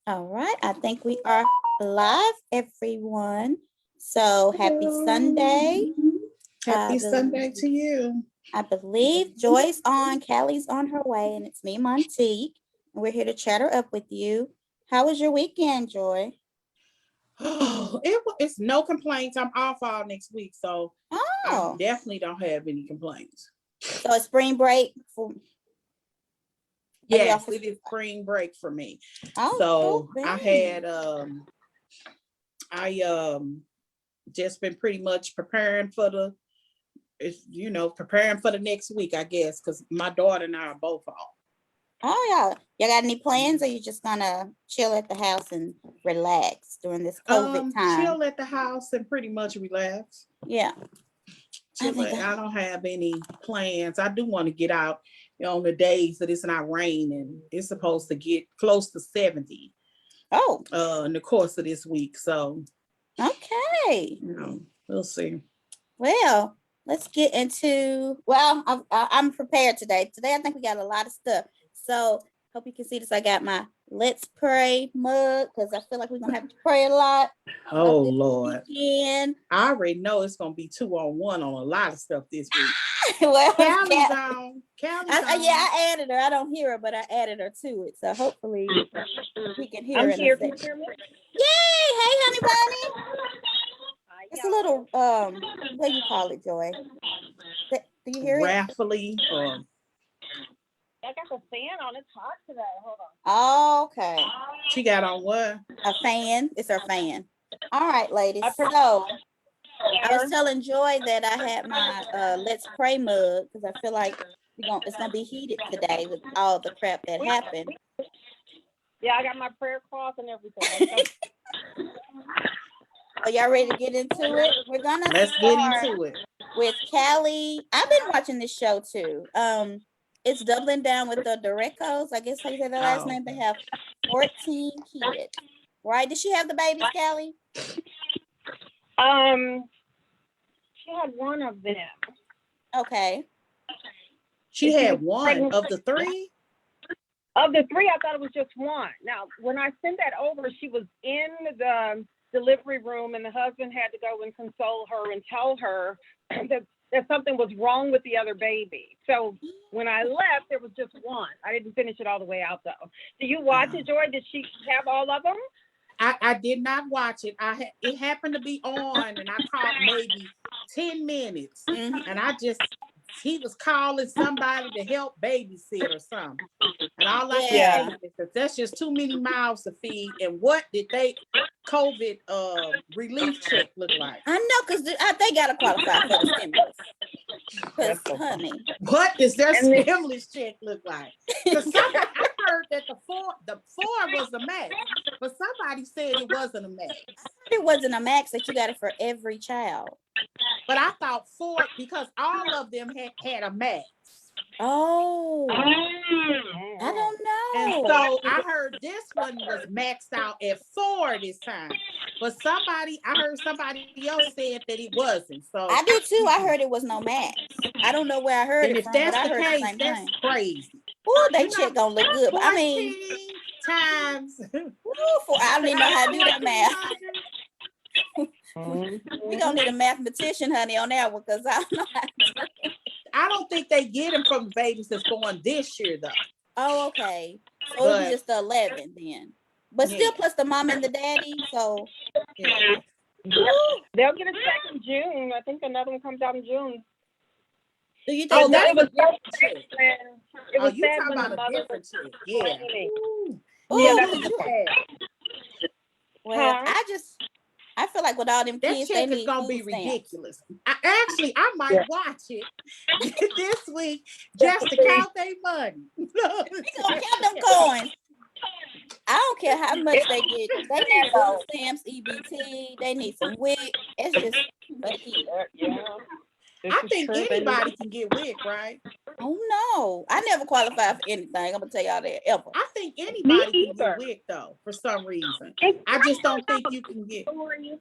All right, I think we are live, everyone. So happy Sunday. I Happy Sunday to you. believe Joy's on, Callie's on her way, and it's me, Montique. And we're here to chatter up with you. How was your weekend, Joy? Oh, it's no complaints. I'm off all next week, so I Oh, definitely don't have any complaints. so it's spring break. Are you off? Yes, it is spring break for me. Oh, So cool. I just been pretty much preparing for preparing for the next week, I guess, because my daughter and I are both off. Oh, yeah. You got any plans, or you just gonna chill at the house and relax during this COVID time? Chill at the house and pretty much relax. Yeah, I think. I don't have any plans. I do want to get out, on the days that it's not raining. It's supposed to get close to 70. Oh. In the course of this week. So Okay. We'll see. Well, let's get into. Well, I'm prepared today. Today, I think we got a lot of stuff. So hope you can see this. I got my Let's Pray mug because I feel like we're gonna have to pray a lot. Oh Lord! Weekend. I already know it's gonna be 2-on-1 on a lot of stuff this week. Well, Callie's on. Yeah, I added her. I don't hear her, but I added her to it. So hopefully we can hear her. I'm here. Can you hear me? Yay! Hey, honey bunny. It's a little what do you call it, Joy? Do you hear it? Raffly. I got the fan on. It's hot today. Hold on. Oh, okay. She got on what? A fan. It's her fan. All right, ladies. So I was telling Joy that I had my Let's Pray mug because I feel like it's gonna be heated today with all the crap that happened. Yeah, I got my prayer cloth and everything. Are y'all ready to get into it? Let's get into it with Callie. I've been watching this show too. It's doubling down with the Direcos. I guess how you say their last name. They have 14 kids. Right? Did she have the babies, Callie? She had one of them. Okay. She had one of the three? Of the three, I thought it was just one. Now, when I sent that over, she was in the delivery room and the husband had to go and console her and tell her that something was wrong with the other baby. So when I left, there was just one. I didn't finish it all the way out, though. Do you watch it, Joy? Did she have all of them? I did not watch it. It happened to be on, and I caught maybe 10 minutes, and he was calling somebody to help babysit or something. And all I can say is that that's just too many mouths to feed. And what did they COVID relief check look like? I know, because they got to qualify for the stimulus. Because, honey, what does their stimulus check look like? Because I heard that the four was the max, but somebody said it wasn't a max. It wasn't a max, that you got it for every child. But I thought 4 because all of them had a max. Oh, I don't know. And so I heard this one was maxed out at 4 this time. But I heard somebody else said that it wasn't. So I did too. I heard it was no max. I don't know where I heard it from. And if that's the case, that's crazy. Oh, they check gonna look good. But I mean, times. I don't even know how to do that math. We gonna need a mathematician, honey, on that one, because I don't know how to do it. I don't think they get them from the babies that's born this year, though. Oh, okay. So it'll be just the 11 then. But still, plus the mom and the daddy. So they'll get a check in June. I think another one comes out in June. Do you think that was it was you sad talking when about the a mother different chick? Yeah. Yeah, that's well, I feel like with all them kids, that check is gonna be ridiculous. I might watch it this week just to count their money. We gonna count them coins. I don't care how much they get. They need food stamps, EBT. They need some WIC. It's just I think anybody can get WIC, right? Oh no, I never qualified for anything. I'm gonna tell y'all that ever. I think anybody can get WIC though, for some reason. I just don't think you can get. Let me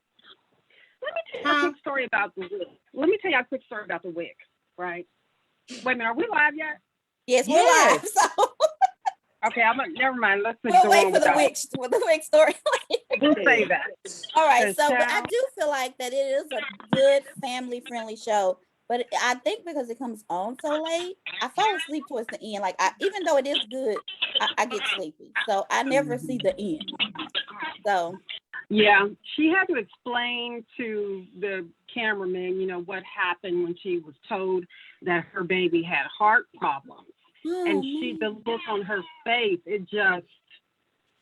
tell you a quick story about the WIC. Let me tell you a quick story about the WIC. Right? Wait a minute, are we live yet? Yes, we're live. So. Okay, never mind. Let's We'll go wait on for the with wig story. We'll say that. All right, Because so but I child- do feel like that it is a good family-friendly show. But I think because it comes on so late, I fall asleep towards the end. Like even though it is good, I get sleepy. So I never see the end. So Yeah, she had to explain to the cameraman, you know, what happened when she was told that her baby had heart problems. And the look on her face, it just,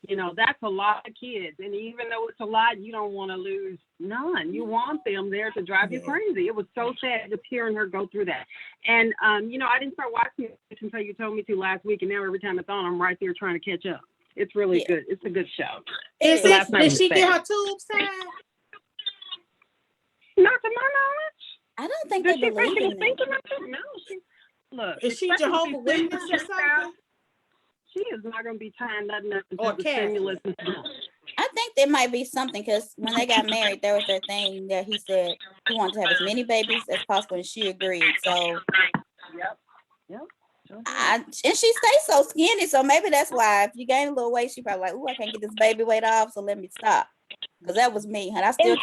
you know, that's a lot of kids. And even though it's a lot, you don't want to lose none. You want them there to drive you crazy. It was so sad just hearing her go through that. And, you know, I didn't start watching it until you told me to last week. And now every time it's on, I'm right there trying to catch up. It's really good. It's a good show. Did she get her tubes tied? Not to my knowledge. I don't think they believe in that. No, look. Is she Jehovah's Witness or something? She is not going to be tying nothing up Or until the stimulus is done. I think there might be something because when they got married, there was their thing that he said he wanted to have as many babies as possible, and she agreed. So, Yep. and she stays so skinny, so maybe that's why. If you gain a little weight, she probably like, "Ooh, I can't get this baby weight off, so let me stop." Because that was me, and I still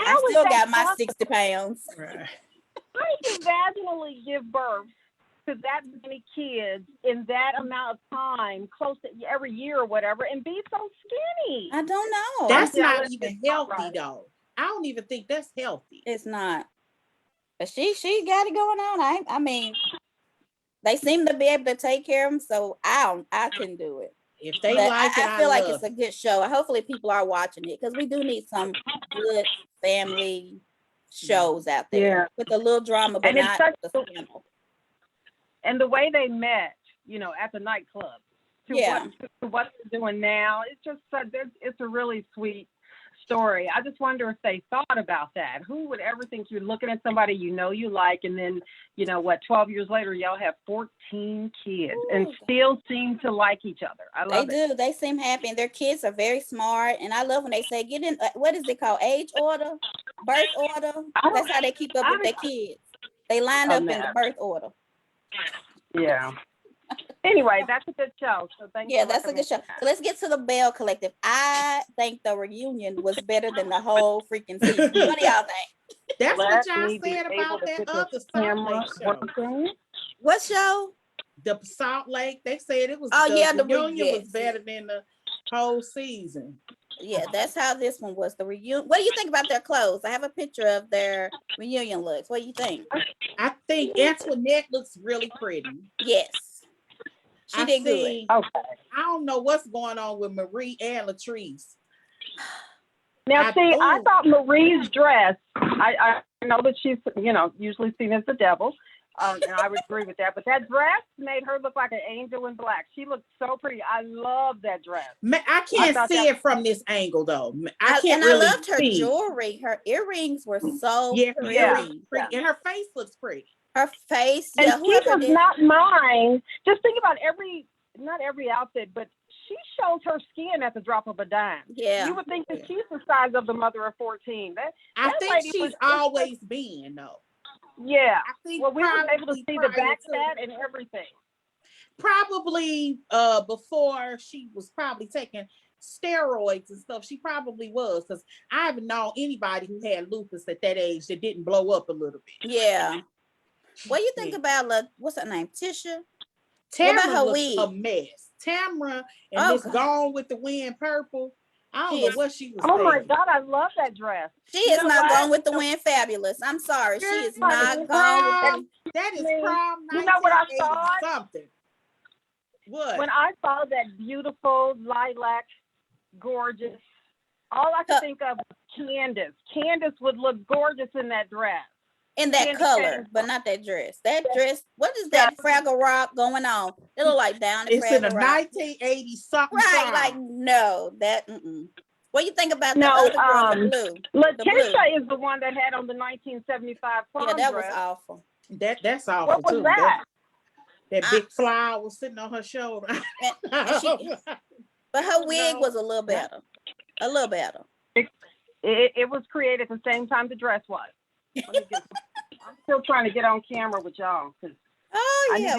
got my 60 pounds. Right. How do you vaginally give birth to that many kids in that amount of time, close to every year or whatever, and be so skinny? I don't know. That's not even healthy, though. I don't even think that's healthy. It's not. But she got it going on. I mean, they seem to be able to take care of them, so I couldn't do it. If they like it, I feel like it's a good show. Hopefully people are watching it because we do need some good family shows out there with a little drama, but not the scandal. And the way they met, you know, at the nightclub, to what they're doing now, it's just it's a really sweet story. I just wonder if they thought about that. Who would ever think you're looking at somebody you know you like, and then, you know, 12 years later, y'all have 14 kids and still seem to like each other. I love it. They do. They seem happy, and their kids are very smart. And I love when they say, get in, what is it called? Age order? Birth order? That's how they keep up with their kids. They line up in the birth order. Yeah. Anyway, that's a good show. So thank you. Yeah, that's a good show. So let's get to the Belle Collective. I think the reunion was better than the whole freaking season. What do y'all think? That's what y'all said about that other Salt Lake show. What show? The Salt Lake. They said it was. The reunion was better than the whole season. Yeah, that's how this one was. The reunion. What do you think about their clothes? I have a picture of their reunion looks. What do you think? I think Antoinette looks really pretty. Yes. She did good. Okay. I don't know what's going on with Marie and Latrice. Now, I thought Marie's dress, I know that she's, you know, usually seen as the devil, and I would agree with that, but that dress made her look like an angel in black. She looked so pretty. I love that dress. I can't see it from this angle, though. I loved her jewelry. Her earrings were so pretty. And her face looks pretty. Her face, and she does not mind. Just think about not every outfit, but she shows her skin at the drop of a dime. Yeah, you would think that she's the size of the mother of 14. I think she's always been, though. Yeah, I think we were able to see the back fat and everything. Probably before she was probably taking steroids and stuff. She probably was, because I haven't known anybody who had lupus at that age that didn't blow up a little bit. Yeah. What do you think about what's her name? Tisha? Tamara looks a mess. Tamara and this Gone with the Wind purple. I don't know what she was saying. My God, I love that dress. She is not Gone with the Wind fabulous. I'm sorry. She is not Gone with the That is prom 1980 You know what I thought? something. What? When I saw that beautiful lilac, gorgeous, all I could think of was Candace. Candace would look gorgeous in that dress. In that color, but not that dress. That dress, what is that Fraggle Rock going on? It look like down in It's in a 1980 something. Right, song. like no, that. What do you think about the other girl, the blue? Letitia is the one that had on the 1975 prom dress. Yeah, that dress. was awful. That's awful. What was too. that? That big flower was sitting on her shoulder. But her wig was a little better. A little better. It was created at the same time the dress was. I'm still trying to get on camera with y'all. Oh yeah,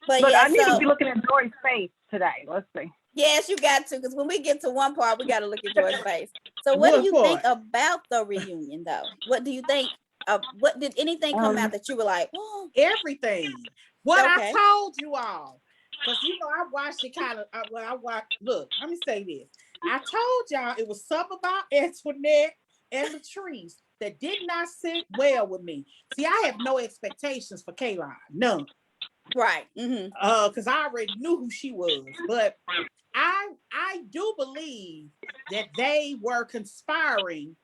But Look, yeah, I need so to be looking at Joy's face today. Let's see. yes, you got to, because when we get to one part, we got to look at Joy's face. So what do you think about the reunion, though? What do you think? What did anything come out that you were like, oh, everything? What okay. I told you all, because I watched it kind of. I watched. Look, let me say this. I told y'all it was something about Antoinette and Latrice that did not sit well with me. See, I have no expectations for Kaylin, none. Right. Because I already knew who she was, but I do believe that they were conspiring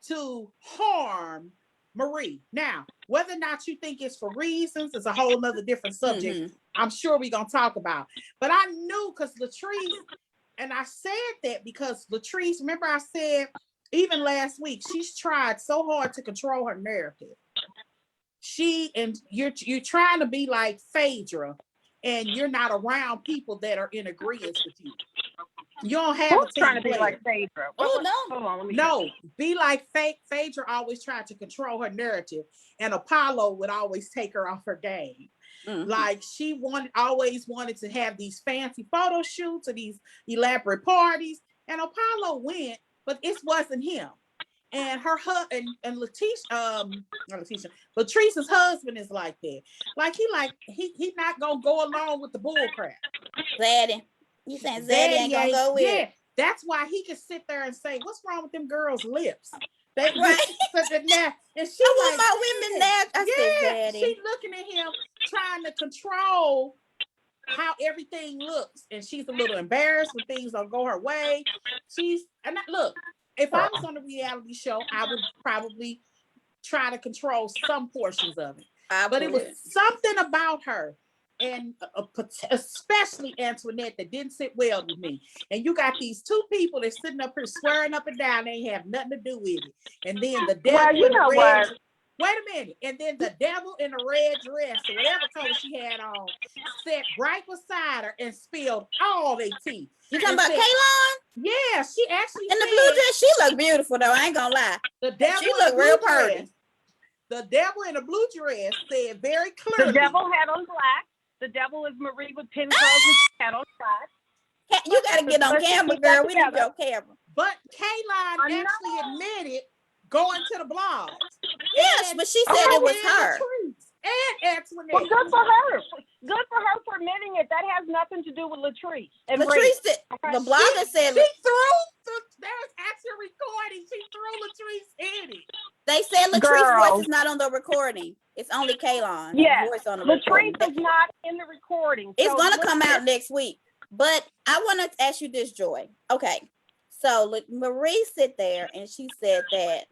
to harm Marie. Now, whether or not you think it's for reasons is a whole nother different subject. I'm sure we're gonna talk about. But I knew because Latrice, and I said that because Latrice, remember I said even last week, she's tried so hard to control her narrative. You're trying to be like Phaedra, and you're not around people that are in agreement with you. You don't have Who's a team trying to be player. like Phaedra? Oh no. Hold on, let me No, be like Phaedra always tried to control her narrative, and Apollo would always take her off her game. Like she always wanted to have these fancy photo shoots or these elaborate parties, and Apollo went, but it wasn't him. And her husband and Latrice's husband is like that. Like he not gonna go along with the bull crap. Zaddy. You saying Zaddy ain't gonna go with it? That's why he can sit there and say, "What's wrong with them girls' lips?" They right. And she I want my women there. I said, Zaddy. She's looking at him trying to control how everything looks, and she's a little embarrassed when things don't go her way. Look, if I was on a reality show, I would probably try to control some portions of it. But it was something about her, and especially Antoinette, that didn't sit well with me. And you got these two people that's sitting up here swearing up and down, they ain't have nothing to do with it. And then the devil in the red. Wait a minute. And then the devil in a red dress, or whatever color she had on, sat right beside her and spilled all their tea. You talking about Kaylin? Yeah, she actually in the blue dress. She looked beautiful though. I ain't gonna lie. She looked real pretty. The devil in a blue dress said very clearly. The devil had on black. The devil is Marie with pin curls and hat on black. You gotta get on camera, girl. We need your camera. But Kaylin actually admitted going to the blogs. Yes, but she said it was her. And Antoinette. Well, good for her. Good for her for admitting it. That has nothing to do with Latrice. And Latrice did. The blogger said she threw. There was actually a recording. She threw Latrice in it. They said Latrice's voice is not on the recording. It's only Kaylin. Yeah, voice on the Latrice is not in the recording. It's gonna come out next week. But I want to ask you this, Joy. Okay, so Marie sit there and she said that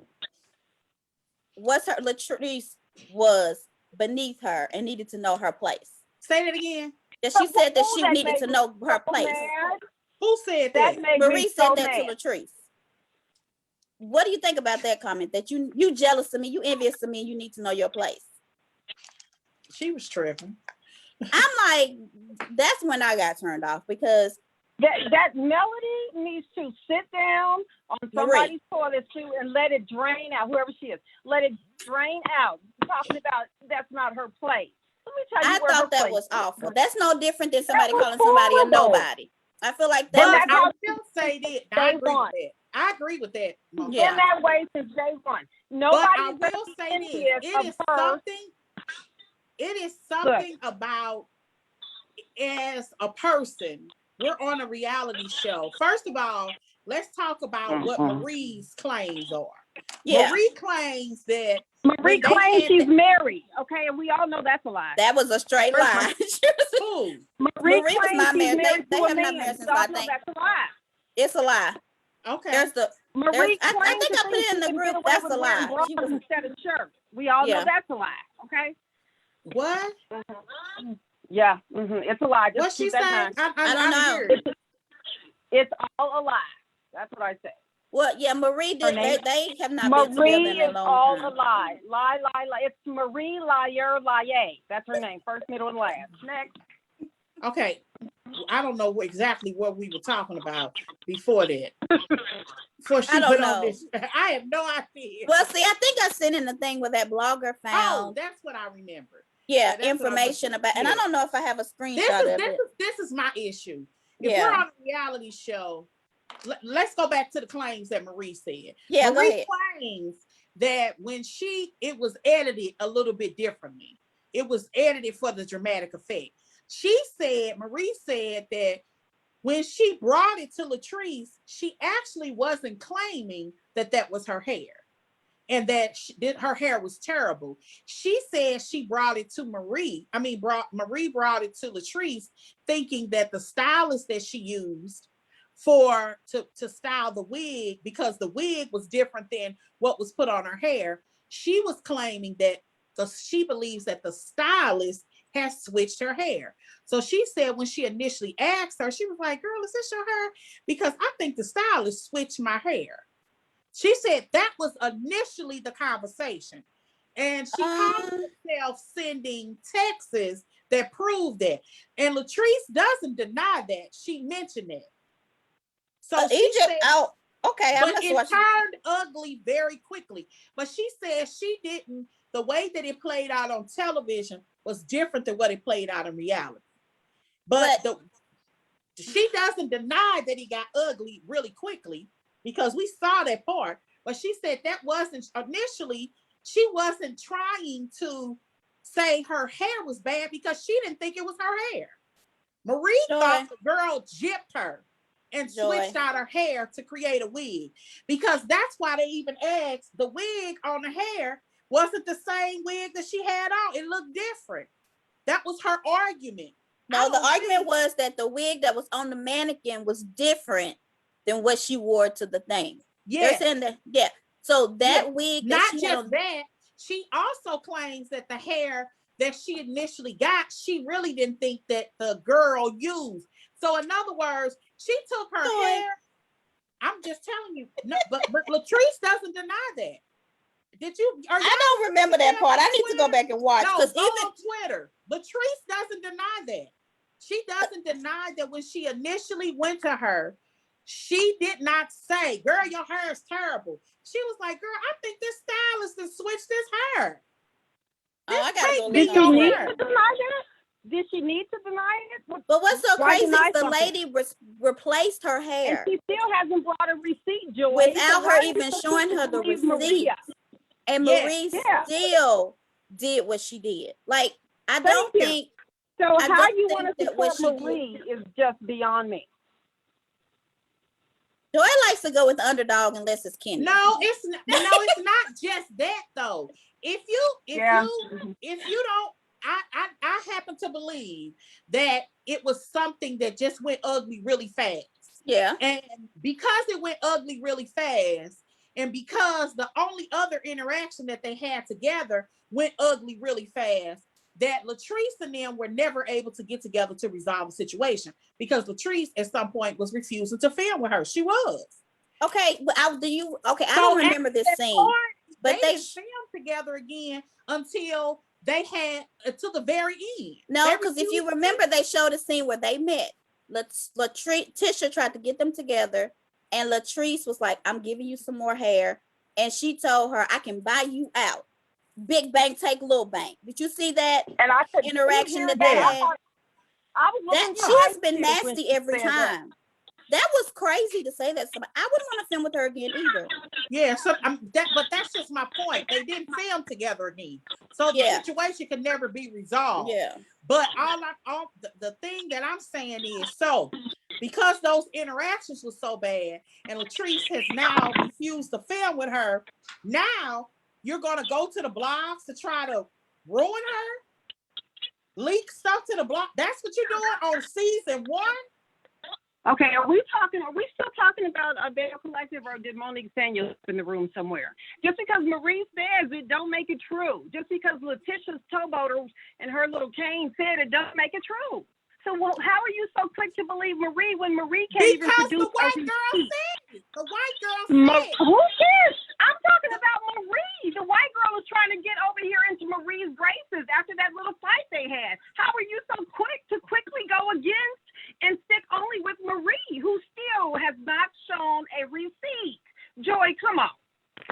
Latrice was beneath her and needed to know her place. Say that again. That she said that she needed to know her place. Who said that? Marie said that to Latrice. What do you think about that comment? That you jealous of me, you envious of me, you need to know your place. She was tripping. I'm like, that's when I got turned off, because that Melody needs to sit down on somebody's toilet too and let it drain out. Whoever she is, let it drain out. Talking about that's not her place. Let me tell you, I thought that was awful. That's no different than somebody calling somebody a nobody. I feel like that. I will say that. I agree with that. I agree with that. Yeah. In that way since day one. Nobody. But I will say this. It is something about, as a person, we're on a reality show. First of all, let's talk about what Marie's claims are. Yeah. Marie claims that she's married. Okay, and we all know that's a lie. That was a straight lie. Marie was not married. They have not married since, I think. That's a lie. It's a lie. Okay. I think I put it in the group. That's a lie. She was instead of shirt. We all know that's a lie. Okay. What? Yeah, it's a lie. What's she saying? I don't know. It's all a lie. That's what I say. Well, yeah, Marie did. They have not been together in a long time. Marie is all a lie. Lie. It's Marie Liar Lier. That's her name. First, middle, and last. Next. Okay. I don't know exactly what we were talking about before that. Before she put on this, I have no idea. Well, see, I think I sent in the thing where that blogger found. Oh, that's what I remember. Yeah, That's what I was- information about, and I yeah. don't know if I have a screenshot of it. This is my issue. If Yeah. we're on a reality show, let's go back to the claims that Marie said. Yeah, Marie go ahead. claims that when it was edited a little bit differently. It was edited for the dramatic effect. Marie said that when she brought it to Latrice, she actually wasn't claiming that was her hair and that her hair was terrible. She said she brought it to Marie. Marie brought it to Latrice, thinking that the stylist that she used to style the wig, because the wig was different than what was put on her hair. She was claiming that she believes that the stylist has switched her hair. So she said when she initially asked her, she was like, "Girl, is this your hair? Because I think the stylist switched my hair." She said that was initially the conversation. And she called herself sending texts that proved that. And Latrice doesn't deny that. She mentioned it. So she said, okay, but it turned ugly very quickly. But she said she didn't, the way that it played out on television was different than what it played out in reality. But she doesn't deny that he got ugly really quickly, because we saw that part. But she said that wasn't initially, she wasn't trying to say her hair was bad because she didn't think it was her hair. Marie thought the girl gypped her and switched out her hair to create a wig, because that's why they even asked, the wig on the hair wasn't the same wig that she had on. It looked different. That was her argument. No, the argument was that the wig that was on the mannequin was different than what she wore to the thing. Yeah. They're saying that, yeah. So that wig, not just that, she also claims that the hair that she initially got, she really didn't think that the girl used. So in other words, she took her hair. I'm just telling you, no, but Latrice doesn't deny that. I don't remember that part. I need to go back and watch. No, go on Twitter. Latrice doesn't deny that. She doesn't deny that when she initially went to her, she did not say, "Girl, your hair is terrible." She was like, "Girl, I think this stylist has switched this hair." I gotta go Did she need to deny that? Did she need to deny it? But what's so crazy is the lady replaced her hair. And she still hasn't brought a receipt, Joy. Without her even showing her the receipt. And Marie still did what she did. Like, I don't think. So how you want to support Marie is just beyond me. Joy likes to go with the underdog unless it's Kenny. No, it's not just that though. If you don't, I happen to believe that it was something that just went ugly really fast. Yeah. And because it went ugly really fast, and because the only other interaction that they had together went ugly really fast, that Latrice and them were never able to get together to resolve the situation, because Latrice at some point was refusing to film with her. She was. Okay, but I don't remember this scene. But they didn't film together again until the very end. No, because if you remember, they showed a scene where they met. Tisha tried to get them together, and Latrice was like, "I'm giving you some more hair," and she told her, "I can buy you out. Big bank, take little bank." Did you see that interaction that they had? She has been nasty every time. That was crazy to say that. I wouldn't want to film with her again either. Yeah, so but that's just my point. They didn't film together again, so the situation could never be resolved. Yeah. But the thing that I'm saying is, so because those interactions were so bad, and Latrice has now refused to film with her, now you're gonna go to the blogs to try to ruin her, leak stuff to the blog. That's what you're doing on season 1. Okay, are we still talking about a Belle Collective, or did Monique Samuels in the room somewhere? Just because Marie says it, don't make it true. Just because Letitia's towboater and her little cane said it, don't make it true. So how are you so quick to believe Marie when Marie can't even produce the white girl said it. The white girl said it. Who cares? I'm talking about Marie. The white girl was trying to get over here into Marie's graces after that little fight they had. How are you so quick to quickly go against and stick only with Marie, who still has not shown a receipt? Joy, come on.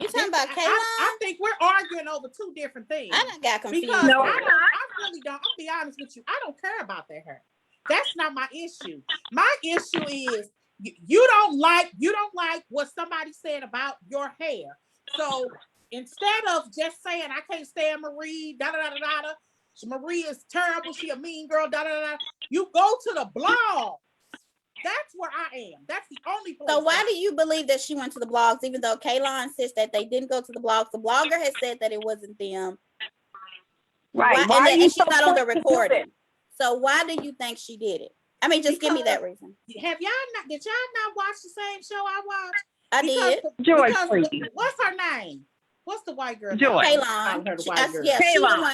You talking about Kaylin? I think we're arguing over two different things. I got confused. Because I really don't. I'll be honest with you. I don't care about their hair. That's not my issue. My issue is you don't like what somebody said about your hair. So instead of just saying I can't stand Marie, da da da da da, Marie is terrible, she a mean girl, da da da, you go to the blog. That's where I am. That's the only place. So why do you believe that she went to the blogs, even though Kaylon says that they didn't go to the blogs? The blogger has said that it wasn't them. Right. And she's not on the recording. So why do you think she did it? I mean, just give me that reason. Did y'all not watch the same show I watched? I did. Joy, what's her name? What's the white girl? Joy. Kaylon.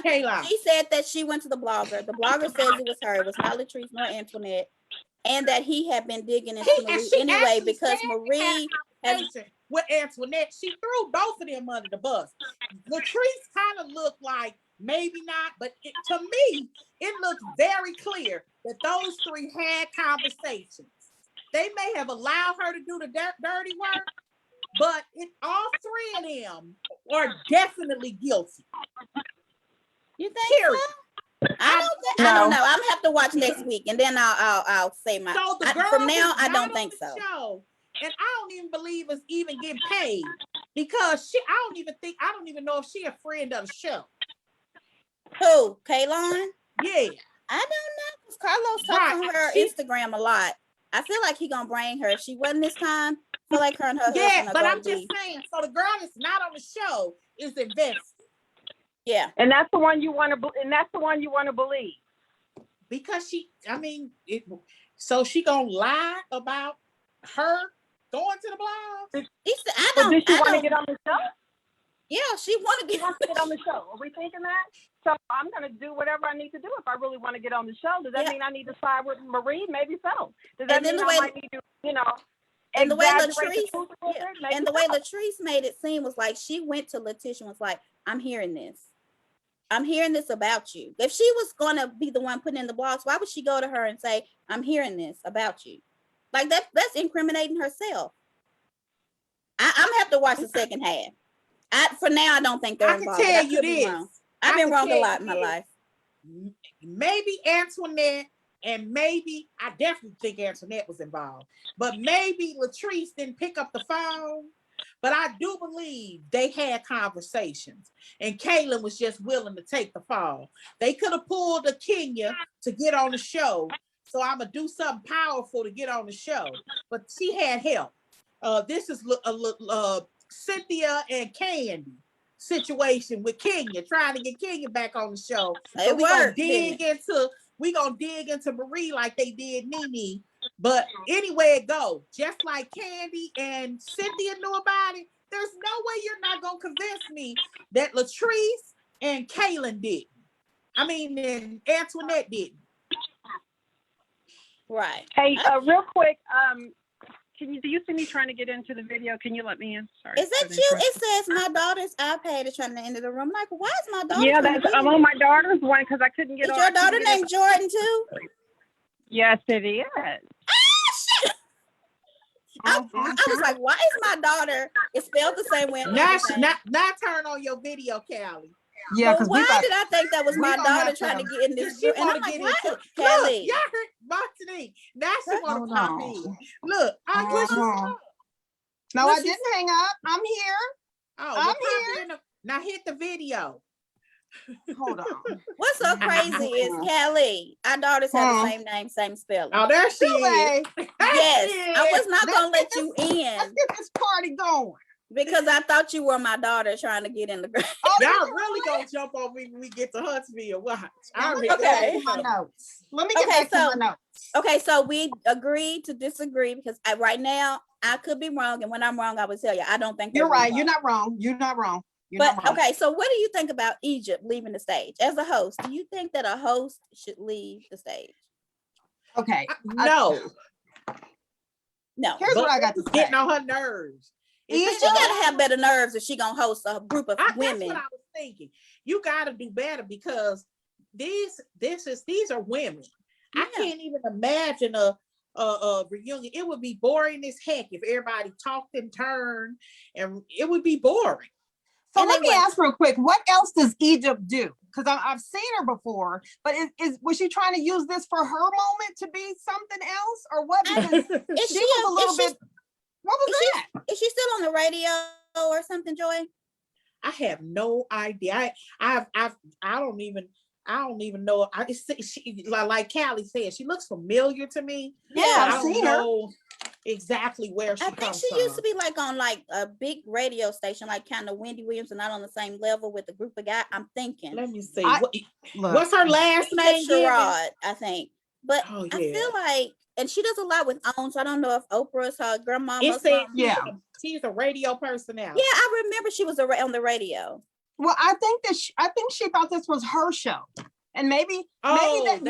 Kaylon. She said that she went to the blogger. The blogger says it was her. It was not Latrice nor Antoinette. And that he had been digging into Marie anyway because Marie has with Antoinette, she threw both of them under the bus. Latrice kind of looked like maybe not, but to me, it looked very clear that those three had conversations. They may have allowed her to do the dirty work, but all three of them are definitely guilty. You think so? I don't know. I'm gonna have to watch next week, and then I'll say my. So the girl from now, I don't think so. Show, and I don't even believe it's even getting paid because I don't even know if she a friend of the show. Who? Kaylon? Yeah. I don't know because Carlos talks on her Instagram a lot. I feel like he gonna bring her. If she wasn't this time, I feel like her and her husband. But I'm just saying. So the girl that's not on the show is invested. Yeah, and that's the one you want to believe. Because so she gonna lie about her going to the blog? Did she want to get on the show? Yeah, she wanted to get on the show. Are we thinking that? So I'm gonna do whatever I need to do if I really want to get on the show. Does that mean I need to side with Marie? Maybe so. Does that mean I might need to, and the way Latrice made it seem was like she went to Letitia and was like, I'm hearing this about you. If she was going to be the one putting in the blogs, why would she go to her and say, I'm hearing this about you? Like that's incriminating herself. I'm gonna have to watch the second half. For now, I don't think they're involved. I can tell you this. I've been wrong a lot in my life. Maybe Antoinette, and maybe, I definitely think Antoinette was involved, but maybe Latrice didn't pick up the phone. But I do believe they had conversations, and Kaylin was just willing to take the fall. They could have pulled a Kenya to get on the show, so I'm gonna do something powerful to get on the show. But she had help. This is Cynthia and Candy situation with Kenya, trying to get Kenya back on the show. So we're gonna dig into Marie like they did Nene. But anyway it goes, just like Candy and Cynthia knew about it, there's no way you're not gonna convince me that Latrice and Kaylin didn't. And Antoinette didn't. Right. Hey, real quick, do you see me trying to get into the video? Can you let me in? Sorry. Is that you? It says my daughter's iPad is trying to enter the room. Like, why is my daughter? Yeah, I'm on my daughter's one because I couldn't get on. Is your daughter named Jordan too? Yes, it is. Shit. I was like, why is my daughter? It's spelled the same way. Now turn on your video, Callie. Yeah, because why did I think that was my daughter trying to get in this group? And I'm like, why? Callie, y'all heard Martinique. Now she want to pop in. Look, no, I didn't hang up. I'm here. I'm here. Now hit the video. Hold on. What's so crazy is Callie. Our daughters have the same name, same spelling. Oh, there she is. Yes, I was not gonna let you in. Let's get this party going. Because I thought you were my daughter trying to get in the group. Y'all really gonna jump on me when we get to Huntsville. Watch. Okay. My notes. Let me get back to my notes. Okay, so we agreed to disagree because right now I could be wrong, and when I'm wrong, I will tell you. I don't think you're right. You're not wrong. You're not wrong. Okay, so what do you think about Egypt leaving the stage as a host? Do you think that a host should leave the stage? Okay. No. Here's what I got to say. Getting on her nerves. She gotta have better nerves if she gonna host a group of women. That's what I was thinking. You gotta do better because these are women. Yeah. I can't even imagine a reunion. It would be boring as heck if everybody talked in turn, and it would be boring. So And let they me went- ask real quick, what else does Egypt do? Because I've seen her before, but was she trying to use this for her moment to be something else, or what? Because Is she was a little bit. What was that? Is she still on the radio or something, Joy? I have no idea. I don't even know. She, like Callie said, she looks familiar to me. Yeah, I I've don't seen her. know exactly where she I think comes she from. used to be like on like a big radio station, like kind of Wendy Williams, and not on the same level with the group of guys. I'm thinking. Let me see. Look, What's her last name? Sherrod, I think. But Oh, I yeah. feel like, and she does a lot with OWN, so I don't know if Oprah's her grandmama. It says Yeah. she's a radio personality. Yeah, I remember she was on the radio. well, I think she thought this was her show, and maybe it said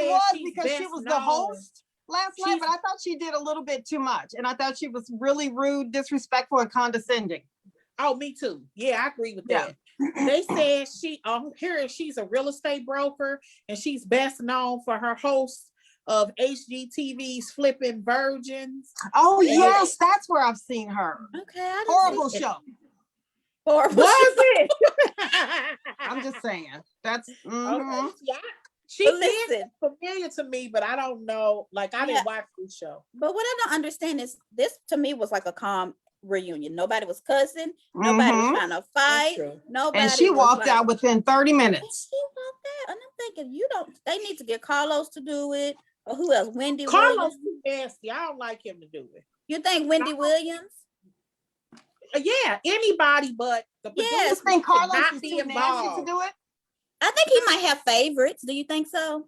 was she's because she best was the known. host last night. But I thought she did a little bit too much, and I thought she was really rude, disrespectful, and condescending. Oh, me too. Yeah, I agree with Yeah. that. They said she's a real estate broker, and she's best known for her host of HGTV's Flipping Virgins. Oh Really? yes, that's where I've seen her. Okay, I didn't Horrible see it. show. Horrible. Was it? I'm just saying. That's Okay. Yeah, she But is listen. familiar to me, but I don't know. Like, I didn't watch this show. But what I don't understand is this to me was like a calm reunion. Nobody was cussing. Nobody was trying to fight. true. Nobody. And she was walked like, out within 30 And minutes. she walked out, and I'm thinking, they need to get Carlos to do it, or who else? Wendy Carlos Williams. too nasty. I don't like him to do it. You think Wendy Williams? Yeah, anybody but the Yeah, You producers think should Carlos not is be too nasty to involved. do it? I think he might have favorites. Do you think so?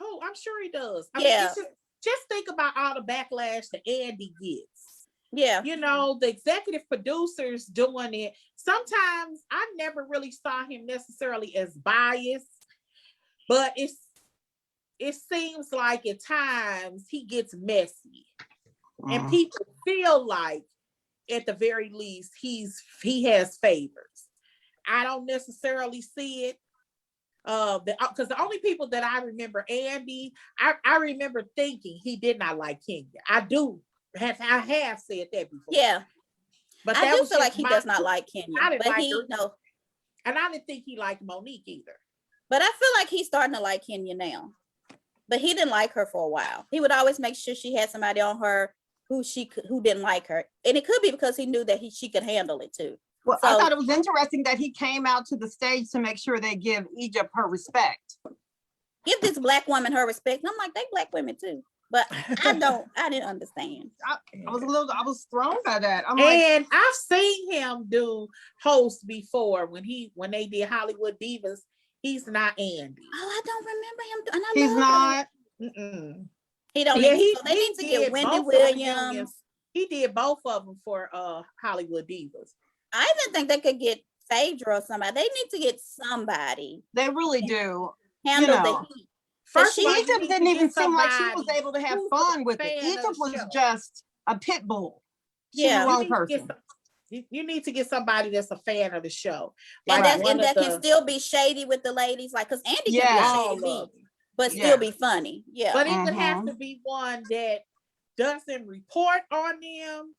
Oh, I'm sure he does. I Yeah. mean, it's just think about all the backlash that Andy gets. Yeah. You know, the executive producers doing it. Sometimes I never really saw him necessarily as biased, but it seems like at times he gets messy, and people feel like at the very least he has favors. I don't necessarily see it. Because the only people that I remember, Andy, I remember thinking he did not like Kenya. I have said that before. Yeah. But I that do was feel like just he my- does not like Kenya. I didn't But like he her. no. And I didn't think he liked Monique either. But I feel like he's starting to like Kenya now. But he didn't like her for a while. He would always make sure she had somebody on her who didn't like her. And it could be because he knew that she could handle it too. Well, So- I thought it was interesting that he came out to the stage to make sure they give Egypt her respect. Give this black woman her respect. And I'm like, they black women too. But I didn't understand. I was thrown by that. I'm like, And I've seen him do host before when they did Hollywood Divas. He's not Andy. Oh, I don't remember him. And I he's love not. Mm-mm. He don't Yeah, need, so they need to did get Wendy both of them Williams. reunions. He did both of them for Hollywood Divas. I even think they could get Phaedra or somebody. They need to get somebody They really do. handle know. the heat. First she- of all, you Egypt need to didn't get even seem like she somebody was able to have who's fun a with it. fan of Egypt the was show. just a pit bull. She's Yeah. the You wrong need to get person. You need to get somebody that's a fan of the show. And Like one that of can the- still be shady with the ladies, like because Andy Yeah. can be a all shady of bee, them. but Yeah. still be funny. Yeah. But it would have Mhm. to be one that doesn't report on them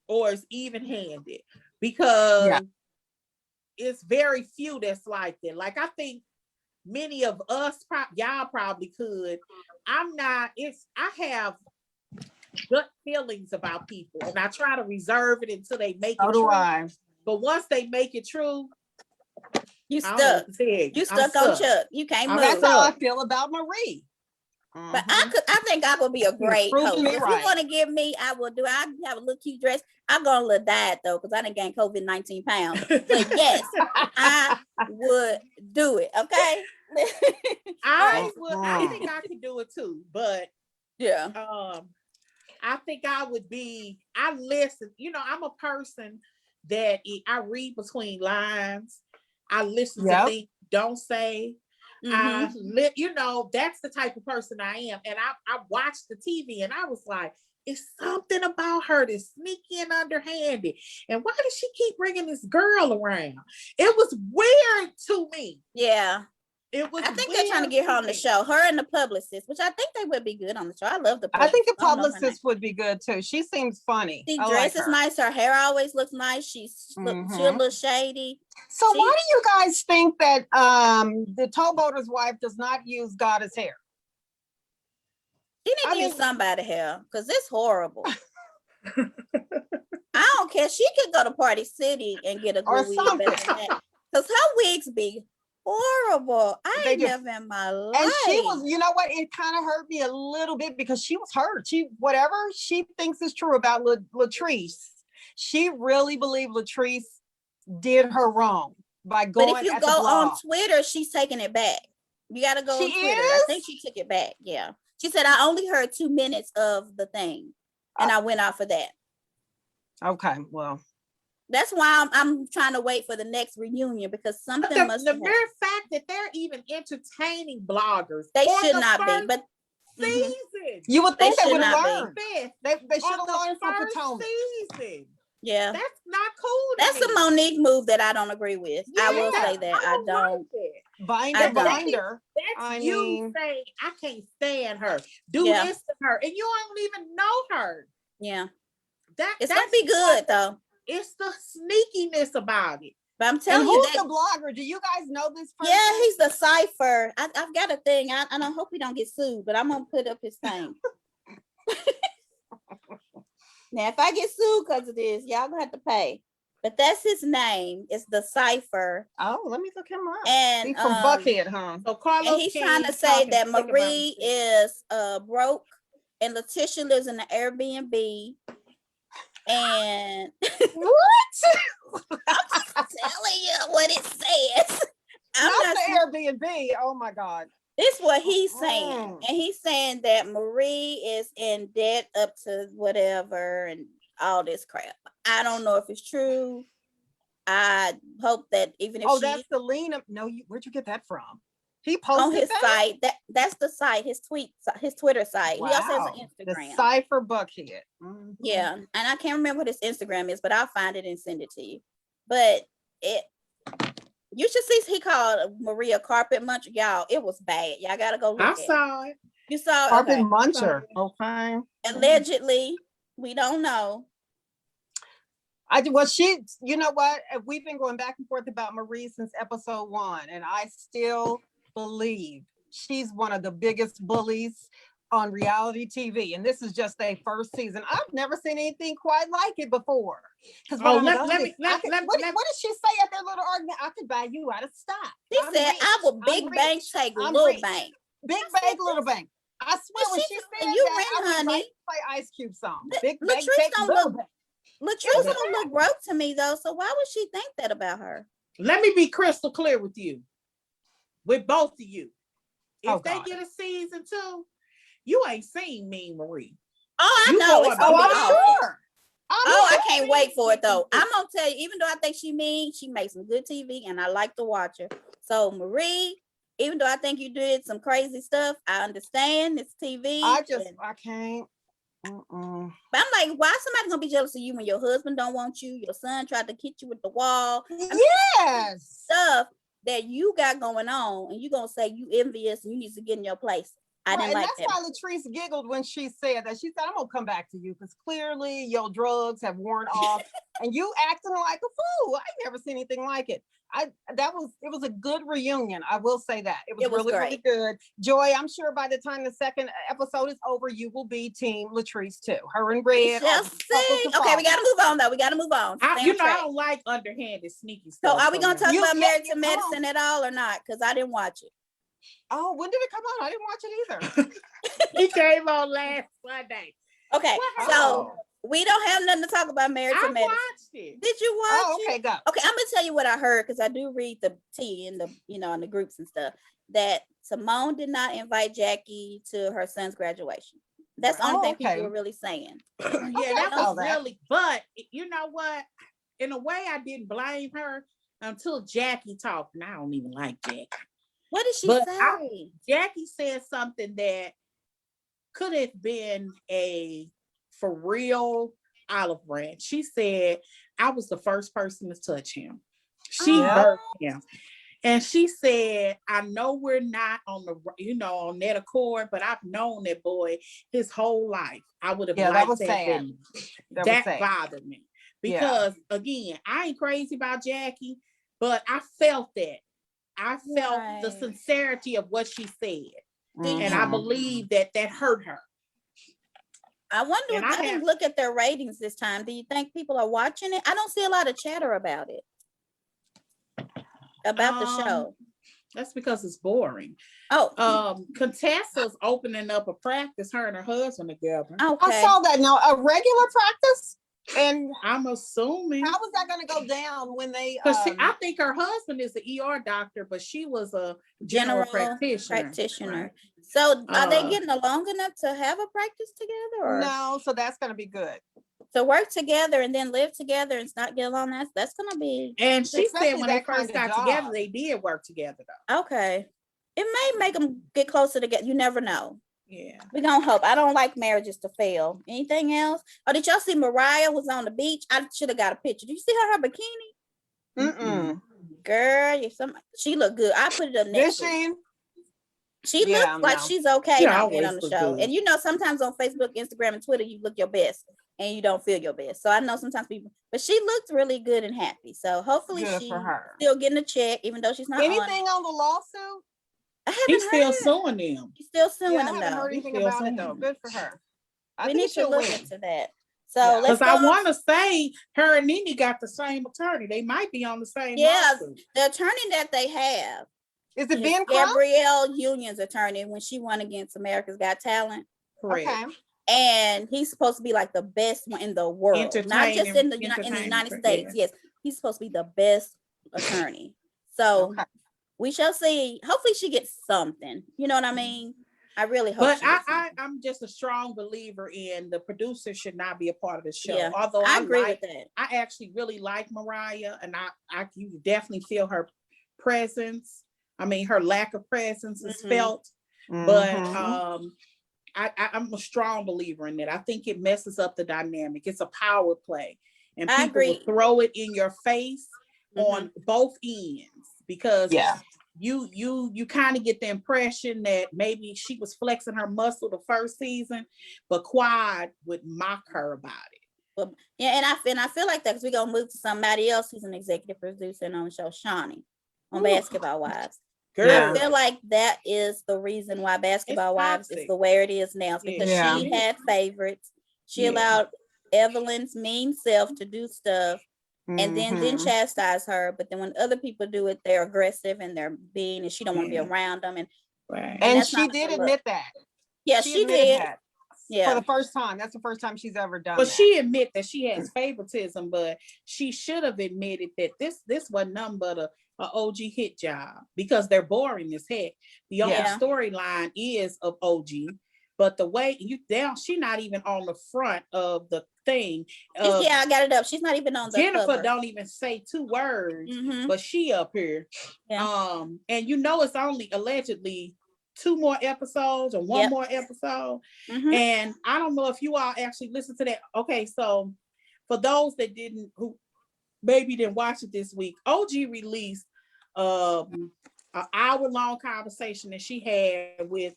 or is even-handed, because Yeah. it's very few that's like that. Like, I think many of us, y'all probably could. I have gut feelings about people, and I try to reserve it until they make So it do true. I. Oh, But once they make it true, You I don't know stuck. what to tell you. You I'm stuck on stuck. Chuck. You can't I'm move. That's how I stuck. feel about Marie. But Mhm. I think I would be a great proven host. me If right. you want to give me, I will do. I have a little cute dress. I'm gonna look diet though, because I didn't gain COVID 19 pounds. But yes, I would do it. Okay. I Mhm. think I could do it too, but Yeah. I think I listen. I'm a person that I read between lines. I listen Yep. to things don't say. Mhm. That's the type of person I am. And I watched the TV and I was like, it's something about her that's sneaky and underhanded. And why does she keep bringing this girl around? It was weird to me. Yeah. It was I think they're trying to get her on the show. Her and the publicist, which I think they would be good on the show. I love the I publicist. think the I don't know her name. publicist would be good too. She seems funny. She I like dresses her. nice. Her hair always looks nice. She a little shady. So why do you guys think that the towboater's wife does not use goddess hair? She need to use somebody's hair because it's horrible. I don't care. She could go to Party City and get a good wig better than that. Because her wigs be horrible. I ain't never in my life. And she was, you know what? It kind of hurt me a little bit because she was hurt. Whatever she thinks is true about Latrice, she really believed Latrice did her wrong by going. But if you go on Twitter, she's taking it back. You got to go on Twitter. I think she took it back. Yeah. She said, I only heard 2 minutes of the thing. And I went off of that. Okay, well. That's why I'm trying to wait for the next reunion because something must have. The mere fact that they're even entertaining bloggers. They should not be. But season. You would think they would have learned. They should have learned from Potomac. Season. Yeah. That's not cool. That's a Monique move that I don't agree with. Yeah, I will say that. I don't. Binder. That's you saying, I can't stand her. Do this to her. And you don't even know her. Yeah. It's going to be good, though. It's the sneakiness about it. But I'm telling you, who's the blogger? Do you guys know this person? Yeah, he's the cipher. I've got a thing. I hope he don't get sued, but I'm gonna put up his thing. Now, if I get sued because of this, y'all gonna have to pay. But that's his name. It's the cipher. Oh, let me look him up. And he's from Buckhead, huh? So Carlos, and he's trying to say that Marie is broke and Letitia lives in the Airbnb. And what? I'm telling you what it says. Not the Airbnb. Oh my God. This is what he's saying. And he's saying that Marie is in debt up to whatever and all this crap. I don't know if it's true. I hope that even if that's the Lena. No, where'd you get that from? He posted on his site. That's the site, his Twitter site. Wow. He also has an Instagram. The Cipher Buckhead. Mm-hmm. Yeah. And I can't remember what his Instagram is, but I'll find it and send it to you. But you should see, he called Maria carpet muncher. Y'all, it was bad. Y'all gotta go look at it. I saw it. You saw it? Carpet muncher. Okay. Allegedly, we don't know. You know what? We've been going back and forth about Marie since episode 1, and I still believe she's one of the biggest bullies on reality TV, and this is just their first season. I've never seen anything quite like it before. What did she say at their little argument? I could buy you out of stock. She said, "I will big bank take little bank, big bank, little bank." I swear when she said you that, I was like, play Ice Cube song. Big bank take little bank. Latrice don't look broke to me though, so why would she think that about her? Let me be crystal clear with you, with both of you. If they get a season 2, you ain't seen Mean Marie. Oh, I know. I'm sure. I can't wait for it though. I'm gonna tell you, even though I think she mean, she makes some good TV, and I like to watch her. So Marie, even though I think you did some crazy stuff, I understand it's TV. I can't. But I'm like, why somebody gonna be jealous of you when your husband don't want you? Your son tried to hit you with the wall. Yes, stuff that you got going on, and you gonna say you envious and you need to get in your place. I didn't like that. That's why Latrice giggled when she said that. She said, "I'm gonna come back to you because clearly your drugs have worn off, and you acting like a fool. I never seen anything like it." It was a good reunion. I will say that it was really really good. Joy, I'm sure by the time the second episode is over, you will be team Latrice too. Her and Red. Okay, we gotta move on though. We gotta move on. I don't like underhanded, sneaky stuff. So, are we gonna talk about Married to Medicine at all or not? Because I didn't watch it. Oh, when did it come on? I didn't watch it either. He came on last Sunday. Okay, so we don't have nothing to talk about Married to Medicine. I watched it. Did you watch it? Okay, go. Okay, I'm gonna tell you what I heard because I do read the tea in the in the groups and stuff. That Simone did not invite Jackie to her son's graduation. That's the only thing people were really saying. That was really. But you know what? In a way, I didn't blame her until Jackie talked. And I don't even like Jackie. What did she say? Jackie said something that could have been a for real olive branch. She said, I was the first person to touch him. She birthed him. And she said, I know we're not on the, on that accord, but I've known that boy his whole life. I would have Yeah, that liked was that. sad. That bothered me. Because again, I ain't crazy about Jackie, but I felt that. I felt the sincerity of what she said. And I believe that hurt her. I wonder I didn't look at their ratings this time. Do you think people are watching it? I don't see a lot of chatter about it. About the show. That's because it's boring. Contessa's opening up a practice, her and her husband together. Okay. I saw that. Now, a regular practice? And I'm assuming. How was that going to go down when they? I think her husband is an ER doctor, but she was a general practitioner. So are they getting along enough to have a practice together? Or? No, so that's going to be good. To work together and then live together and not get along, that's going to be. And she said when they first got together, they did work together though. Okay. It may make them get closer together. You never know. Yeah. We're going to hope. I don't like marriages to fail. Anything else? Oh, did y'all see Mariah was on the beach? I should have got a picture. Did you see her bikini? Mm-mm. Girl, she looked good. I put it up next to her. She looks like she's okay now being on the show. Good. And sometimes on Facebook, Instagram, and Twitter, you look your best and you don't feel your best. So I know sometimes people, but she looked really good and happy. So hopefully she's still getting a check, even though she's not anything on the lawsuit. He's still suing them. He's still suing them. I haven't heard anything about it though. Good for her. We need to look into that. So because I want to say her and Nene got the same attorney. They might be on the same. Lawsuit. The attorney that they have is it Ben Gabrielle Union's attorney when she won against America's Got Talent. Correct. Okay. And he's supposed to be like the best one in the world, not just in the United States. Yes, he's supposed to be the best attorney. So we shall see. Hopefully, she gets something. You know what I mean? I really hope. But I'm just a strong believer in the producer should not be a part of the show. Yeah, although I agree with that. I actually really like Mariah, and I you definitely feel her presence. I mean, her lack of presence is felt, but I'm a strong believer in it. I think it messes up the dynamic. It's a power play, and people will throw it in your face on both ends because you kind of get the impression that maybe she was flexing her muscle the first season, but Quad would mock her about it. Well, yeah, and I feel like that because we're gonna move to somebody else who's an executive producer on the show, Shawnee, on Basketball Wives. Girl. I feel like that is the reason why Basketball Wives is the way it is now, because she had favorites. She allowed Evelyn's mean self to do stuff and then chastise her. But then when other people do it, they're aggressive and they're mean and she don't want to be around them. And she did admit that. Yeah, she did. That. Yeah. For the first time. That's the first time she's ever done that. She admit that she has favoritism, but she should have admitted that this wasn't nothing but a OG hit job because they're boring as heck. The only storyline is of OG, but the way she's not even on the front of the thing. I got it up. She's not even on the Jennifer cover. Don't even say 2 words, but she up here. Yeah. And it's only allegedly 2 more episodes or 1 more episode. And I don't know if you all actually listened to that. Okay, so for those that who maybe didn't watch it this week, OG released an hour-long conversation that she had with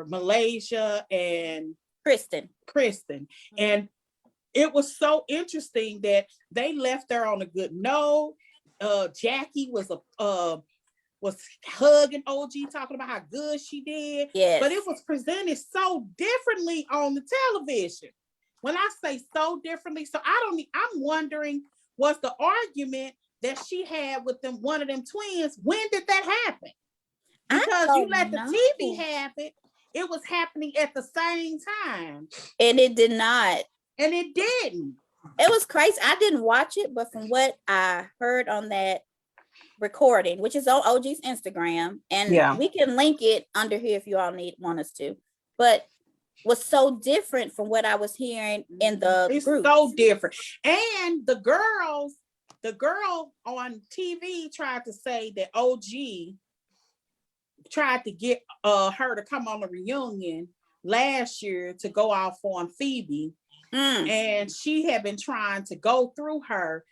Malaysia and Kristen. And it was so interesting that they left her on a good note. Jackie was hugging OG, talking about how good she did. Yes. But it was presented so differently on the television. When I say so differently, I'm wondering, was the argument that she had with one of them twins, when did that happen? Because you let the TV have it, it was happening at the same time. And it did not. And it didn't. It was crazy. I didn't watch it, but from what I heard on that recording, which is on OG's Instagram, and we can link it under here if you all want us to, but was so different from what I was hearing in the group. So different. And the girl on TV tried to say that OG tried to get her to come on the reunion last year to go off on Phoebe. And she had been trying to go through her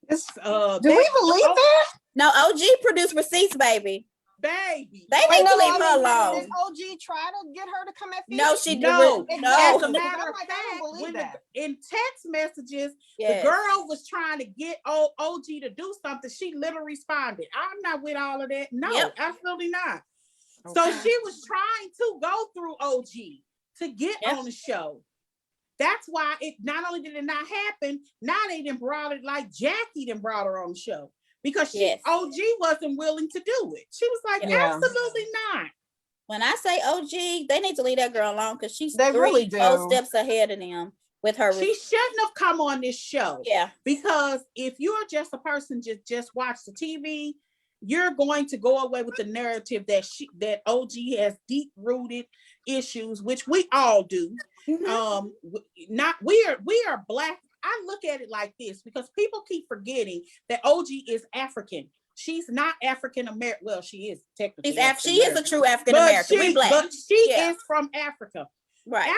Do we believe that? No, OG produced receipts, baby. Baby. They need to leave her alone. Did OG try to get her to come at No, Phoebe? she did. No. No. As a matter of I fact, don't believe when that. in text messages, Yes. the girl was trying to get OG to do something. She literally responded, I'm not with all of that. No, Yep. absolutely not. Okay. So she was trying to go through OG to get on the show. That's why it not only did it not happen, now they done brought it like Jackie done brought her on the show. Because OG wasn't willing to do it. She was like, absolutely not. When I say OG, they need to leave that girl alone because she's really 4 steps ahead of them with her. She shouldn't have come on this show. Yeah. Because if you're just a person just watch the TV, you're going to go away with the narrative that OG has deep-rooted issues, which we all do. Mm-hmm. We are Black. I look at it like this because people keep forgetting that OG is African. She's not African American. Well, she is technically. She is a true African American. We Black. But she is from Africa. Right.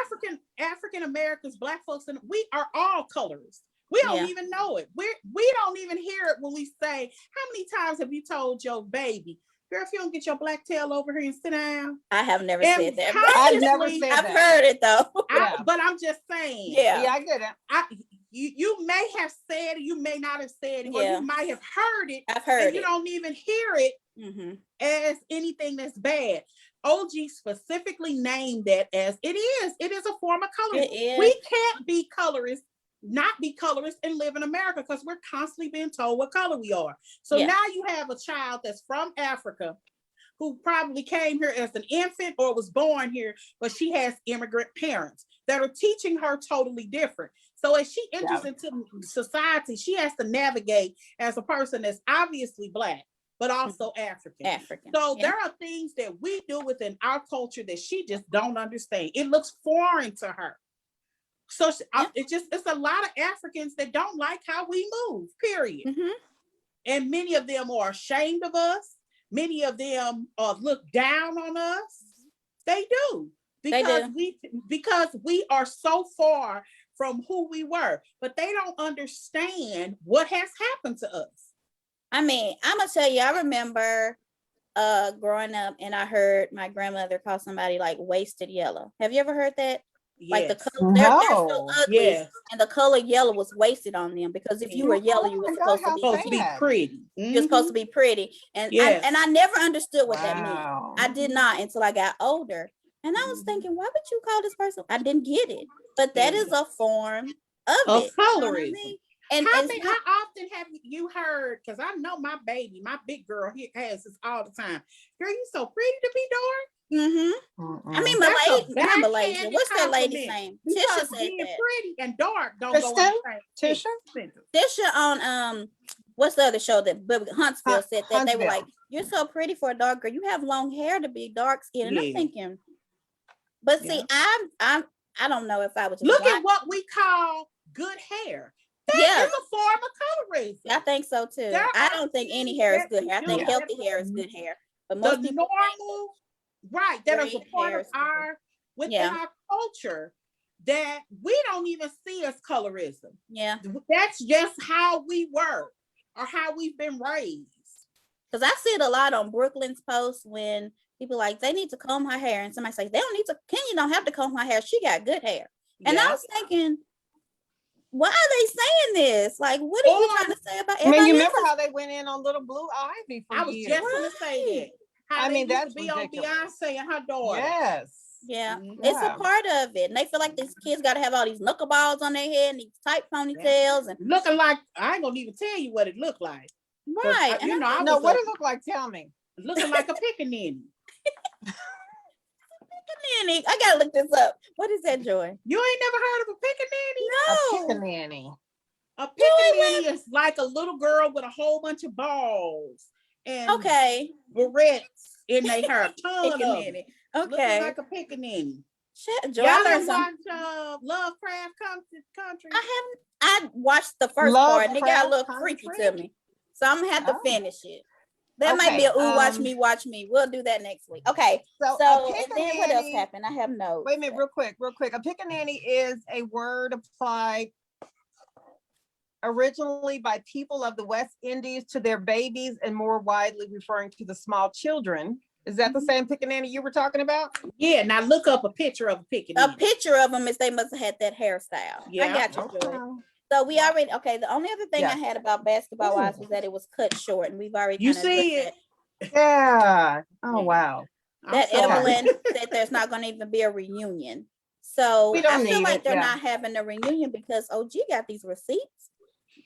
African Americans, Black folks, and we are all colors. We don't even know it. We don't even hear it when we say, how many times have you told your baby, girl, if you don't get your black tail over here and sit down? I have never said that. I've never said that. I've heard it though. But I'm just saying. Yeah, I get it. You may have said it, you may not have said it, or you might have heard it. I've heard it. You don't even hear it as anything that's bad. OG specifically named that as it is. It is a form of colorism. We can't be colorists, not be colorists, and live in America because we're constantly being told what color we are. So now you have a child that's from Africa who probably came here as an infant or was born here, but she has immigrant parents that are teaching her totally different. So as she enters into society, she has to navigate as a person that's obviously Black, but also African. So there are things that we do within our culture that she just don't understand. It looks foreign to her. So it's a lot of Africans that don't like how we move, period. And many of them are ashamed of us. Many of them look down on us. They do. Because we are so far from who we were, but they don't understand what has happened to us. I mean, I'm gonna tell you, I remember growing up and I heard my grandmother call somebody like wasted yellow. Have you ever heard that? Yes. Like the color, they're so ugly, and the color yellow was wasted on them because if you were yellow, you were supposed to be pretty. You're supposed to be pretty, and I never understood what that meant. I did not until I got older, and I was thinking, why would you call this person? I didn't get it, but that is a form of it. Colorism. And how often have you heard? Because I know my baby, my big girl, he has this all the time. Girl, you so pretty to be dark. I mean, Malaysia. What's that lady's name? Tisha said being that. Pretty and dark don't go on the same. Tisha on what's the other show that Huntsville said that they were like, you're so pretty for a dark girl. You have long hair to be dark skinned. And I'm thinking, but see, I don't know if I was look at what we call good hair. That is a form of colorism. I think so too. I don't think any hair is good hair. I think healthy hair is good hair. But most people normal, that is a part of within our culture that we don't even see as colorism. Yeah. That's just how we were or how we've been raised. Because I see it a lot on Brooklyn's posts when people like, they need to comb her hair. And somebody says, they don't need to, Kenya don't have to comb her hair. She got good hair. And I was thinking, why are they saying this? Like, what are you trying to say about everybody? I mean, you remember how they went in on Little Blue Ivy for years? I was just going to say that. How that's be ridiculous. On Beyonce and her daughter. Yes. Yeah. It's a part of it. And they feel like these kids got to have all these knuckleballs on their head and these tight ponytails. And looking like, I ain't going to even tell you what it looked like. Right. What it looked like, tell me. Looking like a pickaninny. I gotta look this up. What is that, Joy? You ain't never heard of a pickaninny? No. A pickaninny. A pickaninny is like a little girl with a whole bunch of balls and barrettes in their hair. Pickaninny. Okay. Looking like a pickaninny. Joy, y'all ever watch Lovecraft Country? I watched the first part and it got a little freaky to me. So I'm gonna have to finish it. That might be a watch me. We'll do that next week. Okay. So and then what else happened? I have notes. Wait a minute, real quick. A pickaninny is a word applied originally by people of the West Indies to their babies and more widely referring to the small children. Is that the same pickaninny you were talking about? Yeah, now look up a picture of a A pickaninny. picture of them is they must have had that hairstyle. Yeah. I got you, Okay. Joy. So we already, okay, the only other thing I Yes. had about Basketball Wives was that it was cut short, and we've already You kind of see looked it? at Yeah. Oh, Yeah. wow. I'm that. sorry. Evelyn said there's not going to even be a reunion. So We don't I feel need like it, they're yeah. not having a reunion because OG got these receipts.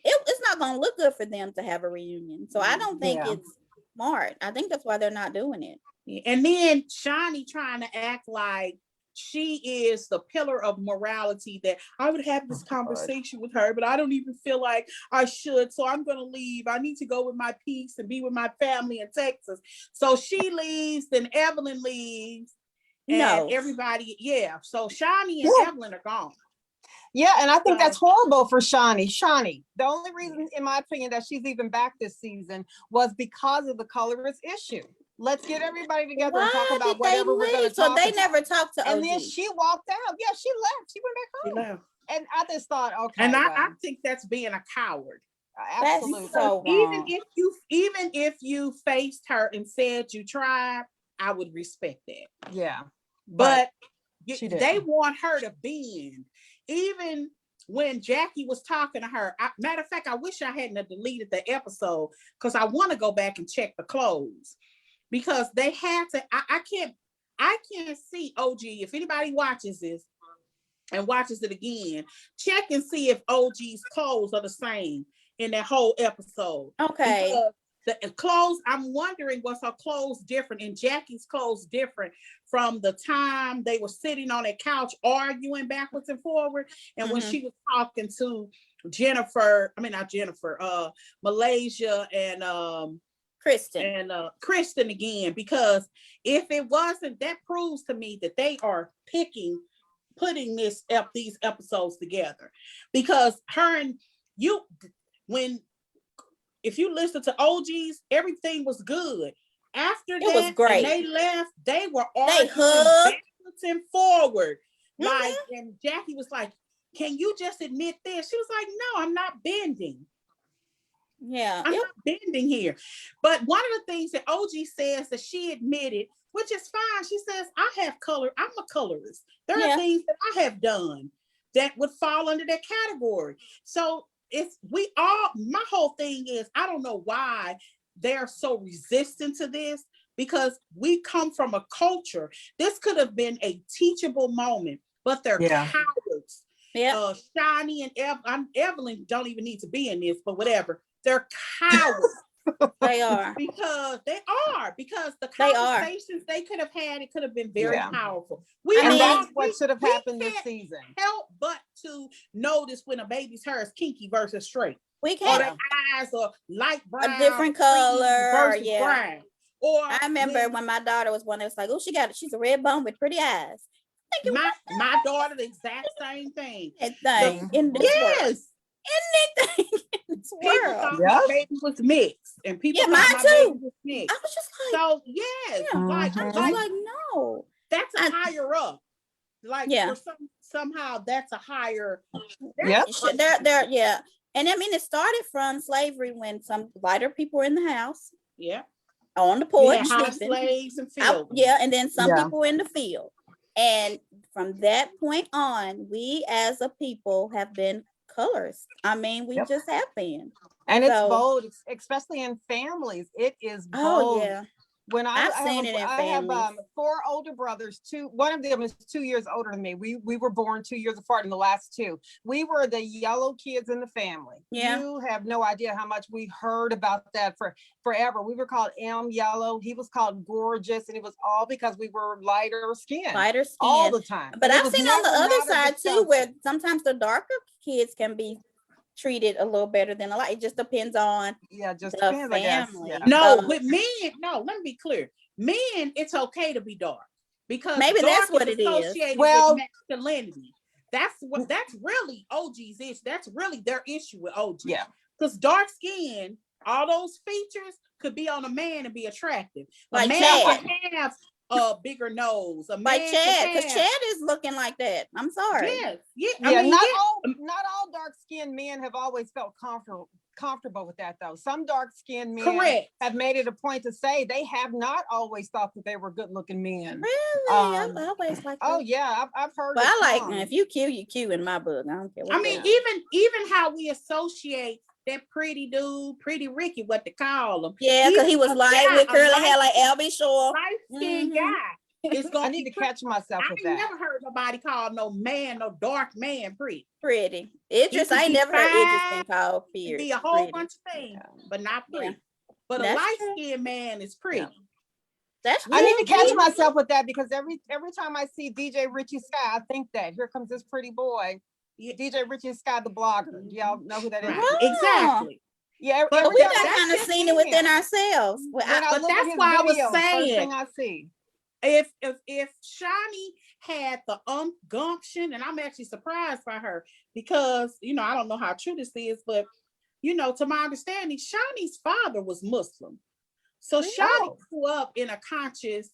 It's not going to look good for them to have a reunion. So I don't think Yeah. it's smart. I think that's why they're not doing it. And then Shani trying to act like she is the pillar of morality, that I would have this conversation with her, but I don't even feel like I should. So I'm going to leave. I need to go with my peace and be with my family in Texas. So she leaves, then Evelyn leaves. And No. everybody, yeah. So Shani and Evelyn are gone. Yeah, and I think So- that's horrible for Shani. Shani, the only reason, in my opinion, that she's even back this season was because of the colorist issue. Let's get everybody together and talk Why about did whatever they we're going to leave? So talk they about. never talked to OG. And then she walked out. Yeah, she left. She went back She home. left. And I just thought, okay, And I well, think that's being a coward. absolutely. That's so Even wrong. if you faced her and said you tried, I would respect that. Yeah. But she they didn't. want her to bend. Even when Jackie was talking to her, matter of fact, I wish I hadn't have deleted the episode because I want to go back and check the clothes, because they had to. I can't see OG. If anybody watches this and watches it again, check and see if OG's clothes are the same in that whole episode. Okay. Because the clothes, I'm wondering, was her clothes different and Jackie's clothes different from the time they were sitting on that couch arguing backwards and forward, and when she was talking to Malaysia and Kristen again. Because if it wasn't, that proves to me that they are putting these episodes together, because her and you, if you listen to OG's, everything was good. After that, was great. And they left, they were arguing hugged backwards and forward. Like, and Jackie was like, can you just admit this? She was like, no, I'm not bending. Yeah. I'm not bending here. But one of the things that OG says that she admitted, which is fine, she says, I'm a colorist. There are things that I have done that would fall under that category. So my whole thing is, I don't know why they're so resistant to this, because we come from a culture. This could have been a teachable moment, but they're cowards. Yeah. Shani and Evelyn don't even need to be in this, but whatever. They're cowards. They are. Because the conversations they could have had, it could have been very powerful. That's what should have happened this season. Help but to notice when a baby's hair is kinky versus straight. We can't. Or the eyes are light brown, a different color versus brown. Or I remember when my daughter was one that was like, oh, she's a red bone with pretty eyes. My daughter, the exact same thing. In this world. Anything in this People world. thought my baby was mixed, and people thought mine my too. baby was mixed. I was just like, so yes, like no. That's a higher up. Like for somehow that's a higher. They're and I mean it started from slavery when some lighter people were in the house. Yeah. On the porch. House slaves and field. And then some people were in the field. And from that point on, we as a people have been colors. I mean, we just have been. And it's bold, especially in families. It is bold. Oh, yeah. When I have 4 older brothers, one of them is 2 years older than me. We were born 2 years apart in the last 2. We were the yellow kids in the family. Yeah. You have no idea how much we heard about that forever. We were called M Yellow. He was called Gorgeous. And it was all because we were lighter skin. All the time. But I've seen on the other side too, where sometimes the darker kids can be treated a little better than a lot. It just depends on just the depends, family. No, with men, let me be clear. Men, it's okay to be dark, because maybe that's what it is. With masculinity. That's really OG's issue. That's really their issue with OG. Yeah. Because dark skin, all those features could be on a man and be attractive. Like a man can have a bigger nose. A Like man Chad, can because have, Chad is looking like that. I'm sorry. yes, yeah. Yeah, I mean, not all dark-skinned men have always felt comfortable with that though. Some dark-skinned men correct. have made it a point to say they have not always thought that they were good-looking men. Really? I've always liked Oh that. yeah, I've heard. But it I like come. if you cute in my book. I don't care what I mean, even how we associate that pretty dude, pretty Ricky, what they call him. yeah, because he was light with curly hair like Albie Shore. Light-skinned guy is I gonna need be to catch myself I with ain't that. never heard nobody call no dark man pretty. Pretty. Idris, He I could ain't be never heard Idris fine, been called He could pretty. be a whole bunch of things, but not pretty. Yeah. But a That's light-skinned man is pretty. Yeah. That's I need to catch true. myself with that because every time I see DJ Richie Sky, I think that here comes this pretty boy. Yeah. DJ Richie Sky, the blogger. Y'all know who that is? Right. Exactly. Yeah, But But we that's done kind of just seen it within ourselves. Well, when I but look at that's his why I was videos, first saying, thing I see. if Shani had the gumption, and I'm actually surprised by her because I don't know how true this is, but to my understanding, Shani's father was Muslim, so Shani grew up in a conscious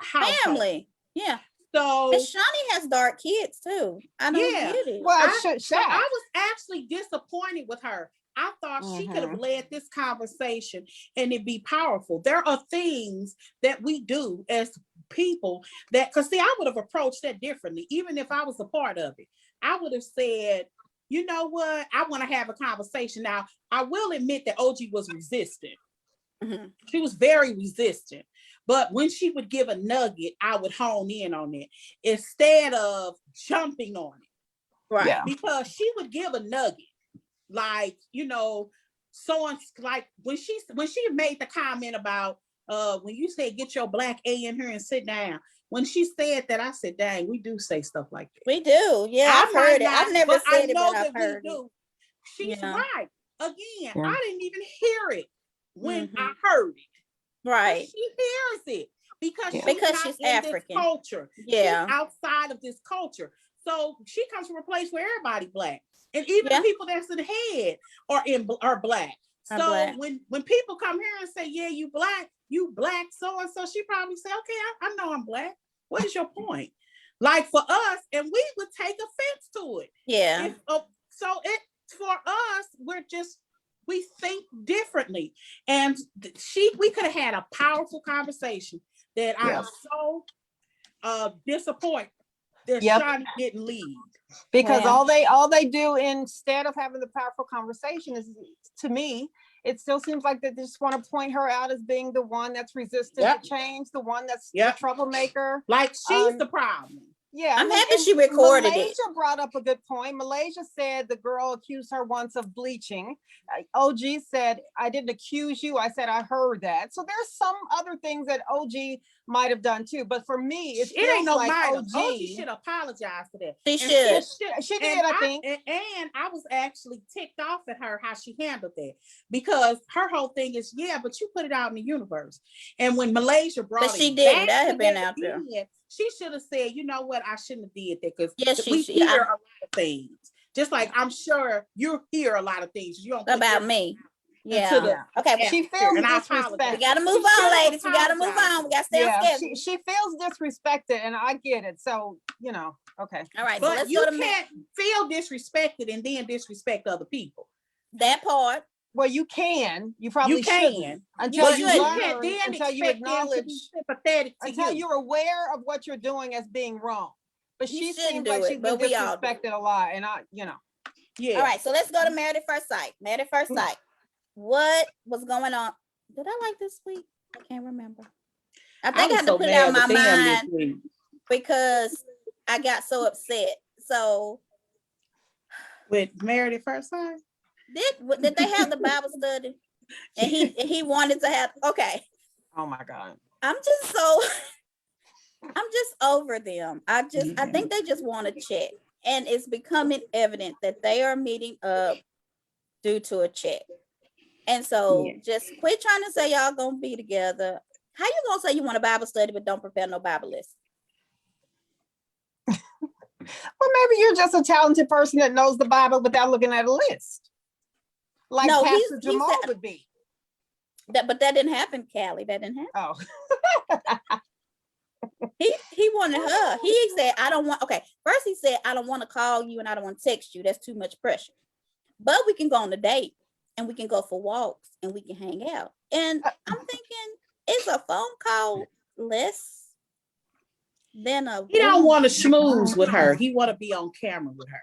household. family. Yeah. So And Shawnee has dark kids too. I don't get it. Well, I was actually disappointed with her. I thought she could have led this conversation and it'd be powerful. There are things that we do as people because see, I would have approached that differently, even if I was a part of it. I would have said, you know what? I want to have a conversation. Now, I will admit that OG was resistant. She was very resistant. But when she would give a nugget, I would hone in on it instead of jumping on it. Right. Yeah. Because she would give a nugget. Like, someone like when she made the comment about when you said get your black A in here and sit down. When she said that, I said, dang, we do say stuff like that. We do. Yeah, I've heard it. I've never said it, but I've heard it. She's right. Again, I didn't even hear it when I heard it. Right. She hears it because she's in African. this culture. Yeah. She's outside of this culture. So she comes from a place where everybody black. And even the people that's in the head are black. So when people come here and say, yeah, you black, so she probably say, okay, I know I'm black. What is your point? Like for us, and we would take offense to it. Yeah. For us, we think differently. And we could have had a powerful conversation that I am so disappointed that Shani didn't lead. Because all they do instead of having the powerful conversation is, to me, it still seems like they just want to point her out as being the one that's resistant to change, the one that's the troublemaker. Like she's the problem. Yeah, I'm happy she recorded Malaysia it. Brought up a good point. Malaysia said the girl accused her once of bleaching. OG said, I didn't accuse you. I said, I heard that. So there's some other things that OG might have done too. But for me, it ain't no like OG should apologize for that. She should. She did, I think. And I was actually ticked off at her how she handled that. Because her whole thing is, but you put it out in the universe. And when Malaysia brought it, she didn't. That had been out there. She should have said, you know what, I shouldn't have did that because we hear a lot of things. Just like I'm sure you hear a lot of things. You don't about me. Yeah. Okay. Well, she feels disrespected. We gotta move on, ladies. We gotta move on. We gotta stay on schedule. She feels disrespected, and I get it. So okay. All right. But so let's you go to can't feel disrespected and then disrespect other people. That part. Well, you can. You probably can until you learn, until you acknowledge, sympathetic to until you're aware of what you're doing as being wrong. But she seems like she's been disrespected a lot, and All right, so let's go to Married at First Sight. Married at First Sight. What was going on? Did I like this week? I can't remember. I think I had to put it out of my mind because I got so upset. So with Married at First Sight. Did they have the Bible study? And he wanted to have, okay. Oh my God. I'm just over them. I think they just want to check. And it's becoming evident that they are meeting up due to a check. And so just quit trying to say y'all gonna be together. How you gonna say you want a Bible study but don't prepare no Bible list? Well, maybe you're just a talented person that knows the Bible without looking at a list. Like Pastor Jamal would be. But that didn't happen, Callie. That didn't happen. Oh. He wanted her. He said, I don't want, okay. First he said, I don't want to call you and I don't want to text you. That's too much pressure. But we can go on a date and we can go for walks and we can hang out. And I'm thinking, is a phone call less than a He don't want to schmooze with her. He want to be on camera with her.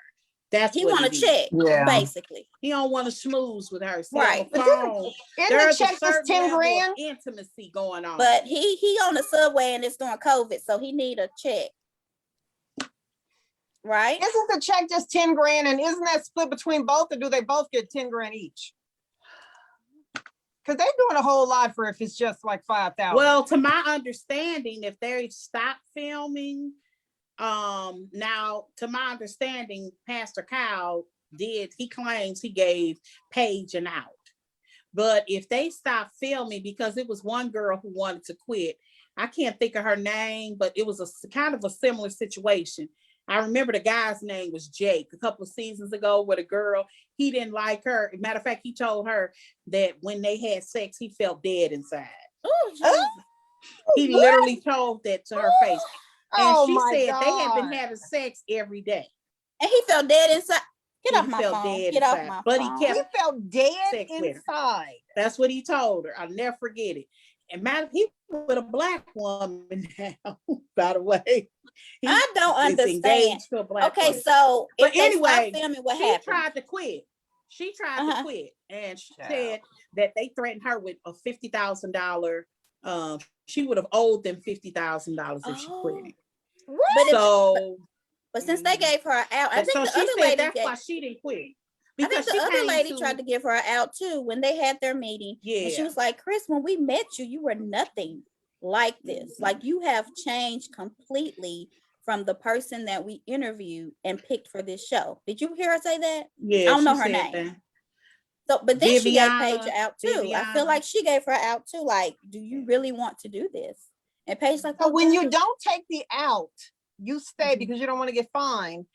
That's he what want to check, basically. He don't want to schmooze with her. See, right. On the phone, There's there's a check certain 10 level grand? of intimacy going on. But he on the subway and it's during COVID, so he need a check. Right? Isn't the check just 10 grand? And isn't that split between both, or do they both get 10 grand each? Because they're doing a whole lot for if it's just like 5,000. Well, to my understanding, if they stop filming, now to my understanding, Pastor Kyle he claims he gave Paige an out. But if they stop filming, because it was one girl who wanted to quit, I can't think of her name, but it was a kind of a similar situation. I remember the guy's name was Jake a couple of seasons ago with a girl. He didn't like her. Matter of fact, he told her that when they had sex, he felt dead inside. He literally told that to her face. And she said they had been having sex every day. And he felt dead inside. Get off my phone. Get off my phone. But he felt dead inside. That's what he told her. I'll never forget it. And man, he with a black woman now, by the way. I don't understand. Okay, woman. So but anyway, filming, what she happened? tried to quit. She tried to quit, and she said that they threatened her with a $50,000. She would have owed them $50,000 if she quit. But since they gave her out, I think so the she other said lady that's why she didn't quit. Because the other lady tried to give her out too when they had their meeting. Yeah. And she was like, Chris, when we met you, you were nothing like this. Like you have changed completely from the person that we interviewed and picked for this show. Did you hear her say that? Yeah. I don't know her name. That. So, but then she gave Paige out too. I feel like she gave her out too. Like, do you really want to do this? And Paige like, so when you don't take the out, you stay because you don't want to get fined.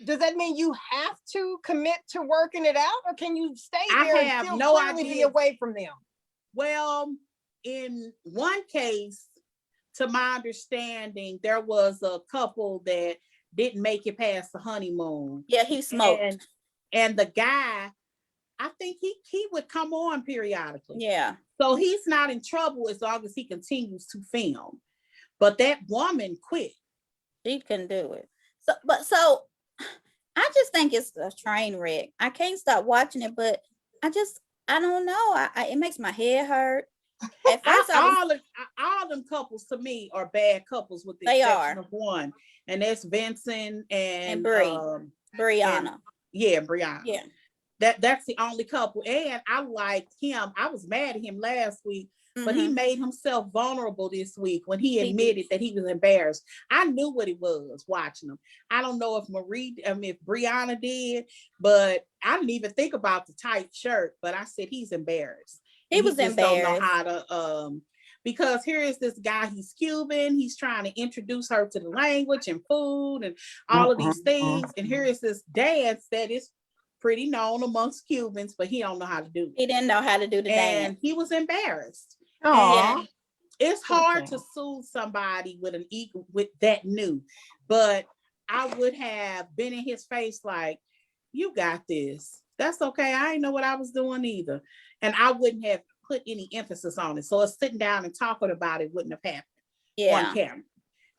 Does that mean you have to commit to working it out, or can you stay there and still clearly be away from them? Well, in one case, to my understanding, there was a couple that didn't make it past the honeymoon. Yeah, he smoked. And the guy, I think he would come on periodically. Yeah. So he's not in trouble as long as he continues to film. But that woman quit. She couldn't do it. So I just think it's a train wreck. I can't stop watching it, but I don't know. It makes my head hurt. At first, all them couples to me are bad couples with the exception of one, and that's Vincent and Brianna. Brianna. Yeah. That's the only couple, and I liked him. I was mad at him last week, but he made himself vulnerable this week when he admitted that he was embarrassed. I knew what it was watching him. I don't know if Brianna did, but I didn't even think about the tight shirt. But I said he's embarrassed. He was embarrassed. Don't know how to because here is this guy. He's Cuban. He's trying to introduce her to the language and food and all of these things. And here is this dance that is pretty known amongst Cubans, but he don't know how to do it. He didn't know how to do the dance. And he was embarrassed. Oh, it's hard to sue somebody with an ego with that new, but I would have been in his face like, you got this. That's okay. I didn't know what I was doing either. And I wouldn't have put any emphasis on it. So sitting down and talking about it wouldn't have happened on camera.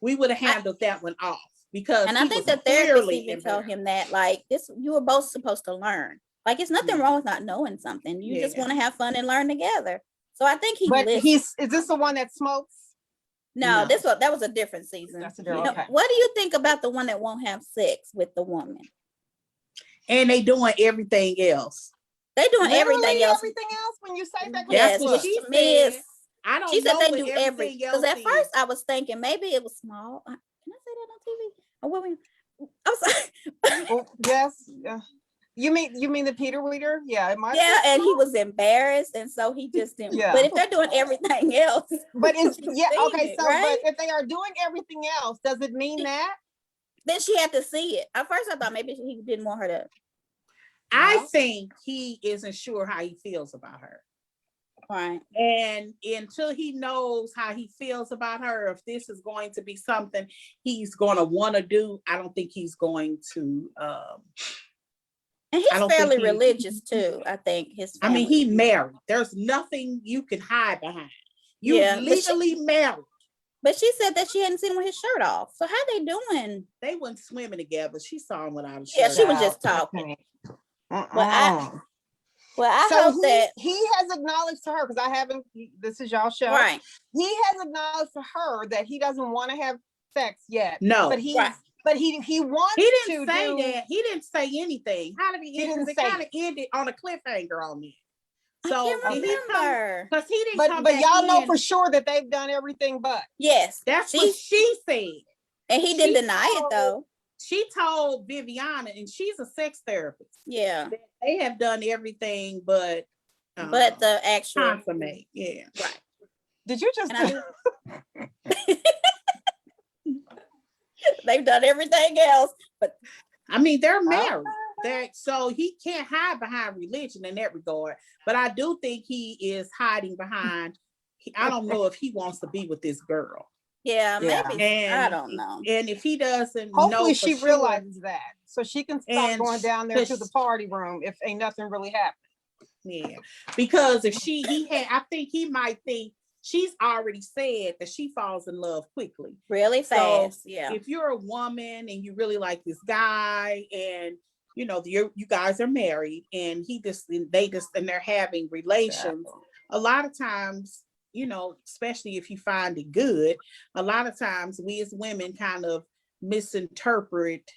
We would have handled that one off because I think the therapist even told him that like this, you were both supposed to learn. Like it's nothing wrong with not knowing something. You just want to have fun and learn together. So I think is this the one that smokes? No, that was a different season. That's a different. Okay. What do you think about the one that won't have sex with the woman? And they doing everything else. They doing everything else. Everything else when you say that. That's what she said. I don't know. She said they do everything. Because at first I was thinking maybe it was small. Can I say that on TV? Or what? I'm sorry. Yes. You mean the Peter Weeder? Yeah, it might. Yeah, and he was embarrassed, and so he just didn't. Yeah. But if they're doing everything else, but it's okay. So, right? But if they are doing everything else, does it mean that? Then she had to see it. At first, I thought maybe he didn't want her to. I think he isn't sure how he feels about her. Right. And until he knows how he feels about her, if this is going to be something he's going to want to do, I don't think he's going to. And I he's don't think fairly he- religious too. I think his I family. mean, he married. There's nothing you can hide behind. You Yeah, but legally married. But she said that she hadn't seen him with his shirt off. So how they doing? They went swimming together. She saw him without a shirt. Yeah, she was on. just talking. Uh-uh. Well, I So hope that he has acknowledged to her, because I haven't, this is y'all show. right. He has acknowledged to her that he doesn't want to have sex yet. No, But he right. but he wants he didn't to say do that. He didn't say anything. How did he end? didn't It say kind of ended on a cliffhanger on me. I So can't did he come? remember. Because he didn't but come but back y'all know in. for sure that they've done everything but. Yes. That's what she said. And he didn't deny it though. She told Viviana, and she's a sex therapist. Yeah. That they have done everything but the actual consummate. Yeah. right. Did you just They've done everything else, but I mean, they're married. So he can't hide behind religion in that regard. But I do think he is hiding behind. I don't know if he wants to be with this girl. yeah, maybe. And, I don't know. And if he doesn't, hopefully know she for realizes that, so she can stop And going down there to because- the party room if ain't nothing really happening. Yeah, because if I think he might think she's already said that she falls in love quickly. Really fast. Yeah. If you're a woman and you really like this guy, and you know you guys are married, and they're having relations, a lot of times, you know, especially if you find it good, a lot of times we as women kind of misinterpret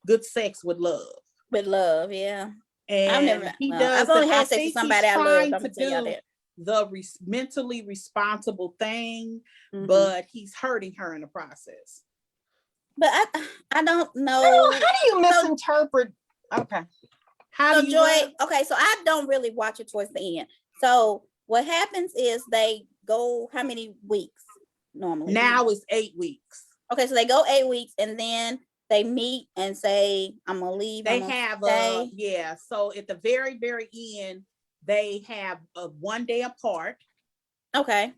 good sex with love. With love, yeah. And I've only had sex with somebody I loved. I'm gonna tell y'all that. The mentally responsible thing, Mhm. but he's hurting her in the process. But I don't know. How do you misinterpret? Okay. How So do you Joy, okay, so I don't really watch it towards the end. So what happens is they go how many weeks normally? now it's 8 weeks. Okay, so they go 8 weeks and then they meet and say, I'm gonna leave. They I'm gonna have stay. so at the very, very end, they have a 1 day apart Okay.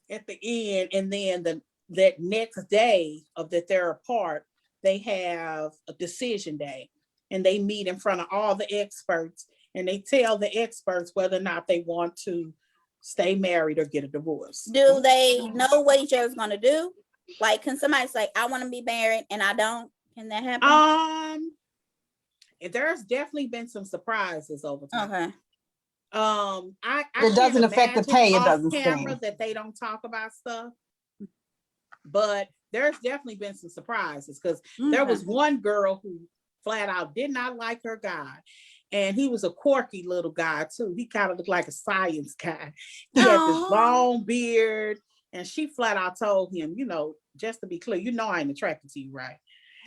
at the end, and then that next day of that they're apart, they have a decision day, and they meet in front of all the experts, and they tell the experts whether or not they want to stay married or get a divorce. Do they know what each other's gonna do? Like, can somebody say, I want to be married and I don't? Can that happen? There's definitely been some surprises over time. Okay. I It doesn't can't affect the imagine pay, it off doesn't camera seem. that they don't talk about stuff, but there's definitely been some surprises, because there was one girl who flat out did not like her guy, and he was a quirky little guy too. He kind of looked like a science guy. He had this long beard, and she flat out told him, you know, just to be clear, you know I ain't attracted to you, right?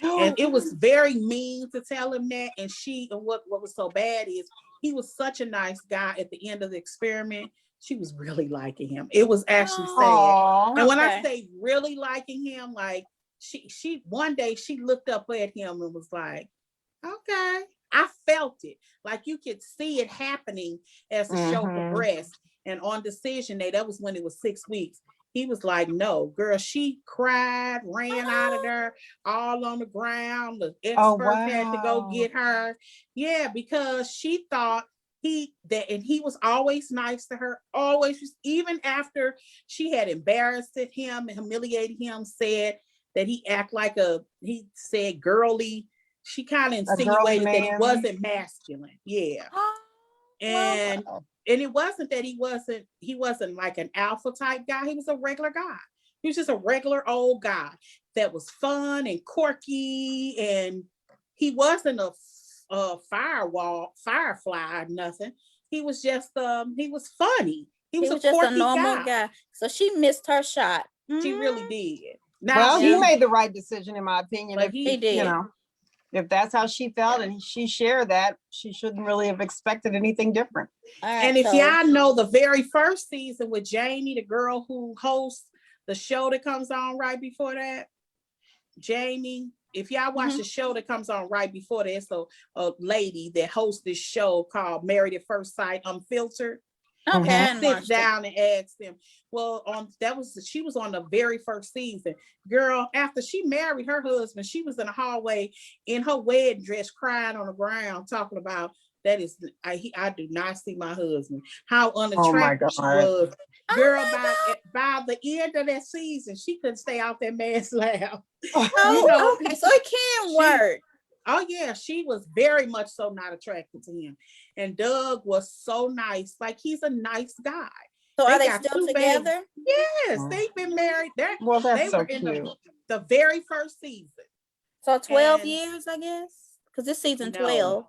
And it was very mean to tell him that. And what was so bad is he was such a nice guy. At the end of the experiment, she was really liking him. It was actually sad. And when I say really liking him, like she one day she looked up at him and was like, okay. I felt it. Like you could see it happening as the show progressed. And on decision day, that was when it was 6 weeks. He was like, no, girl, she cried, ran out of there, all on the ground. The experts had to go get her. Yeah, because she thought and he was always nice to her, always, even after she had embarrassed him and humiliated him, said that he act like he said girly. She kind of insinuated that he wasn't masculine. Yeah. And it wasn't that he wasn't like an alpha type guy. He was a regular guy. He was just a regular old guy that was fun and quirky, and he wasn't a firefly or nothing. He was just he was funny. He was just a normal guy. So she missed her shot. She really did. Now, he made the right decision, in my opinion. But if he did. You know, if that's how she felt and she shared that, she shouldn't really have expected anything different. And if y'all know the very first season with Jamie, the girl who hosts the show that comes on right before that, Jamie, if y'all watch the show that comes on right before that, it's a lady that hosts this show called Married at First Sight Unfiltered. Okay, I She hadn't sits watched it. down and asks them. Well, she was on the very first season. Girl, after she married her husband, she was in the hallway in her wedding dress, crying on the ground, talking about I do not see my husband. How Oh my unattractive she God. was. Oh Girl, my God. by the end of that season, she couldn't stay out that man's lap. You Oh, know, okay. So it can she- work. oh yeah, she was very much so not attracted to him. And Doug was so nice. Like, he's a nice guy. So They are they got still 2 babies. together? Yes, they've been married. Well, They that's were so in cute. the very first season. So 12 And years, I guess? Because this season no, 12.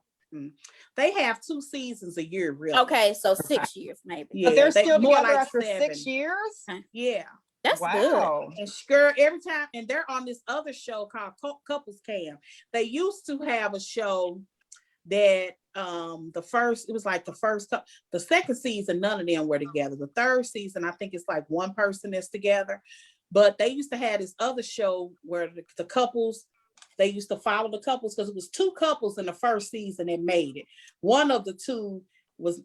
they have 2 seasons a year, really. Okay, so 6 years maybe. Yeah, But they're still more together like after 7. 6 years? Yeah. That's good. Wow. And girl, every time, and they're on this other show called Couples Cam. They used to have a show that the second season, none of them were together. The third season, I think it's like one person is together. But they used to have this other show where the couples, they used to follow the couples, because it was 2 couples in the first season that made it. One of the 2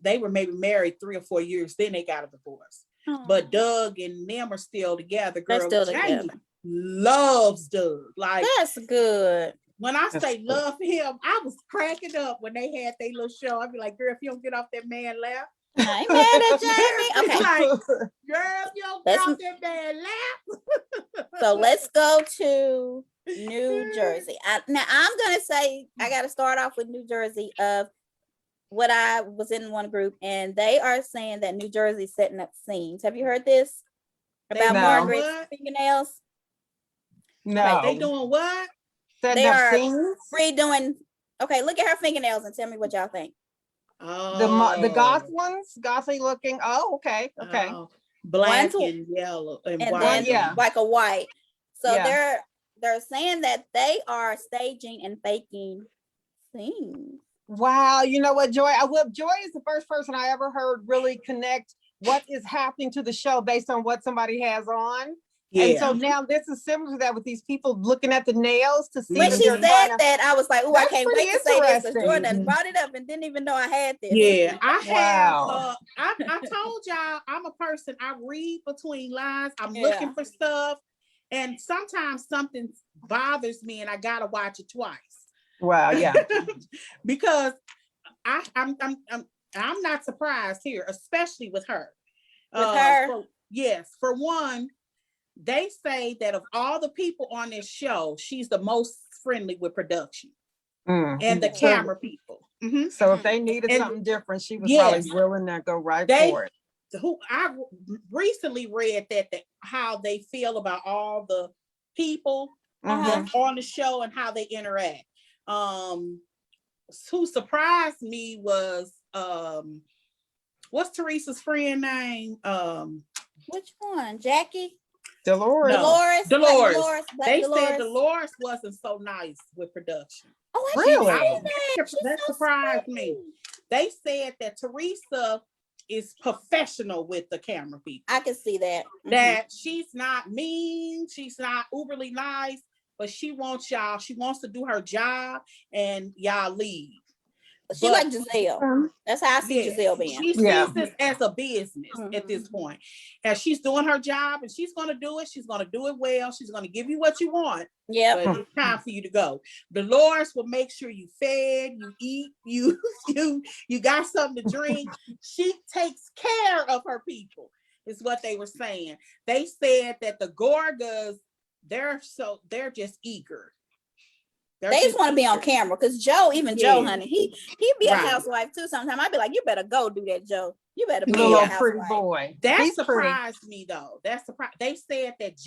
they were maybe married 3 or 4 years, then they got a divorce. But Doug and them are still together. Girl, They're still Jamie together. loves Doug. Like, That's good. when I That's say good. love him, I was cracking up when they had their little show. I'd be like, girl, if you don't get off that man lap. I ain't mad at Jamie. Okay, Like, girl, if you don't get off that man lap. so let's go to New Jersey. Now I'm gonna say I gotta start off with New Jersey of what I was in one group, and they are saying that New Jersey's setting up scenes. Have you heard this about No. Margaret's What? fingernails? No. They doing what? Setting They up are scenes? redoing. Okay, look at her fingernails and tell me what y'all think. The goth ones? Gothy looking. Oh, okay. Okay. Black One's- and yellow and And white. then yeah. like a white. So Yeah. they're saying that they are staging and faking scenes. Wow. You know what, Joy? Joy is the first person I ever heard really connect what is happening to the show based on what somebody has on. Yeah. And so now this is similar to that with these people looking at the nails to see When if she they're said trying to- that, I was like, "Oh, I That's can't pretty wait to say this." interesting. Jordan brought it up and didn't even know I had this. Yeah, I have. Wow. I told y'all I'm a person. I read between lines. I'm Yeah. looking for stuff, and sometimes something bothers me, and I gotta watch it twice. Wow. Yeah. Because I'm not surprised here, especially with her. With her? Yes, for one, they say that of all the people on this show, she's the most friendly with production and the camera people. Mhm. So if they needed And- something different, she was Yes. probably willing to go right They- for it. Who I recently read that how they feel about all the people that's on the show and how they interact. Who surprised me was what's Teresa's friend name? Which one? Jackie? Dolores. No. Dolores? Dolores. Black They Dolores? said Dolores wasn't so nice with production. Oh, I Really? didn't see that. She's That so surprised me. sweet. They said that Teresa is professional with the camera people. I can see that. That she's not mean, she's not uberly nice, but she wants y'all, she wants to do her job and y'all leave. She like Giselle. That's how I see Yeah, Giselle being. she sees this as a business at this Mhm. point. And she's doing her job and she's going to do it. She's going to do it well. She's going to give you what you want. Yep. But it's time for you to go. Dolores will make sure you fed, you eat, you got something to drink. She takes care of her people, is what they were saying. They said that the Gorgas, they're just eager. They just want to be on camera because Joe, Joe, honey, he be a Right. housewife too. Sometimes I'd be like, you better go do that, Joe. You better be a Little housewife. pretty boy. That He's pretty. surprised me though. That surprised. They said that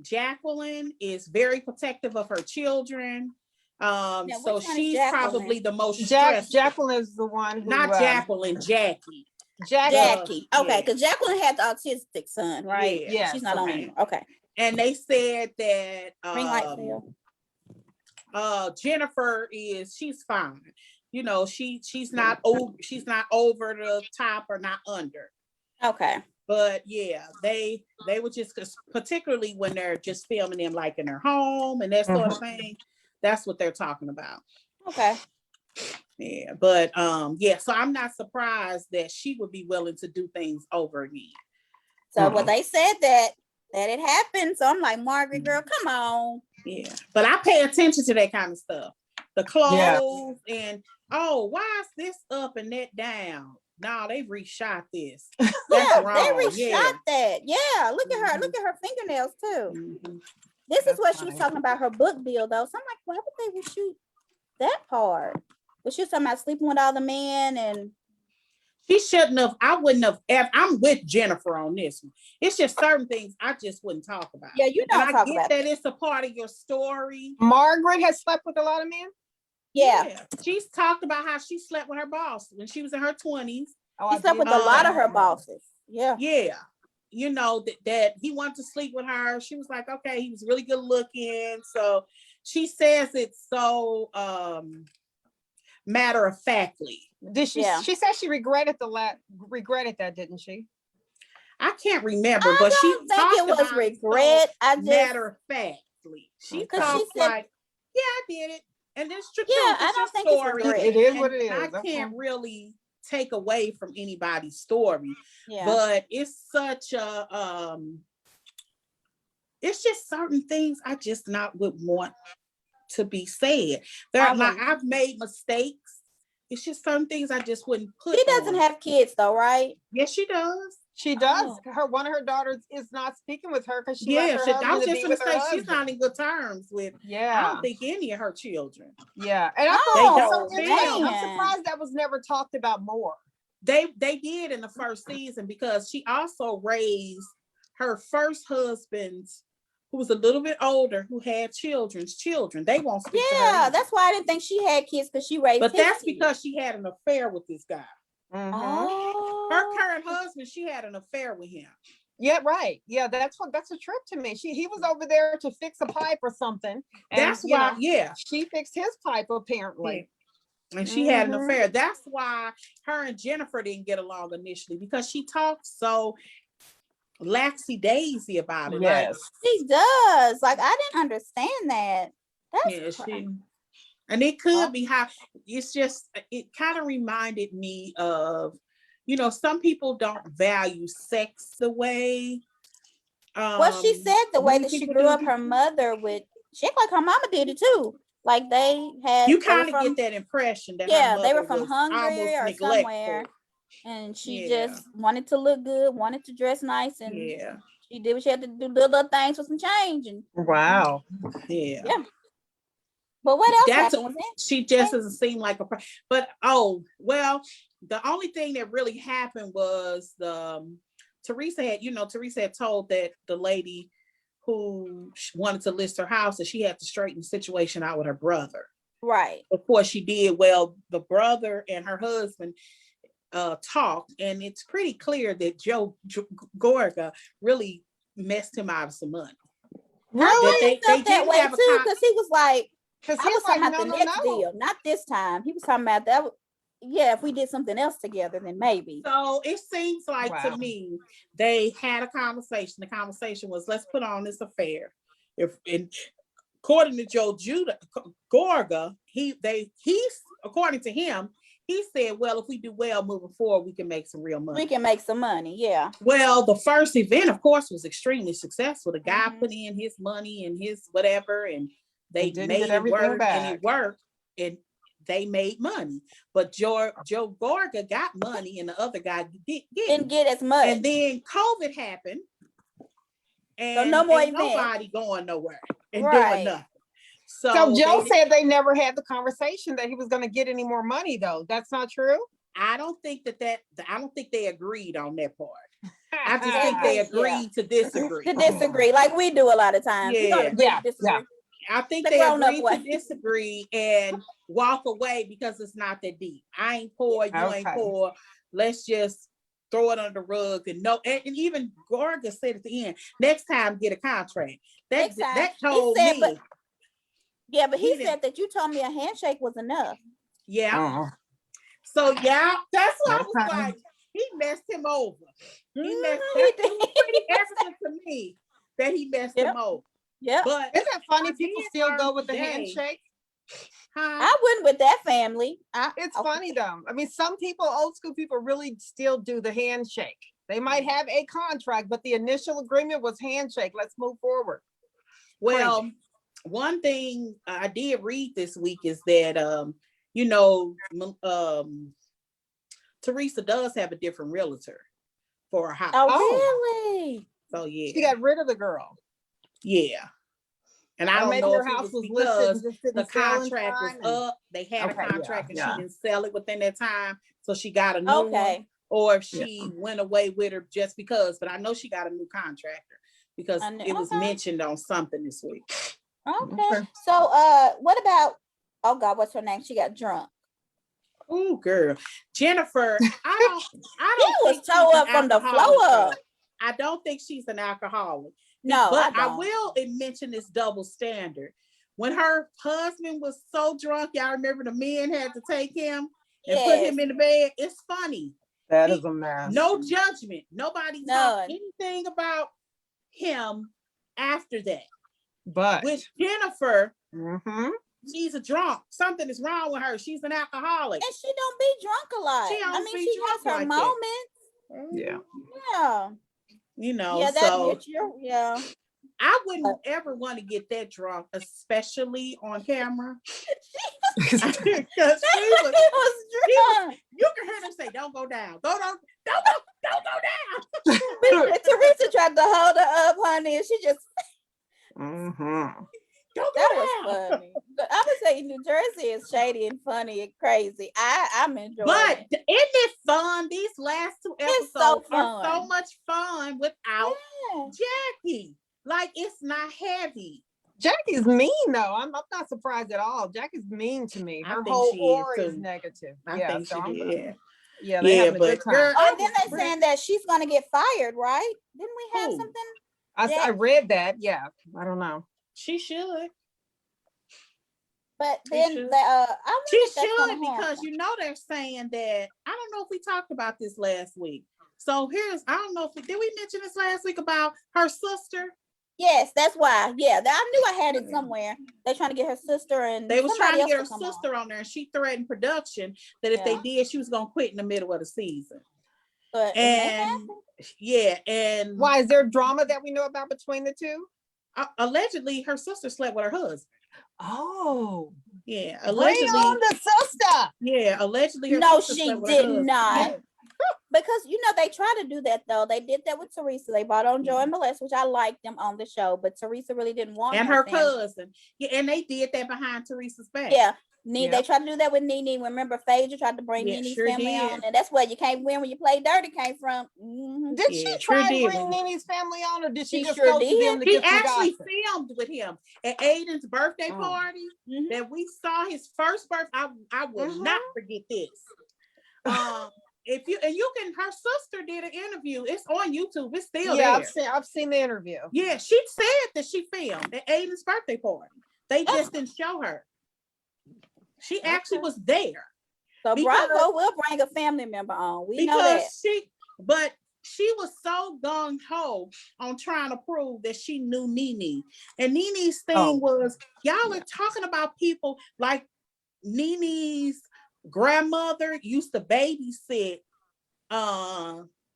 Jacqueline is very protective of her children. Now, So which one is she's Jacqueline? probably the most stressed. Jacqueline is the one who Not Jacqueline, Jackie. Jackie. Okay, Yeah. because Jacqueline had the autistic son, right? Yeah. Yes, She's not on okay. anymore. Okay. And they said that Ring light Phil. Jennifer she's fine. You know, she's not over the top or not under. Okay. But yeah, they were just, particularly when they're just filming them like in their home and that sort of thing. That's what they're talking about. Okay. Yeah, but yeah, so I'm not surprised that she would be willing to do things over again. So well, they said that it happened. So I'm like, Margaret, girl, come on. Yeah, but I pay attention to that kind of stuff. The clothes and why is this up and that down? No, they reshot this. That's Yeah, wrong. they reshot that. Yeah, look at her. Look at her fingernails too. This is what she was talking about, her book deal though. So I'm like, why would they reshoot that part? But she was talking about sleeping with all the men and she shouldn't have. I wouldn't have. I'm with Jennifer on this one. It's just certain things I just wouldn't talk about. Yeah, you don't talk about that. It's a part of your story. Margaret has slept with a lot of men. Yeah. She's talked about how she slept with her boss when she was in her 20s. She slept with a lot of her bosses. Yeah. Yeah. You know, that he wanted to sleep with her. She was like, okay, he was really good looking. So she says it so matter of factly. Did she? Yeah. She said she regretted that, didn't she? I can't remember, but she think it was regret. So I just matter of factly. She talked like, yeah, I did it, and it's true. Yeah, I don't think story. It's regret. It is what it is. I can't really take away from anybody's story, yeah. But it's such a it's just certain things I just not would want to be said. I've made mistakes. It's just some things I just wouldn't put. She doesn't have kids though, right? Yes, she does. She does. One of her daughters is not speaking with her because she left her I was just going to say she's not in good terms with. Yeah, I don't think any of her children. Yeah, and I thought I'm surprised that was never talked about more. They did in the first season because she also raised her first husband's, who was a little bit older, who had children's children. They won't speak to her. Yeah, that's why I didn't think she had kids because she raised. But that's because she had an affair with this guy. Mm-hmm. Oh. Her current husband, she had an affair with him. Yeah, right. Yeah, that's a trip to me. He was over there to fix a pipe or something. And, that's why, she fixed his pipe apparently. Yeah. And she had an affair. That's why her and Jennifer didn't get along initially, because she talked so laxy-daisy about it. Yes, she does. Like, I didn't understand that. That's and it could be how it's just, it kind of reminded me of, some people don't value sex the way. Well, she said the way that she grew up, her mother she like her mama did it too. Like they had. You kind of get that impression that they were from Hungary or somewhere, and she just wanted to look good, wanted to dress nice, and she did what she had to do, little things for some change. And wow, yeah. But what else happened with it? She just doesn't seem like a. But the only thing that really happened was Teresa had told that the lady who wanted to list her house that she had to straighten the situation out with her brother. Right. Before she did, well, the brother and her husband talked, and it's pretty clear that Joe Gorga really messed him out of some money. Really? They that way too, because he was like, I was talking about the next deal, not this time. He was talking about that. Yeah, if we did something else together, then maybe. So it seems like to me they had a conversation. The conversation was, let's put on this affair. According to Joe Gorga, he's according to him, he said, well, if we do well moving forward, we can make some real money. We can make some money, yeah. Well, the first event, of course, was extremely successful. The guy put in his money and his whatever, and they made it work, and it worked, and they made money. But Joe Gorga got money, and the other guy didn't get as much. And then COVID happened, and so no more nobody going nowhere and doing nothing. So Joe said they never had the conversation that he was going to get any more money, though. That's not true. I don't think I don't think they agreed on that part. I just think they agreed to disagree. To disagree, like we do a lot of times. Yeah. I think they agreed to disagree and walk away because it's not that deep. I ain't poor, you ain't poor. Let's just throw it under the rug and even Gorga said at the end, next time get a contract. That told me. But he said that you told me a handshake was enough. Yeah. So that's why I was like, he messed him over. It was pretty evident to me that he messed him over. Yeah. But isn't that funny? People still go with the handshake. Huh? I wouldn't with that family. It's funny though. I mean, some people, old school people, really still do the handshake. They might have a contract, but the initial agreement was handshake. Let's move forward. Well, Crazy. one thing I did read this week is that you know, Teresa does have a different realtor for her house. Oh, really? So yeah. She got rid of the girl. Yeah. And I don't maybe know her if it house was was listed and because just the didn't sell in contract was time and- up. They had Okay, a contract and yeah. she didn't sell it within that time. So she got a new one. Okay. Or if she went away with her just because. But I know she got a new contractor because it was mentioned on something this week. Okay. So what about, oh God, what's her name? She got drunk. Oh girl. Jennifer, I don't She was think toe she's up an from the alcoholic, floor up. though. I don't think she's an alcoholic. No, but I I don't. will mention this double standard. When her husband was so drunk, y'all remember the men had to take him and put him in the bed. It's funny. That is a mess. No judgment. Nobody talked anything about him after that. But with Jennifer, she's a drunk. Something is wrong with her. She's an alcoholic. And she don't be drunk a lot. She has her like moments. Yeah. Yeah. You know, yeah, so yeah. I wouldn't ever want to get that drunk, especially on camera. Because she was drunk. You can hear them say, "Don't go down. Don't go down." Teresa tried to hold her up, honey, and she just That was funny. But I would say New Jersey is shady and funny and crazy. I'm enjoying it. But isn't it fun? These last two episodes are so much fun without Jackie. Like, it's not heavy. Jackie's mean though. I'm not surprised at all. Jackie's mean to me. Her whole aura is negative. I think she did. Yeah, they having a good time. And then they're saying that she's gonna get fired, right? Didn't we have something? I read that. Yeah, I don't know. She should. But then she should, because you know they're saying that. I don't know if we talked about this last week. So I don't know if did we mention this last week about her sister? Yes, that's why. Yeah, I knew I had it somewhere. They're trying to get her sister, and they was trying to get her sister on there, and she threatened production that if they did, she was gonna quit in the middle of the season. But and why is there drama that we know about between the two? Allegedly, her sister slept with her husband. Oh, yeah. Allegedly, bring on the sister. Yeah, allegedly. No, she did not. Because they try to do that though. They did that with Teresa. They brought on Joe and Melissa, which I liked them on the show, but Teresa really didn't want and her cousin. Yeah, and they did that behind Teresa's back. Yeah. They tried to do that with Nene. Remember, Phaedra tried to bring Nene's family on, and that's where you can't win when you play dirty came from. Did she try to bring Nene's family on, or did she just go to them to He get actually filmed with him at Aiden's birthday party that we saw his first birthday. I will not forget this. If you can, her sister did an interview. It's on YouTube. It's still there. I've seen the interview. Yeah, she said that she filmed at Aiden's birthday party. They just didn't show her. She actually was there. So Bravo will bring a family member on. We know that. But she was so gung-ho on trying to prove that she knew Nene. And Nene's thing was, y'all are talking about people like Nene's grandmother used to babysit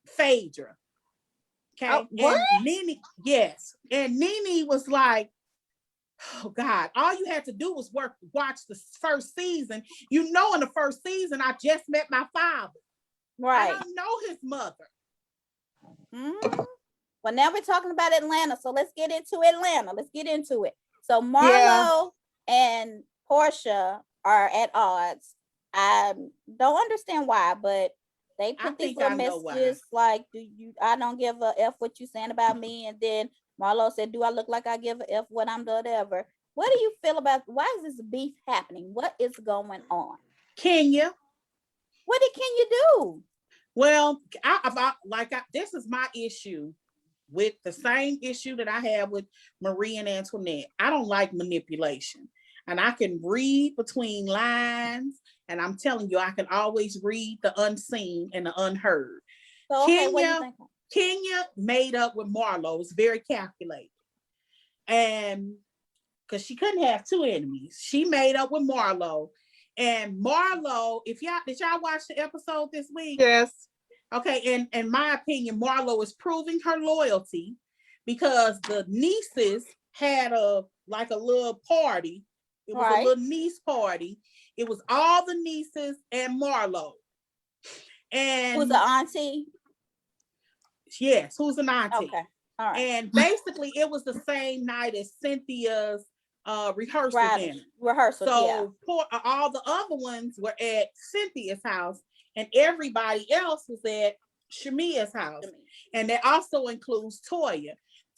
Phaedra. Okay. What? And Nene, yes. And Nene was like, oh God, all you had to do was watch the first season. In the first season, I just met my father. Right. I don't know his mother. Well, now we're talking about Atlanta. So let's get into Atlanta. Let's get into it. So Marlo and Portia are at odds. I don't understand why, but they put these little messages like, I don't give a F what you saying about me. And then Marlo said, do I look like I give a F what I'm whatever? What do you feel about, why is this beef happening? What is going on? Kenya. What did Kenya do? Well, this is my issue with the same issue that I have with Marie and Antoinette. I don't like manipulation. And I can read between lines. And I'm telling you, I can always read the unseen and the unheard. So, Kenya made up with Marlo. It's very calculated. And because she couldn't have two enemies. She made up with Marlo. And Marlo, did y'all watch the episode this week? Yes. Okay, in my opinion, Marlo is proving her loyalty because the nieces had a little party. It was a little niece party. It was all the nieces and Marlo. And who's the auntie? Yes, who's an auntie? Okay. All right. And basically it was the same night as Cynthia's rehearsal dinner. Rehearsal. So all the other ones were at Cynthia's house, and everybody else was at Shamia's house. And that also includes Toya.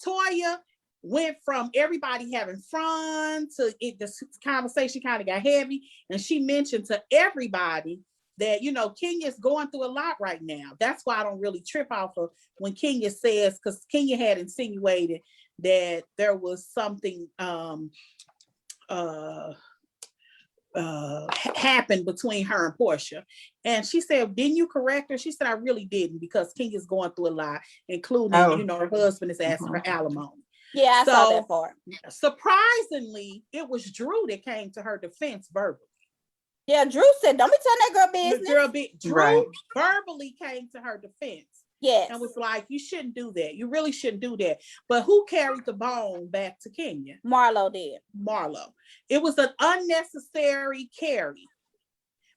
Toya went from everybody having fun to the conversation kind of got heavy, and she mentioned to everybody that, Kenya's going through a lot right now. That's why I don't really trip off of when Kenya says, because Kenya had insinuated that there was something happened between her and Portia. And she said, didn't you correct her? She said, I really didn't, because Kenya's going through a lot, including, her husband is asking for alimony. Yeah, I saw that part. Surprisingly, it was Drew that came to her defense verbally. Yeah, Drew said, don't be telling that girl business. Drew verbally came to her defense. Yes. And was like, you shouldn't do that. You really shouldn't do that. But who carried the bone back to Kenya? Marlo did. Marlo. It was an unnecessary carry.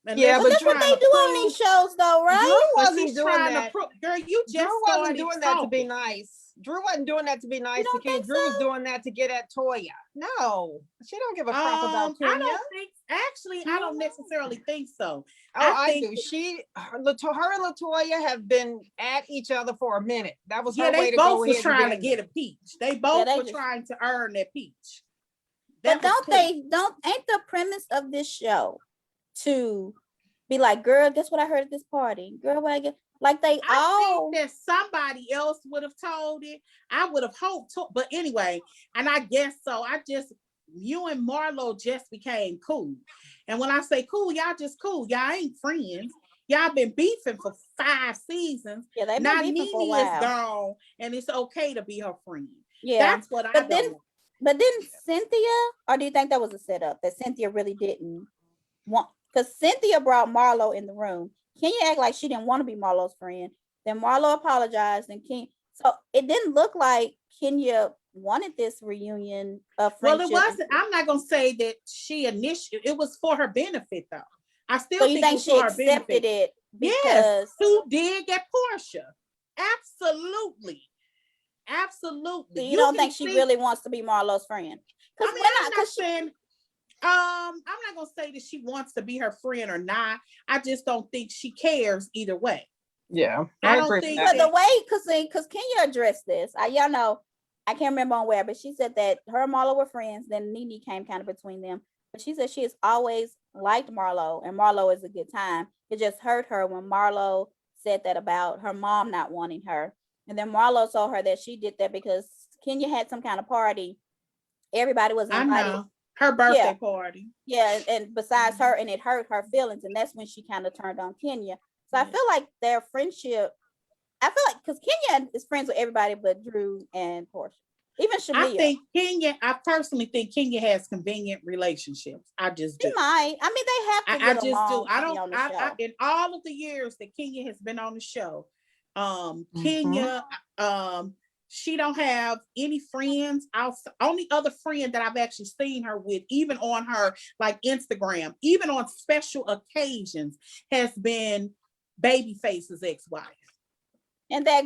And but that's what they do on these shows, though, right? Drew wasn't doing that. Girl, you just Drew wasn't doing that to be nice. Drew wasn't doing that to be nice to Kenya. Drew was doing that to get at Toya. No, she don't give a crap about Kenya. I don't necessarily think so. I do. Her and LaToya have been at each other for a minute. That was her way to go ahead. They both were trying to get a peach. They both were trying to earn that peach. But ain't the premise of this show to be like, girl, guess what I heard at this party? Girl, what I get? Like I think that somebody else would have told it. I would have hoped to, but anyway, and I guess so. You and Marlo just became cool. And when I say cool, y'all just cool. Y'all ain't friends. Y'all been beefing for 5 seasons. Yeah, they've been beefing for a while. Nene is gone, and it's okay to be her friend. Yeah, that's what I don't. But didn't Cynthia, or do you think that was a setup that Cynthia really didn't want? Because Cynthia brought Marlo in the room. Kenya act like she didn't want to be Marlo's friend. Then Marlo apologized, and so it didn't look like Kenya wanted this reunion of friendship. Well, it wasn't. I'm not gonna say that she initiated. It was for her benefit, though. I still think it was she for accepted her benefit. It because yes, who did get Portia? Absolutely. So you don't think she really wants to be Marlo's friend? I'm not gonna say that she wants to be her friend or not. I just don't think she cares either way. Yeah, I don't think. But the way, because Kenya addressed this, y'all know, I can't remember on where, but she said that her and Marlo were friends. Then Nene came kind of between them. But she said she has always liked Marlo, and Marlo is a good time. It just hurt her when Marlo said that about her mom not wanting her. And then Marlo told her that she did that because Kenya had some kind of party. Everybody was invited. I know. Her birthday party. Yeah, and besides her, and it hurt her feelings. And that's when she kind of turned on Kenya. So I feel like their friendship, because Kenya is friends with everybody but Drew and Portia. Even Shamia. I personally think Kenya has convenient relationships. I just do. She might. I mean, they have to. I just do. I don't. In all of the years that Kenya has been on the show, Kenya, she don't have any friends. Only other friend that I've actually seen her with, even on her like Instagram, even on special occasions, has been Babyface's ex-wife. And that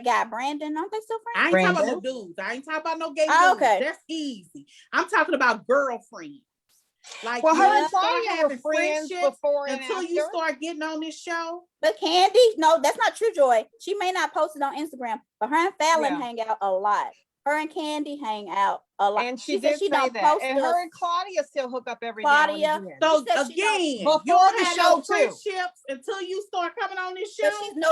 guy, Brandon, aren't they still friends? I ain't talking about no dudes. I ain't talking about no gay dudes. Okay. That's easy. I'm talking about girlfriends. Like, well, her and Claudia were friends before and until after. You start getting on this show. But Candy, no, that's not true, Joy. She may not post it on Instagram, but her and Fallon hang out a lot. Her and Candy hang out a lot. And she did say that. And her and Claudia still hook up every now and again. So again, before the show too. Until you start coming on this show.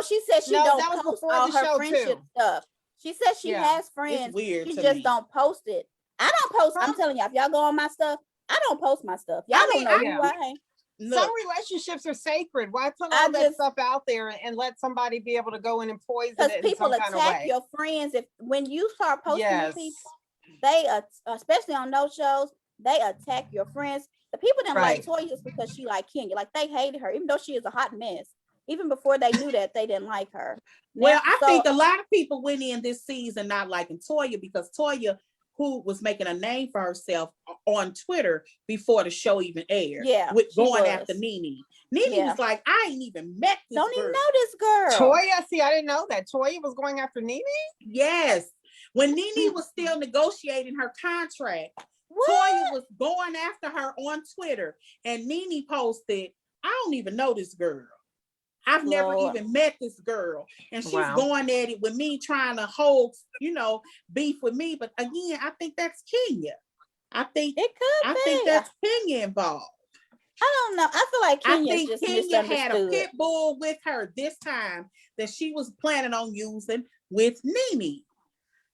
She said she don't post all her friendship stuff. She said she has friends. It's weird. She just don't post it. I don't post. I'm telling y'all, if y'all go on my stuff, I don't post my stuff. Y'all don't know who I am. Some relationships are sacred. Why put all that stuff out there and let somebody be able to go in and poison it in some kind of way? Because people attack your friends when you start posting people. they especially on those shows, they attack your friends. The people didn't like Right. Toya just because she liked Kenya. Like they hated her, even though she is a hot mess. Even before they knew that, they didn't like her. Well, I think a lot of people went in this season not liking Toya because Toya, who was making a name for herself on Twitter before the show even aired, yeah, with going was. after Nene. Nene was like, I ain't even met this Don't girl. even know this girl. Toya, see, I didn't know that. Toya was going after Nene? Yes. When Nene was still negotiating her contract, What? Toya was going after her on Twitter, and Nene posted, I don't even know this girl. I've never even met this girl. And she's going at it with me, trying to hold, beef with me. But again, I think that's Kenya. I think that's Kenya involved. I don't know. I feel like Kenya had a pit bull with her this time that she was planning on using with Nene.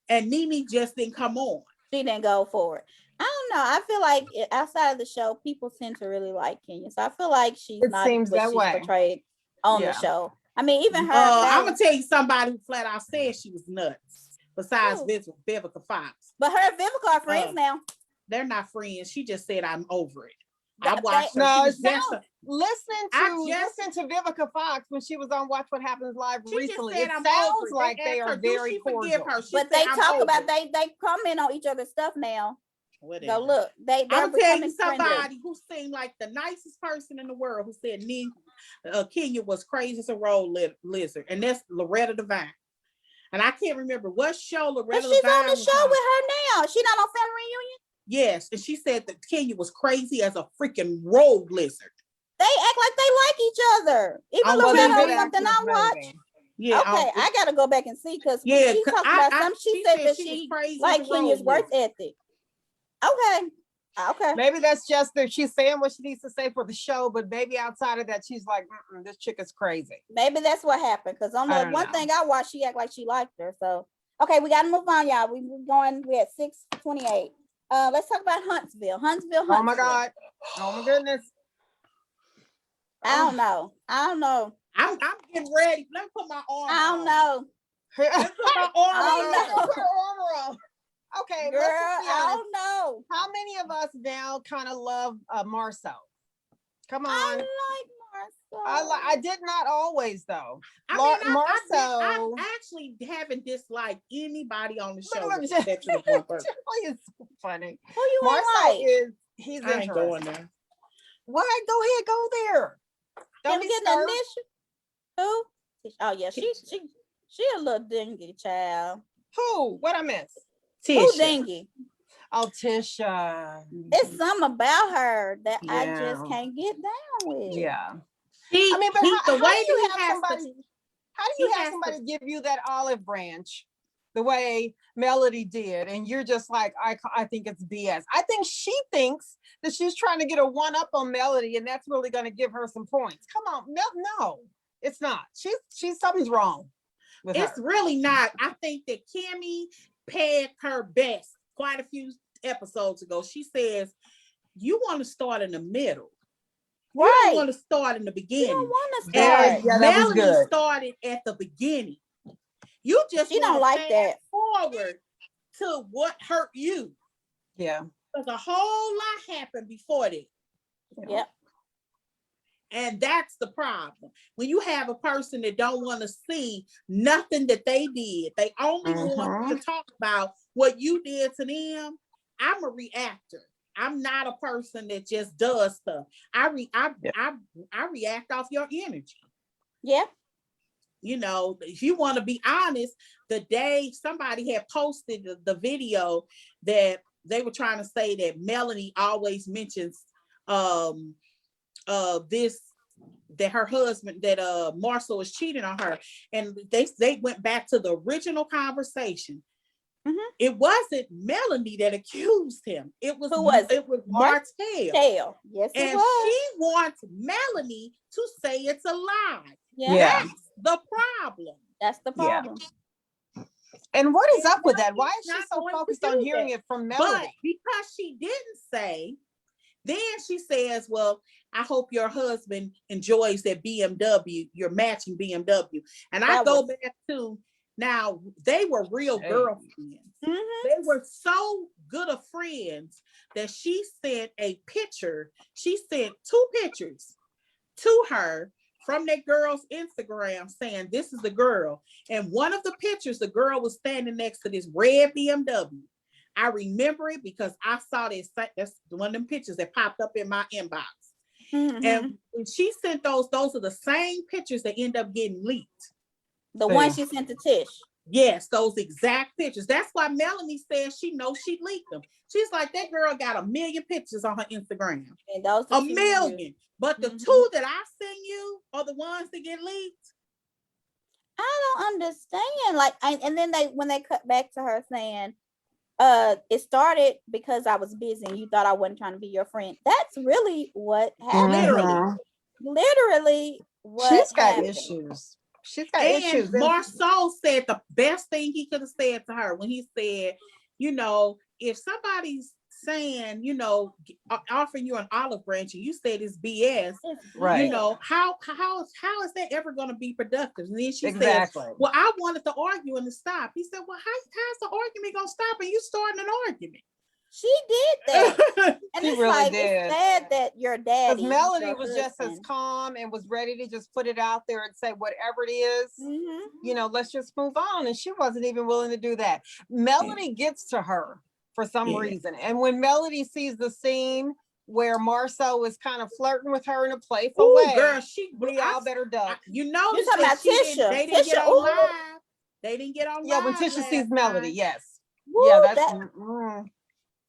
And Nene just didn't come on. She didn't go for it. I don't know. I feel like outside of the show, people tend to really like Kenya. So I feel like she's not what she's portrayed on the show. I mean, even her. I'm gonna tell you somebody who flat out said she was nuts. Besides Vivica Fox, but her and Vivica are friends now. They're not friends. She just said I'm over it. I watched her. No, listen to Vivica Fox when she was on Watch What Happens Live recently. It sounds like they are very cordial. But they talk about they comment on each other's stuff now. So look, I'm telling you somebody who seemed like the nicest person in the world who said Kenya was crazy as a road lizard, and that's Loretta Devine. And I can't remember what show Loretta Devine. She's on the show with her now. She not on Family Reunion. Yes, and she said that Kenya was crazy as a freaking road lizard. They act like they like each other. Even Loretta, something I watch. Yeah. Okay, I gotta go back and see because she talked about something. She said that she like Kenya's work ethic. Okay. Maybe that's just that she's saying what she needs to say for the show, but maybe outside of that, she's like, this chick is crazy. Maybe that's what happened. Because on the one thing I watched, she act like she liked her. So okay, we gotta move on, y'all. We at 6:28. Let's talk about Huntsville. Huntsville. Oh my God. Oh my goodness. I don't know. I'm getting ready. Let me put my arm. I don't know. Let's put my arm on. Okay, girl, I don't know. How many of us now kind of love Marceau? Come on. I like Marceau. I did not always though. Marceau. I actually haven't disliked anybody on the show. It's funny. Who you Marceau he's interesting. Going there. Why? Go ahead, go there. Don't be getting an initial. Who? Oh yeah, she a little dingy child. Who? What I miss? Tisha. Who dingy? Oh, Tisha. It's something about her that I just can't get down with. Yeah. I mean, but how do you have somebody give you that olive branch the way Melody did, and you're just like, I think it's BS. I think she thinks that she's trying to get a one-up on Melody, and that's really going to give her some points. Come on, no, it's not. She's something's wrong with her. It's really not. I think that Kimmy pegged her best quite a few episodes ago. She says, you want to start in the middle. You don't want to start in the beginning. You don't want to start. And Melanie started at the beginning. You just don't like that. Forward to what hurt you. Yeah. Because a whole lot happened before that. Yep. And that's the problem. When you have a person that don't want to see nothing that they did, they only want to talk about what you did to them. I'm a reactor. I'm not a person that just does stuff. I react off your energy. Yeah. You know, if you want to be honest, the day somebody had posted the video that they were trying to say that Melanie always mentions that her husband, that Marceau is cheating on her, and they went back to the original conversation. It wasn't Melanie that accused him. It was Martell. Yes, and she wants Melanie to say it's a lie. Yeah. That's the problem. That's the problem. Yeah. And what is up with that? Why is she so focused on hearing it from Melanie? But because she didn't say, then she says, well, I hope your husband enjoys that BMW, your matching BMW. And I go back to, Now, they were real girlfriends. They were so good of friends that she sent a picture. She sent 2 pictures to her from that girl's Instagram saying, this is the girl. And one of the pictures, the girl was standing next to this red BMW. I remember it because I saw this. That's one of them pictures that popped up in my inbox. And when she sent those are the same pictures that end up getting leaked. The one she sent to Tish. Yes, those exact pictures. That's why Melanie says she knows she leaked them. She's like, that girl got 1 million pictures on her Instagram. And those 1 million. But the 2 that I send you are the ones that get leaked. I don't understand. Like, and then when they cut back to her saying, it started because I was busy and you thought I wasn't trying to be your friend. That's really what happened. Literally what She's got happened. issues. She's got issues. Marceau said the best thing he could have said to her when he said, you know, if somebody's saying, you know, offering you an olive branch and you said it's BS, right? You know, how is that ever going to be productive? And then she said, well, I wanted to argue and to stop. He said, well, how's the argument going to stop and you starting an argument? She did that. And she it's really like, did. It's sad that your daddy. Melody was just as calm and was ready to just put it out there and say whatever it is, you know, let's just move on. And she wasn't even willing to do that. Melody gets to her for some reason. And when Melody sees the scene where Marceau is kind of flirting with her in a playful way, girl, we all better duck. You know, you're talking about Tisha. They didn't get on live. They didn't get on live. Yeah, when Tisha sees Melody, yes. Woo, yeah, that's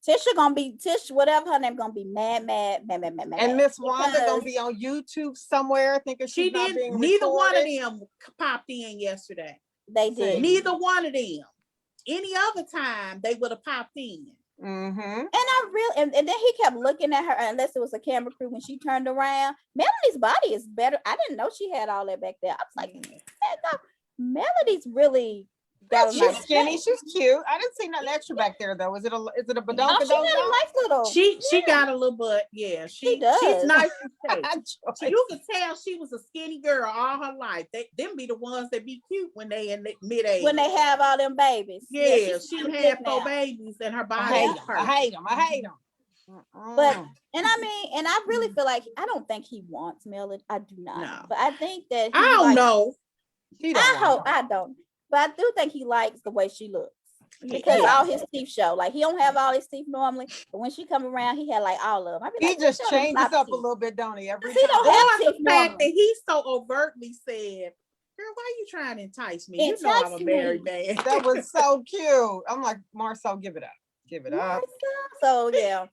Tisha gonna be whatever her name gonna be mad. And Miss Wanda gonna be on YouTube somewhere thinking she's not being recorded. Neither one of them popped in yesterday. They did. Neither one of them. Any other time they would have popped in. And I really and then he kept looking at her unless it was a camera crew when she turned around. Melody's body is better. I didn't know she had all that back there. I was like, Melody's really she's skinny, she's cute. I didn't see nothing extra back there though. Is it a badonka? No, she got a nice little. She got a little butt. Yeah, she does. She's nice and so you can tell she was a skinny girl all her life. Them be the ones that be cute when they in the mid-age. When they have all them babies. Yeah, she had 4 babies and her body. I hate them. But and I really feel like I don't think he wants Melody. I do not. No. But I think that I don't know. I don't. But I do think he likes the way she looks because all his teeth show. Like he don't have all his teeth normally, but when she come around, he had like all of them. He just changes up a little bit, don't he? Every time. He don't have teeth the fact that he so overtly said, "Girl, why are you trying to entice me? You know I'm a married man." That was so cute. I'm like, Marceau, give it up. Give it up. So yeah.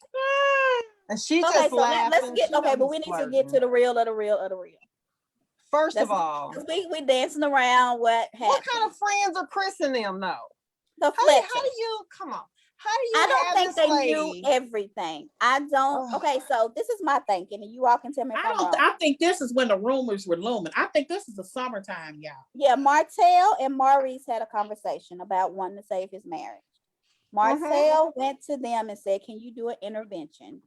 And she just laughed. Let's get but we need to get to the real of the real of the real. First of all, we dancing around. What kind of friends are Chris and them though? How do you come on? How do you? I don't think they knew everything. I don't. Okay, so this is my thinking, and you all can tell me if I'm wrong. I think this is when the rumors were looming. I think this is the summertime, y'all. Yeah, Martell and Maurice had a conversation about wanting to save his marriage. Martell went to them and said, "Can you do an intervention?"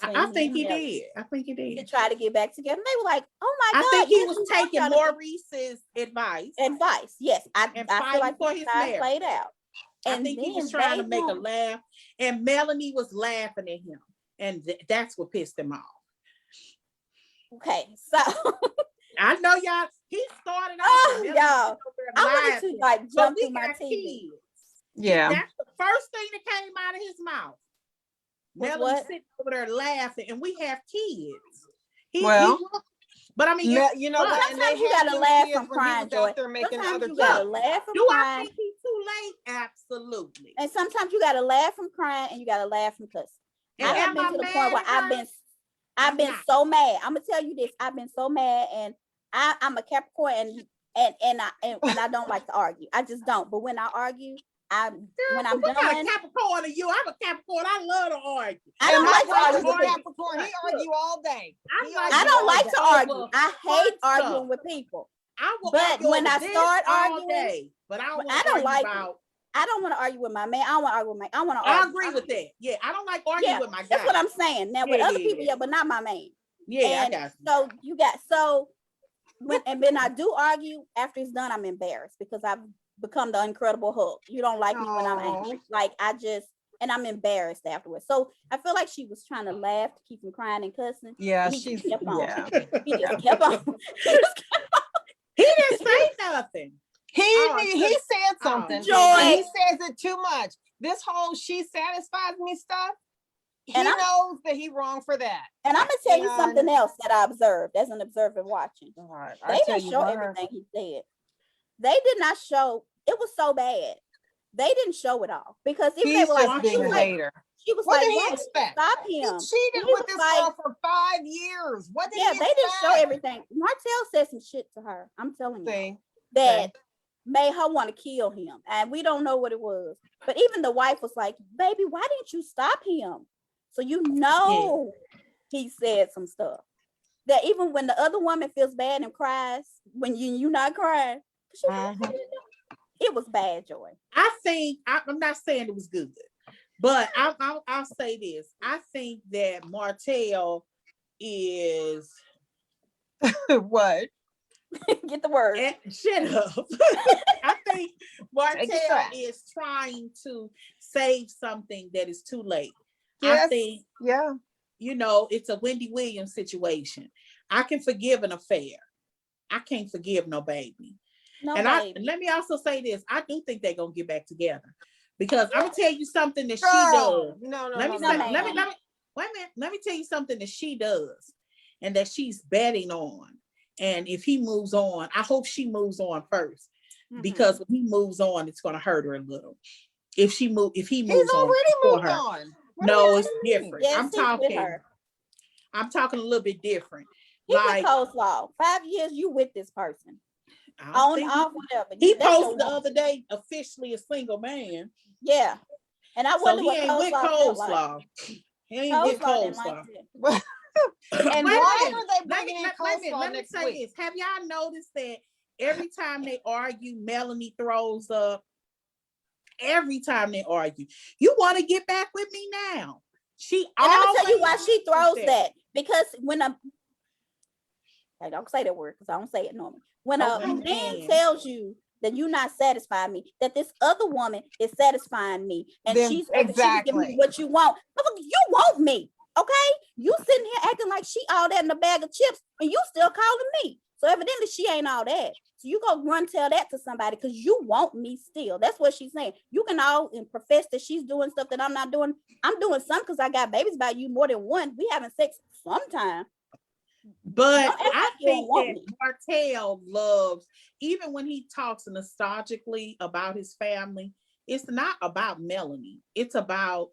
I think he did. I think he did. To try to get back together. And they were like, "Oh my God!" I think he was taking Maurice's advice. Yes, I feel like for his marriage played out. And I think he was trying to make a laugh, and Melanie was laughing at him, and that's what pissed him off. Okay, so I know y'all. He started off. Oh, y'all! I wanted to like jump through my TV. Kids. Yeah, that's the first thing that came out of his mouth. Melanie sitting over there laughing, and we have kids. But I mean, you know what? Sometimes you gotta laugh from crying, Joy. Sometimes you gotta laugh from crying. I think he's too late? Absolutely. And sometimes you gotta laugh from crying, and you gotta laugh from cussing. I have been to the point where I've been so mad. I'm gonna tell you this. I've been so mad, and I'm a Capricorn, and I don't like to argue. I just don't. But when I argue, when I'm done. I'm a Capricorn to you. I'm a Capricorn. I love to argue. I don't like to argue with Capricorn. He argue all day. I don't like to argue. I hate arguing with people. But when I start arguing, I don't like it. I don't want to argue with my man. I don't want to argue with my. I want to argue. I agree with that. Yeah, I don't like arguing with my guy. That's what I'm saying. Now with other people, but not my man. Yeah, I got you. So when I do argue after it's done, I'm embarrassed because I've become the Incredible Hulk. You don't like me when I'm Aw. angry. Like and I'm embarrassed afterwards. So I feel like she was trying to laugh to keep from crying and cussing. Yeah, and he just kept on. yeah. He just kept on. He didn't say nothing. He said something. Joy. And he says it too much. This whole she satisfies me stuff. He knows that he wrong for that. And I'm gonna tell you something else that I observed as an observer watching. God, They didn't show everything he said. They did not show. It was so bad. They didn't show it all because even He's they were just like, being a hater. She was What like, did he "Why expect? stop He him?" cheated with this girl for 5 years. What did he expect? They didn't show everything. Martell said some shit to her. I'm telling you that made her want to kill him, and we don't know what it was. But even the wife was like, "Baby, why didn't you stop him?" So he said some stuff that even when the other woman feels bad and cries, when you not crying, it was bad, Joy. I think I'm not saying it was good, but I'll say this. I think that Martell is what? Get the word. Shut up. I think Martell is trying to save something that is too late. Yes. I think, it's a Wendy Williams situation. I can forgive an affair. I can't forgive no baby. Let me also say this. I do think they're gonna get back together because I'm gonna tell you something that she does. Let me tell you something that she does and that she's betting on. And if he moves on, I hope she moves on first. Because when he moves on, it's gonna hurt her a little. If he moves He's already moved on. No, it's different. Yes, I'm talking a little bit different. He like coleslaw. 5 years you with this person. Whatever. He posted the other day, officially a single man. Yeah. And I wonder what he ain't with coleslaw. Like. He ain't with coleslaw. And why are they bringing in coleslaw Let me say this. Have y'all noticed that every time they argue, Melanie throws up? Every time they argue, you want to get back with me now. And I'm gonna tell you why she throws that. Because I don't say that word because I don't say it normally. When a man tells you that you're not satisfying me, that this other woman is satisfying me, and she's giving me what you want. You want me, okay? You sitting here acting like she all that in a bag of chips, and you still calling me. So evidently she ain't all that. So you go run tell that to somebody because you want me still. That's what she's saying. You can all profess that she's doing stuff that I'm not doing. I'm doing some because I got babies by you more than one. We having sex sometime. But I think that Martell loves, even when he talks nostalgically about his family, it's not about Melanie. It's about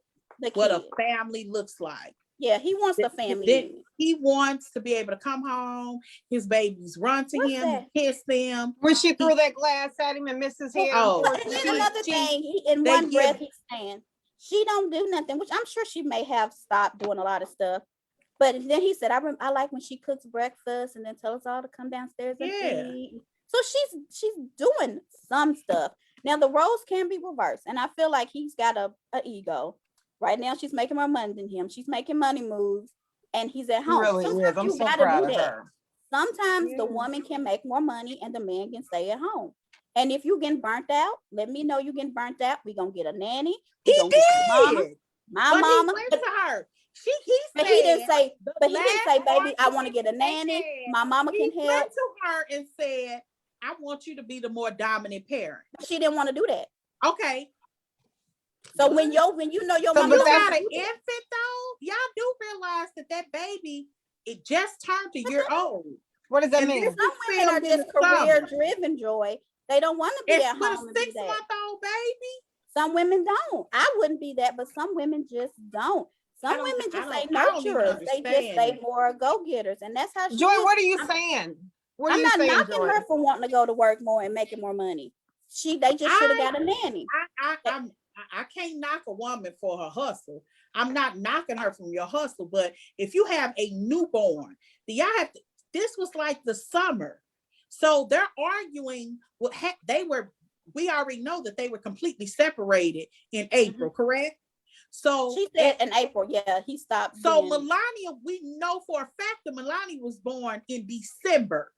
what a family looks like. Yeah, he wants the family. He wants to be able to come home. His babies run to him, kiss them. When she threw that glass at him and missed his head. And then another thing, in one breath he's saying, she don't do nothing, which I'm sure she may have stopped doing a lot of stuff. But then he said, I like when she cooks breakfast and then tell us all to come downstairs and eat. So she's doing some stuff. Now the roles can be reversed. And I feel like he's got a ego. Right now she's making more money than him. She's making money moves and he's at home. Really is. I'm so proud of her. Sometimes the woman can make more money and the man can stay at home. And if you getting burnt out, let me know you getting burnt out. We're gonna get a nanny. He did. My mama. He went to her. He didn't say, baby, I want to get a nanny. My mama can help. He went to her and said, I want you to be the more dominant parent. She didn't want to do that. Okay. So when you know your mama got an infant though, y'all do realize that baby, it just turned a year old. What does that mean? Some women are just career driven, Joy. They don't want to be at home. With a 6-month-old baby. Some women don't. I wouldn't be that, but some women just don't. Some women just ain't nurturers. They just stay more go-getters. And that's how she Joy, what are you saying? I'm not knocking her for wanting to go to work more and making more money. They just should have got a nanny. I can't knock a woman for her hustle. I'm not knocking her from your hustle, but if you have a newborn, y'all have to, this was like the summer. So they're arguing. We already know that they were completely separated in April, correct? So she said in April, yeah, he stopped. So Melania, we know for a fact that Melania was born in December,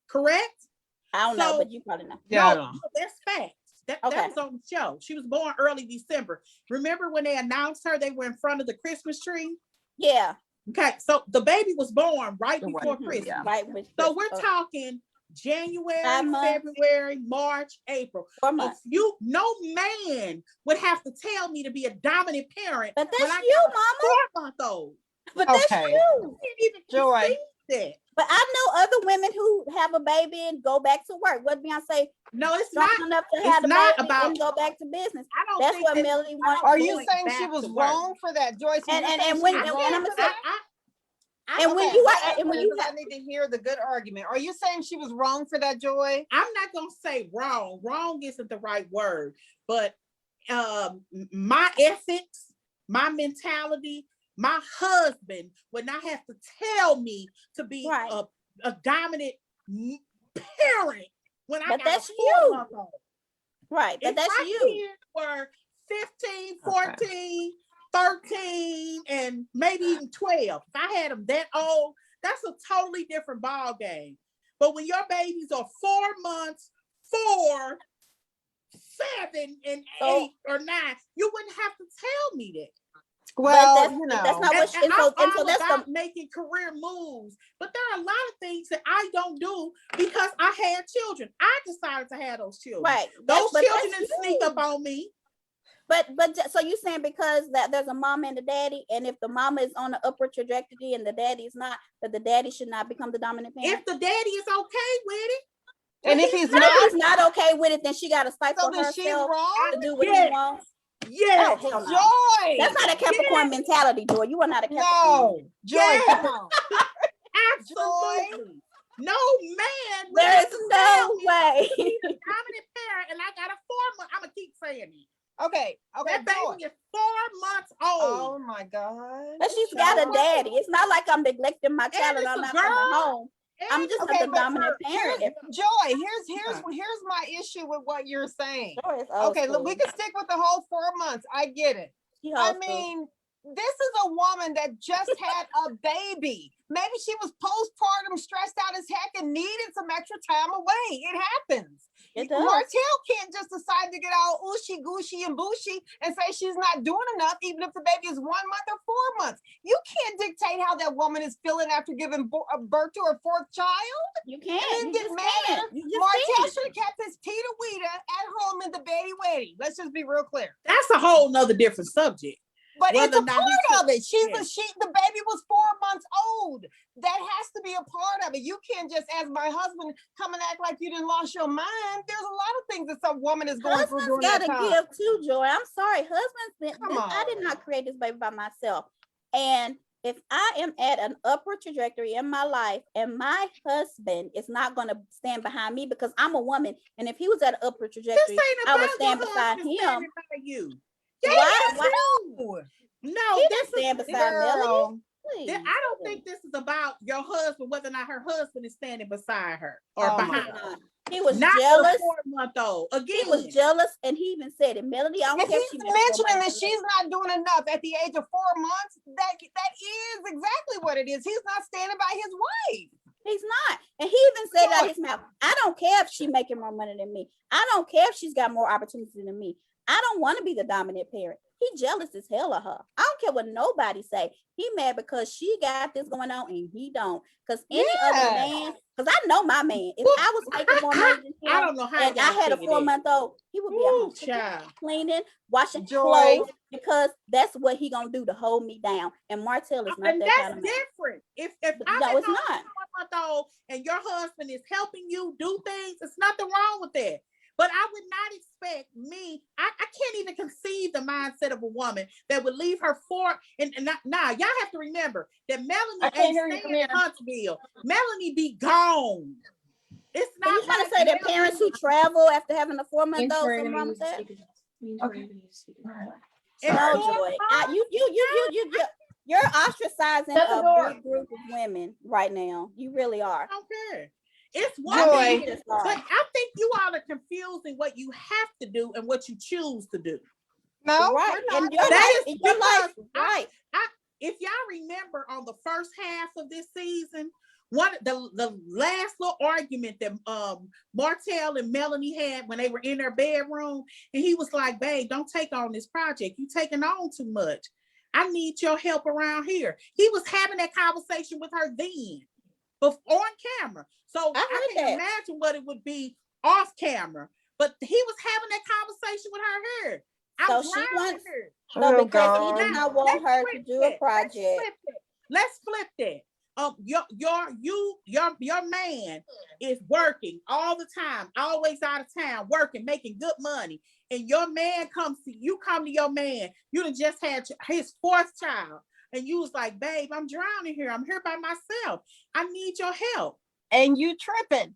correct? I don't know, So- but you probably know. Yeah, I No, don't know. that's facts. That Okay. was on the show. She was born early December. Remember when they announced her, they were in front of the Christmas tree? Yeah. Okay, so the baby was born right Right. before Mhm, Christmas. Right. With So Chris. we're talking January, 5 months. February, March, April. 4 If months. no man would have to tell me to be a dominant parent But when that's I you, got a Mama. 4-month-old. But that's Okay. you. I can't even Joy. conceive that. But I know other women who have a baby and go back to work. What Beyonce No, it's strong not. enough to it's have the not baby about- and go back to business. I don't That's think what that- Melody I wanted. don't Are you going saying she back was to work. wrong for that, Joyce? And- You're and- saying and she when- was and wrong when I'm for gonna that? And when Okay, you my are, and when you answer is I need to hear the good argument. Are you saying she was wrong for that, Joy? I'm not gonna say wrong. Wrong isn't the right word, but my ethics, my mentality, my husband would not have to tell me to be Right. a dominant parent when I But got that's a you. 4-month-old. right, but If that's my you. kids were 15, 14, 13, and maybe even 12, if I had them that old, that's a totally different ball game. But when your babies are 4 months, 4, 7, and So- 8 or 9, you wouldn't have to tell me that. Well, that's- you that's know. not what And I'm and so all that's about the making career moves, but there are a lot of things that I don't do because I had children. I decided to have those children. right. Those But children that's didn't sneak you. up on me. But so you saying because that there's a mama and a daddy, and if the mama is on the upward trajectory and the daddy is not, that the daddy should not become the dominant parent? If the daddy is okay with it, And if he's But not, if he's not okay with it, then she got to stifle so then she's herself wrong. to do what Yes. he wants. yes, Oh, hell no. Joy. That's not a Capricorn mentality, Joy. You are not a Capricorn. No, Joy, Yes. come on. absolutely. No man would There have is to no tell me way. to be the dominant parent, and I got a 4-month. I'm gonna keep saying it. Okay, That Joy. baby is 4 months old. Oh my God. But she's got a daddy. It's not like I'm neglecting my child and it's I'm a not girl. coming home. I'm And just it's not a the but dominant parent. Joy, here's my issue with what you're saying. Joy is old Okay, look, we school. can stick with the whole 4 months. I get it. She I old school. mean, this is a woman that just had a baby. Maybe she was postpartum, stressed out as heck, and needed some extra time away. It happens. It does. Martell can't just decide to get all ooshy, gooshy, and bushy and say she's not doing enough, even if the baby is 1 month or 4 months. You can't dictate how that woman is feeling after giving birth to her 4th child. You can't. And then You get just mad. can't. You just Martell can't. should have kept his Tita Weeta at home in the baby waiting. Let's just be real clear. that's a whole nother different subject. But Whether it's a or not he part of it. yeah. The baby was 4 months old. That has to be a part of it. You can't just, as my husband, come and act like you didn't lost your mind. There's a lot of things that some woman is going through Husbands during that got to time. give too, Joy. I'm sorry. Husbands, Come I did on. not create this baby by myself. And if I am at an upward trajectory in my life and my husband is not going to stand behind me because I'm a woman, and if he was at an upward This trajectory, ain't I about would stand your beside husband him. standing by you. Why? Ooh, No, He this didn't stand is beside Melody. girl. Please. I don't think this is about your husband, whether or not her husband is standing beside her or Oh my behind God. her. He was Not jealous. for a 4-month-old. Again, He was jealous, and he even said it. Melody, I don't If care if he's she makes more mentioning money that than she's me. not doing enough at the age of 4 months, that is exactly what it is. He's not standing by his wife. He's not. And he even said out Joy. his mouth, I don't care if she's making more money than me. I don't care if she's got more opportunities than me. I don't want to be the dominant parent. He jealous as hell of her. I don't care what nobody say. He mad because she got this going on and he don't. Because any other Yes. man, because I know my man, if I was making more money than I him don't know how and I had a 4-month-old, he would be at Ooh, home cooking, child. cleaning, washing Joy. clothes, because that's what he gonna do to hold me down. And Martell is not And that that's kind of man. different. If I'm No, at it's home not. 4-month-old and your husband is helping you do things, it's nothing wrong with that. But I would not expect I can't even conceive the mindset of a woman that would leave her now y'all have to remember that Melanie I can't ain't hear you, staying in Camille. Huntsville. Melanie be gone. It's So you not trying like to say that Melanie- parents who travel after having a 4-month-old, something wrong with that? And No, 4 Joy. months, You're ostracizing Shut the a door. big group of women right now. You really are. I don't care. It's one Joy. thing, You just but are. I think you all are confusing what you have to do and what you choose to do. No, Right. we're not. And your That life, is your life, because right. If y'all remember on the first half of this season, the last little argument that Martell and Melanie had when they were in their bedroom, and he was like, babe, don't take on this project. You taking on too much. I need your help around here. He was having that conversation with her then, but on camera. So I can imagine what it would be off camera. But he was having that conversation with her here. So she wants her. So because he did not want her to do a project. Let's flip that. Your man is working all the time, always out of town, working, making good money. And your man come to your man. You done just had his 4th child. And you was like, babe, I'm drowning here. I'm here by myself. I need your help. And you tripping.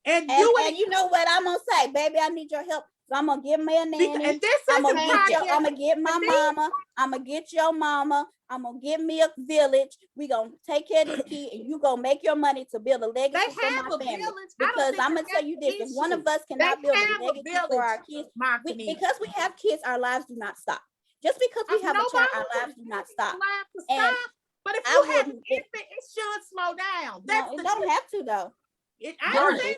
And you know what I'm gonna say, baby, I need your help. So I'm gonna get me a nanny. And this I'm gonna get my mama. I'm gonna get your mama. I'm gonna give me a village. We gonna take care of this kid, and you gonna make your money to build a legacy for my family. Because I'm gonna tell you this: if one of us cannot build a legacy for our kids, because we have kids, our lives do not stop. Just because we have a child, our lives do not stop. But if you have an infant, it should slow down. It don't have to though. I understand,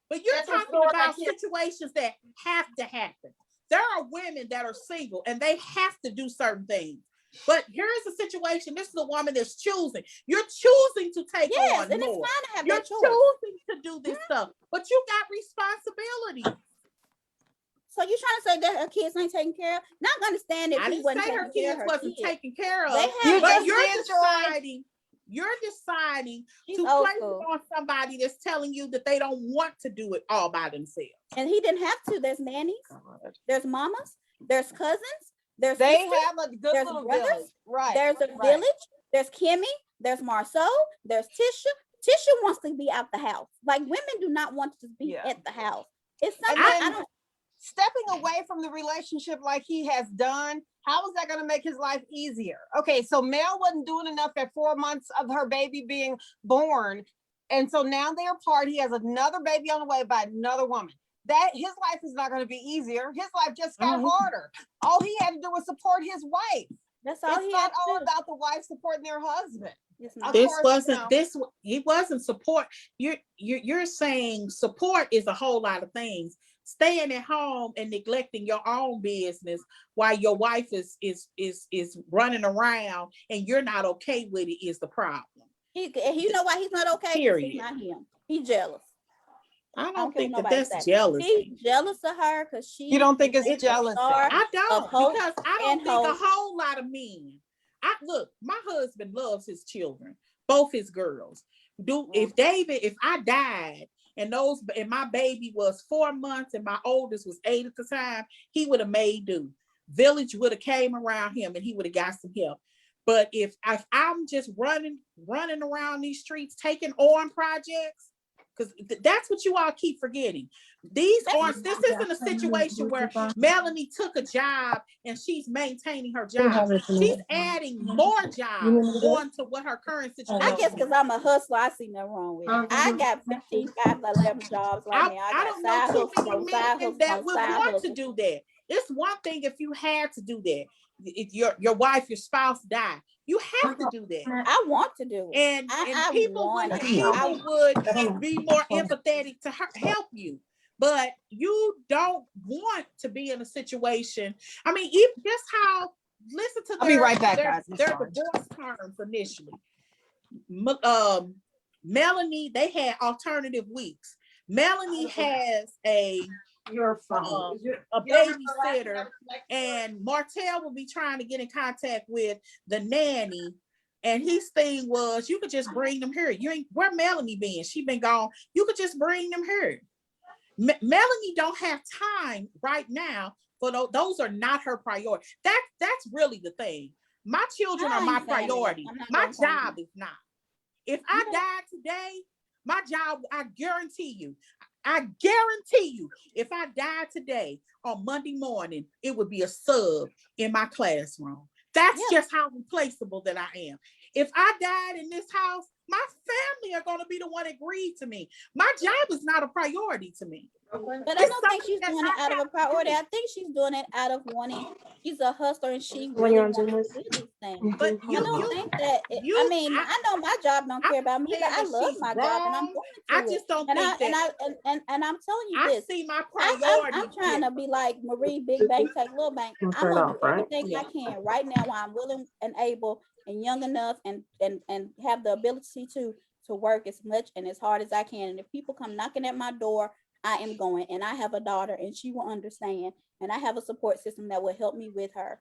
but you're talking about situations that have to happen. There are women that are single and they have to do certain things. But here's a situation. This is a woman that's choosing. You're choosing to take on and more. It's fine to have you're that choice. choosing to do this stuff, but you got responsibility. So you trying to say that her kids ain't taken care of? Not gonna stand if he wasn't taking care of her wasn't taken care of. But you're deciding to place it on somebody that's telling you that they don't want to do it all by themselves. And he didn't have to. There's nannies, there's mamas, there's cousins, there's they sisters, have a good little brothers, village. Right. There's a village, there's Kimmy, there's Marceau, there's Tisha. Tisha wants to be out the house. Like women do not want to be at the house. It's something I don't. Stepping away from the relationship like he has done, how is that going to make his life easier? Okay, so Mel wasn't doing enough at 4 months of her baby being born. And so now they're apart. He has another baby on the way by another woman. That his life is not going to be easier. His life just got harder. All he had to do was support his wife. That's all it's not all about the wife supporting their husband. He wasn't support. You're saying support is a whole lot of things. Staying at home and neglecting your own business while your wife is running around and you're not okay with it is the problem. You know why he's not okay? He's not him. He's jealous. I don't think that's jealous. He's jealous of her because she. You don't think it's jealous? I don't, because I don't think a whole lot of men. Look, my husband loves his children, both his girls. If I died and my baby was 4 months and my oldest was 8 at the time, he would have made do. Village would have came around him and he would have got some help. But if I'm just running around these streets taking on projects, because that's what you all keep forgetting. This isn't a situation where Melanie took a job and she's maintaining her job. She's adding more jobs onto what her current situation is. I guess because I'm a hustler, I see nothing wrong with it. I got 15, 11 jobs right now. I don't know too many men that would want to do that. It's one thing if you had to do that. If your wife, your spouse died, you have to do that. I want to do it. And people would be more empathetic to help you. But you don't want to be in a situation. I mean, listen to I'll be right back, guys. Their divorce terms initially. Melanie, they had alternative weeks. Melanie has a babysitter, and Martell will be trying to get in contact with the nanny, and his thing was, you could just bring them here. Where Melanie been? She been gone. You could just bring them here. Melanie don't have time right now for those are not her priority. That's really the thing. My children are my priority. My job is not. If I die today, my job, I guarantee you, if I died today on Monday morning, it would be a sub in my classroom. That's just how replaceable that I am. If I died in this house, my family are going to be the one that grieve to me. My job is not a priority to me. But I don't think she's doing it out of a priority. I think she's doing it out of wanting. She's a hustler and she really wants to do these things. But I don't think that. I mean, I know my job don't care about me, but I love my job and I'm going to I it. just don't And think that. and I'm telling you I this. see my I'm priority. trying to be like Marie, big bank, take little bank. I'm gonna do everything I can right now while I'm willing and able and young enough and have the ability to work as much and as hard as I can. And if people come knocking at my door, I am going. And I have a daughter and she will understand. And I have a support system that will help me with her.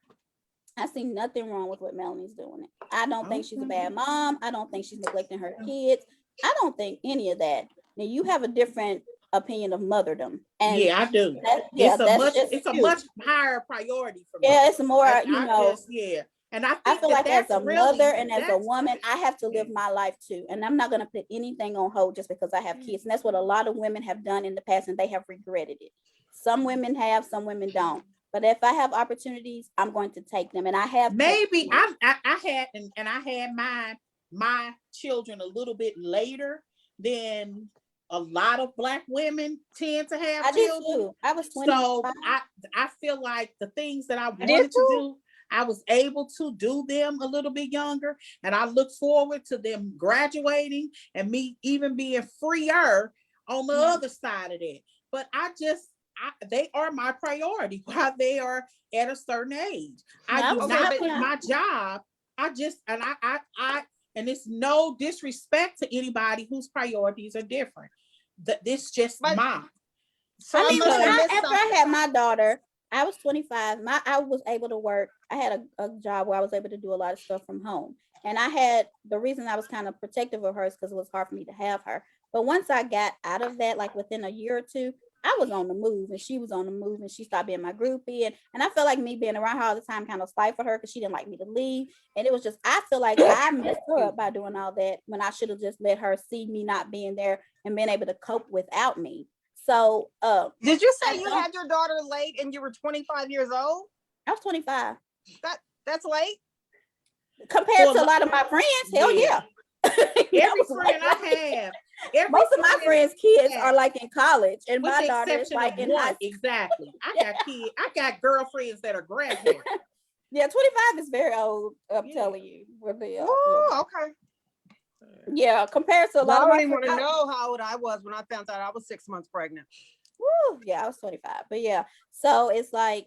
I see nothing wrong with what Melanie's doing. I don't think she's a bad mom. I don't think she's neglecting her kids. I don't think any of that. Now you have a different opinion of motherdom. And yeah, I do. It's a much higher priority for me. Yeah, it's more, And I feel like as a mother and as a woman, I have to live my life too. And I'm not going to put anything on hold just because I have kids. And that's what a lot of women have done in the past and they have regretted it. Some women have, some women don't. But if I have opportunities, I'm going to take them. And I have maybe I had my children a little bit later than a lot of Black women tend to have children. Did too. I was 25. So I feel like the things that I wanted to do, I was able to do them a little bit younger. And I look forward to them graduating and me even being freer on the other side of that. But they are my priority while they are at a certain age. I do not think my job. And it's no disrespect to anybody whose priorities are different. This just mine. So I mean, after I had my daughter, I was 25. I was able to work. I had a job where I was able to do a lot of stuff from home. And the reason I was kind of protective of her is because it was hard for me to have her. But once I got out of that, like within a year or two, I was on the move and she was on the move and she stopped being my groupie. And I felt like me being around her all the time kind of stifled her because she didn't like me to leave. And it was just, I feel like I messed her up by doing all that when I should have just let her see me not being there and being able to cope without me. So, did you say you had your daughter late and you were 25 years old? I was 25. That's late compared to a lot of my friends. Hell yeah. Every friend I have, most of my friends' kids are like in college, and with my daughter is like in high school. Exactly. I got girlfriends that are graduates. Yeah, 25 is very old. I'm telling you. Okay. Yeah, compared to a lot of my friends. I don't even want to know how old I was when I found out I was 6 months pregnant. Woo, yeah, I was 25. But yeah, so it's like,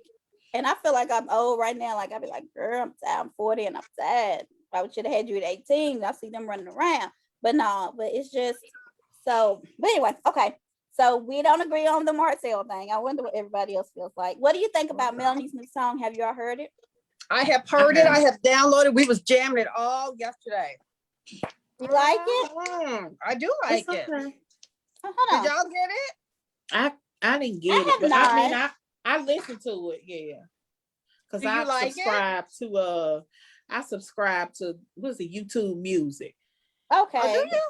and I feel like I'm old right now. Like I'd be like, girl, I'm 40 and I'm sad. I should have had you at 18. I see them running around. But no, but it's just so. But anyway, okay. So we don't agree on the Martell thing. I wonder what everybody else feels like. What do you think about Melanie's new song? Have you all heard it? I have heard it. I have downloaded. We was jamming it all yesterday. You like it? I do like it. Oh, hold on. Did y'all get it? I didn't get it, but I mean I listened to it, yeah. Because I subscribe to what's it, YouTube Music. Okay. Oh, do you?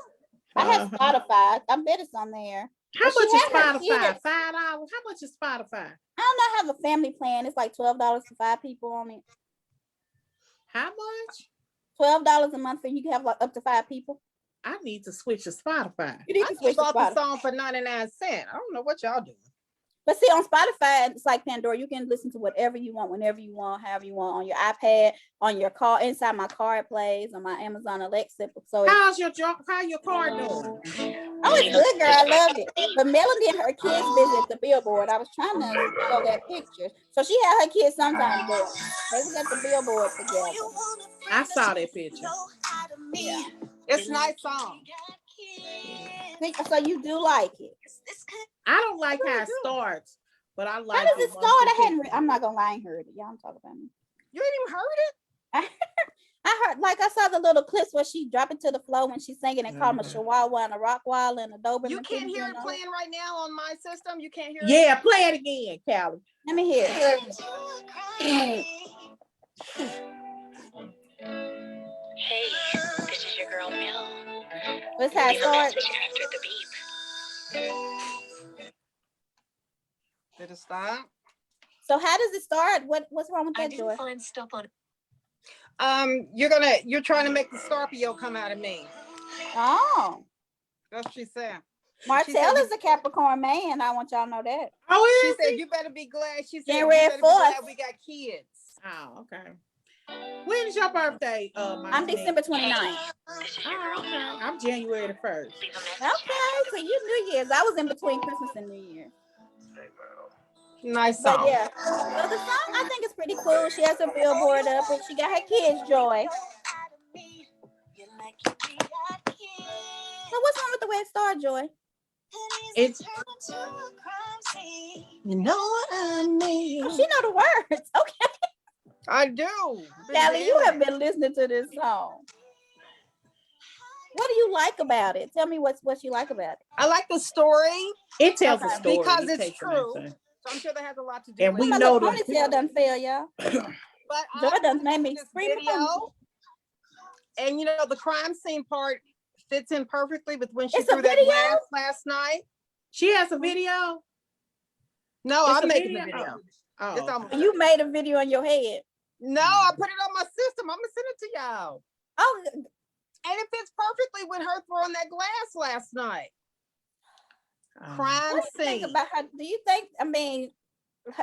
I have Spotify. I bet it's on there. How much is Spotify? $5? How much is Spotify? I don't know. I have a family plan. It's like $12 for 5 people on it. How much? $12 a month, and you can have like up to 5 people. I need to switch to Spotify. You need to switch to Spotify. The song for 99 cents. I don't know what y'all doing. But see, on Spotify, it's like Pandora. You can listen to whatever you want, whenever you want, however you want, on your iPad, on your car, inside my car it plays, on my Amazon Alexa. So how your car doing? Oh, it's good, girl. I love it. But Melanie and her kids busy at the billboard. I was trying to show that picture. So she had her kids sometimes there. They was at the billboard together. I saw that picture. Yeah. It's a nice song. So you do like it? I don't like how it starts, but I like it. How does it start? I'm not gonna lie, I ain't heard it. Y'all don't talk about me. You ain't even heard it? I heard, like I saw the little clips where she drop it to the floor when she's singing and call them a chihuahua and a rock wall and a doberman. You can't hear it playing right now on my system? You can't hear it? Yeah, play it again, Callie. Let me hear it. Hey, this is your girl Belle. What's how it starts? After the beep. Did it stop? So how does it start? What's wrong with that, Joy? Find stuff on. You're trying to make the Scorpio come out of me. Oh. That's what she said. Martell is a Capricorn man. I want y'all to know that. Oh, She is said, he? "You better be glad." She said, January "You better be glad 4th. we got kids." Oh, okay. When's your birthday, I'm Martine? December 29th. Oh, okay. I'm January the 1st. Okay, so you New Year's. I was in between Christmas and New Year. Nice But song. yeah, so the song I think is pretty cool. She has a billboard up and she got her kids joy. So what's wrong with the way it started, Joy? It's You know what I mean? Oh, she know the words. Okay, I do. Callie, you have been listening to this song. What do you like about it? Tell me what you like about it. I like the story. it tells a Okay. story Because It it's takes an true. answer. So I'm sure that has a lot to do And with we it. My know little the ponytail done fail, y'all. But Joy I done made me this scream. video, and you know the crime scene part fits in perfectly with when she It's a threw that video? glass last night. She has a video. No, It's I'm a making video? the video. Oh, It's almost okay. You made a video in your head. No, I put it on my system. I'm gonna send it to y'all. Oh, And it fits perfectly with her throwing that glass last night. Crime what do you think scene. about her? Do you think? I mean,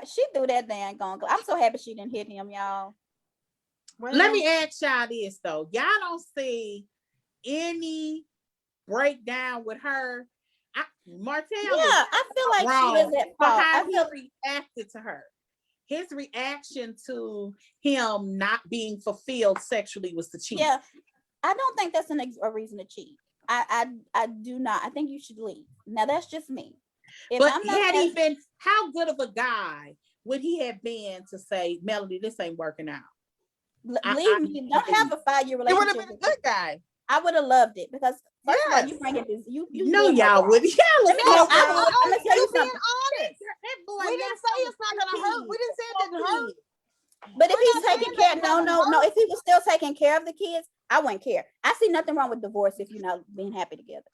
she threw that dang gone. I'm so happy she didn't hit him, y'all. Let me ask y'all this though. Y'all don't see any breakdown with her. Martell Yeah, was I feel like wrong she is at for fault. how I he feel reacted to her. His reaction to him not being fulfilled sexually was to cheat. yeah. I don't think that's a reason to cheat. I do not. I think you should leave. Now that's just me. If But I'm not had he happy- been, how good of a guy would he have been to say, Melody, this ain't working out? leave me. Don't have a 5-year He would have relationship. been a with good me. guy. I would have loved it because first of all, Yes. you bringing this. You No, doing her y'all wrong. would. Y'all Let me no, tell you something. I'm gonna tell you You being something. honest. That boy We didn't left say on it's not gonna hurt. We didn't say it didn't hurt. But if We're he's not saying taking that care, it no. doesn't hurt. If he was still taking care of the kids, I wouldn't care. I see nothing wrong with divorce if you're not being happy together.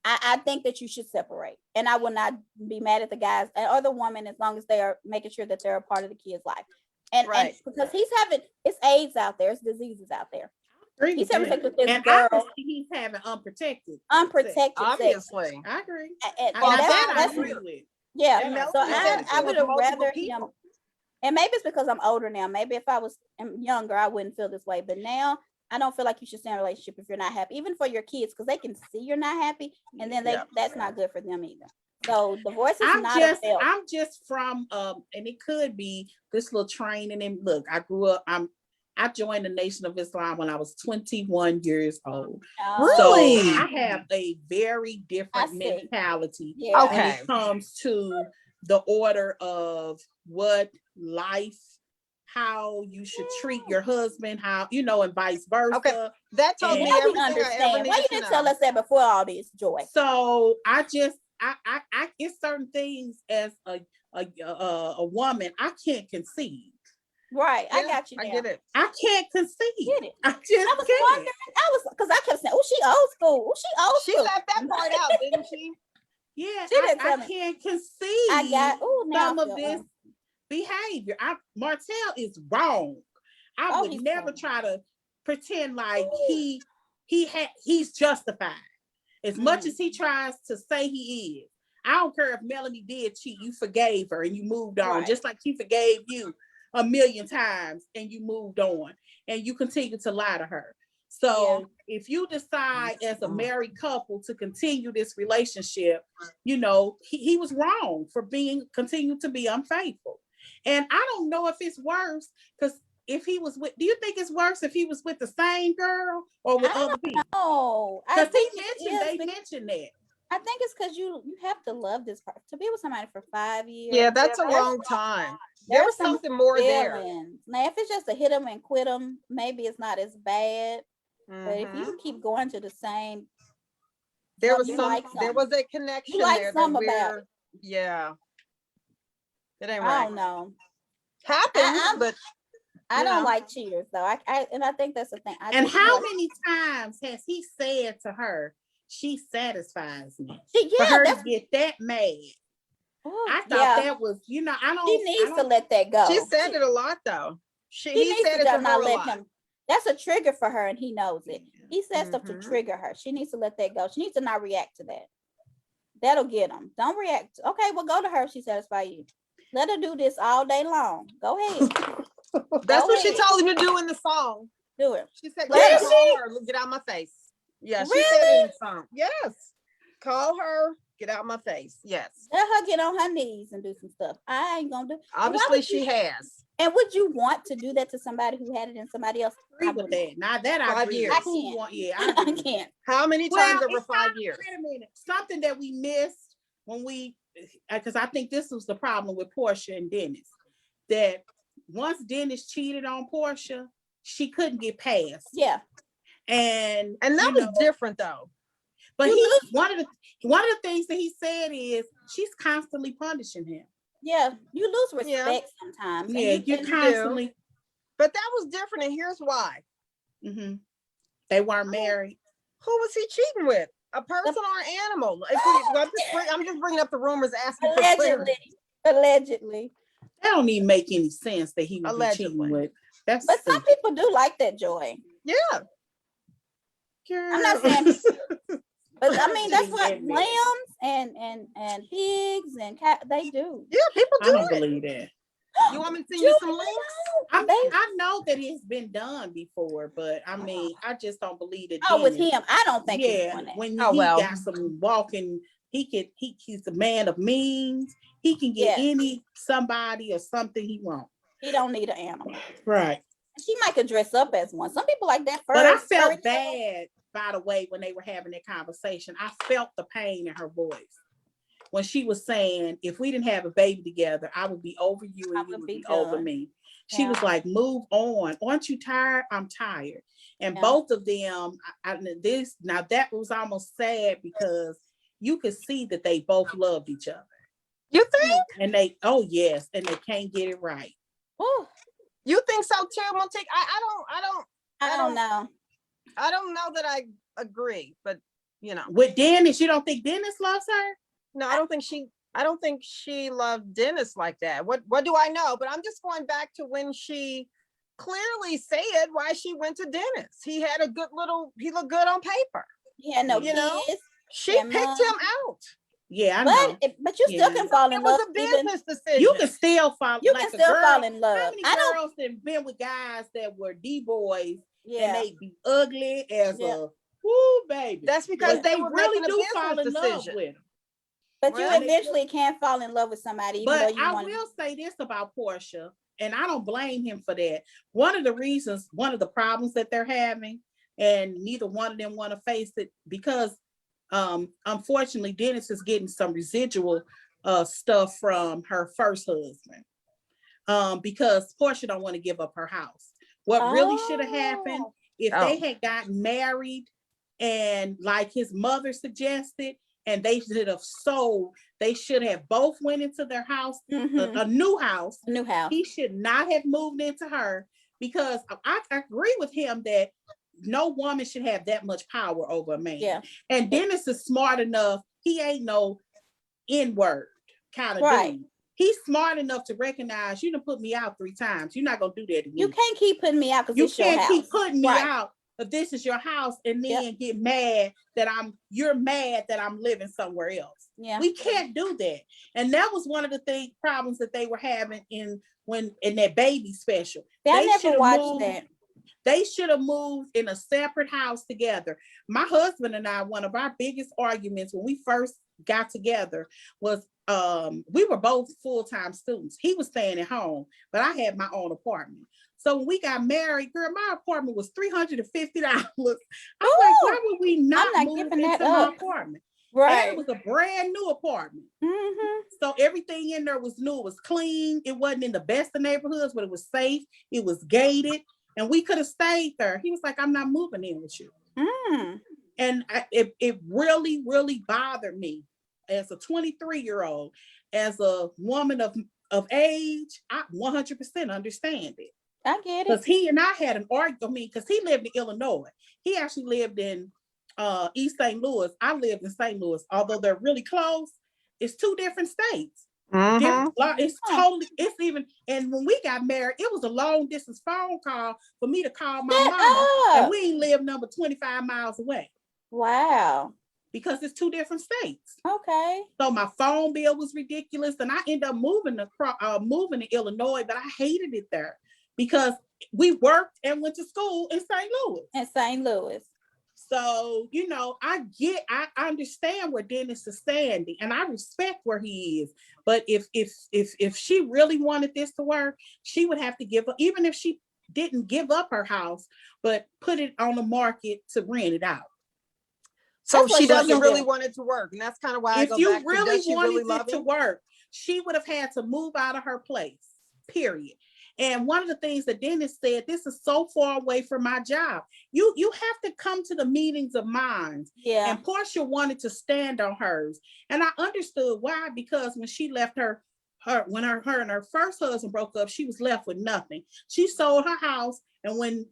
I think that you should separate, and I will not be mad at the guys or the woman as long as they are making sure that they're a part of the kid's life. And Right. because it's AIDS out there, it's diseases out there. Agree He's with having that. sex with this And I girl, can see he's having unprotected. unprotected sex. Obviously. I agree. And Now that I that's agree with. yeah. And Melody So said I it would with have multiple rather people. him. And maybe it's because I'm older now. Maybe if I was younger, I wouldn't feel this way. But now I don't feel like you should stay in a relationship if you're not happy, even for your kids, because they can see you're not happy, and then that's not good for them either. So divorce is not a fail. I'm just from and it could be this little training. And look, I grew up, I joined the Nation of Islam when I was 21 years old. Really? So I have a very different see. mentality Yeah. when Okay. it comes to the order of what life, how you should treat your husband, how, and vice versa. Okay. That told And- me Now we everything I ever understand. Why needed you to didn't know. tell us that before all this, Joy? So I it's certain things as a woman I can't concede. Right. I Yeah, got you. I now. get it. I can't concede. Get it. I just I was can't. wondering. Because I kept saying, "Oh, she old school. Oh, she old She school." left that part out, didn't she? Yeah, She didn't tell I me. can't concede I got. Oh, now some I of feel this behavior. Martell is wrong. I Oh, would he's never wrong. try to pretend like he's justified. As much as he tries to say he is. I don't care if Melanie did cheat, you forgave her and you moved on, Right. just like she forgave you 1,000,000 times and you moved on and you continue to lie to her. So if you decide as a married couple to continue this relationship, he was wrong for continue to be unfaithful. And I don't know if it's worse, because if he was do you think it's worse if he was with the same girl or with other people? Oh, Because they mentioned that. I think it's because you have to love this person. To be with somebody for 5 years. Yeah, that's a long time. There There's was some something more there. feelings. Now, if it's just a hit them and quit them, maybe it's not as bad. But if Mhm. you keep going to the same, There was you some. like There something. was a connection like there. something about it. Yeah. It ain't I right. don't know. Happens, but I you don't know. like cheaters though. I think that's the thing. And how many times has he said to her, she satisfies me? For her to get that mad. I thought that was, I don't. She needs to let that go. She said it a lot though. He He needs said to it to not her a let lot. him. That's a trigger for her, and he knows it. He says stuff to trigger her. She needs to let that go. She needs to not react to that. That'll get them. Don't react. Okay, well, go to her if she satisfy you. Let her do this all day long. Go ahead. That's what she ahead. told him to do in the song. Do it. She said, Let yeah, her- call her, get out my face. Yeah, she said it in the song. Yes. Call her, get out my face. Yes. Let her get on her knees and do some stuff. I ain't gonna do. Obviously, she has. And would you want to do that to somebody who had it in somebody else? Agree with that. Now that I 5 agree. years. I with. can't. Yeah, I I agree. can't. How many Well, times over it's 5 years? Wait a minute. Something that we missed when we, because I think this was the problem with Portia and Dennis, that once Dennis cheated on Portia, she couldn't get past. Yeah. And that was different though. But one of the things that he said is she's constantly punishing him. Yeah, you lose respect sometimes. Yeah, you're constantly. But that was different, and here's why. Mm-hmm. They weren't married. Who was he cheating with? A person or an animal? I'm just bringing up the rumors, asking for clarity. Allegedly. That don't even make any sense that he would be cheating with. But some people do like that joy. Yeah. Girl. I'm not saying, but I mean that's what lambs and pigs and cat they do. Yeah, people do. I don't believe that. You want me to send you some links? I know that it's been done before, but I mean, I just don't believe it. Oh, with him, I don't think. Yeah, when he got some walking, he's a man of means. He can get somebody or something he wants. He don't need an animal, right? She might could dress up as one. Some people like that. But I felt bad, by the way, when they were having that conversation. I felt the pain in her voice when she was saying, if we didn't have a baby together, I would be over you and you would be over me. She was like, move on. Aren't you tired? I'm tired. And both of them, that was almost sad because you could see that they both loved each other. You think? And they, oh yes, and they can't get it right. Ooh. You think so too, Montique? I don't know. I don't know that I agree, but with Dennis, you don't think Dennis loves her? No, I don't think she loved Dennis like that. What do I know? But I'm just going back to when she clearly said why she went to Dennis. He looked good on paper. Yeah, no, kids. She picked him out. Yeah, I know. But you still can fall in love. It was a business decision. You can still fall. You can still fall in love. How many girls have been with guys that were D-boys and they be ugly as a woo baby? That's because they really do fall in love with them. But you eventually can fall in love with somebody. But I will say this about Portia, and I don't blame him for that. One of the problems that they're having, and neither one of them want to face it because unfortunately Dennis is getting some residual stuff from her first husband because Portia don't want to give up her house. What really should have happened if they had gotten married and like his mother suggested, and they should have sold, they should have both went into their house, a new house. He should not have moved into her because I agree with him that no woman should have that much power over a man. Yeah. And Dennis is smart enough. He ain't no N-word kind of dude. He's smart enough to recognize you done put me out 3 times. You're not gonna do that to me. You can't keep putting me out because it's your house. You can't keep putting me out if this is your house and then get mad that you're mad that I'm living somewhere else. Yeah. We can't do that. And that was one of the problems that they were having in that baby special. I never watched that. They should have moved in a separate house together. My husband and I, one of our biggest arguments when we first got together was we were both full-time students. He was staying at home, but I had my own apartment. So when we got married, girl, my apartment was $350. I'm like, why would we not move into my apartment? Right. And it was a brand new apartment. Mm-hmm. So everything in there was new. It was clean. It wasn't in the best of neighborhoods, but it was safe. It was gated. And we could have stayed there. He was like, I'm not moving in with you. Mm. And it really, really bothered me as a 23-year-old, as a woman of age. I 100% understand it. I get it. Because he and I had an argument, because he lived in Illinois. He actually lived in East St. Louis. I lived in St. Louis. Although they're really close, it's 2 different states. Mm-hmm. And when we got married, it was a long distance phone call for me to call my mama, and we ain't live number 25 miles away. Wow. because it's 2 different states. Okay. So my phone bill was ridiculous, and I ended up moving to Illinois, but I hated it there because we worked and went to school in St. Louis. In St. Louis. So, you know, I understand where Dennis is standing, and I respect where he is. But if she really wanted this to work, she would have to give up, even if she didn't give up her house, but put it on the market to rent it out. So she doesn't really do. want it to work, and that's kind of why I If go you back to, really does she wanted really it love to him? work, she would have had to move out of her place, period. And one of the things that Dennis said, this is so far away from my job. You have to come to the meetings of mine. Yeah. And Portia wanted to stand on hers. And I understood why, because when she left her and her first husband broke up, she was left with nothing. She sold her house, and when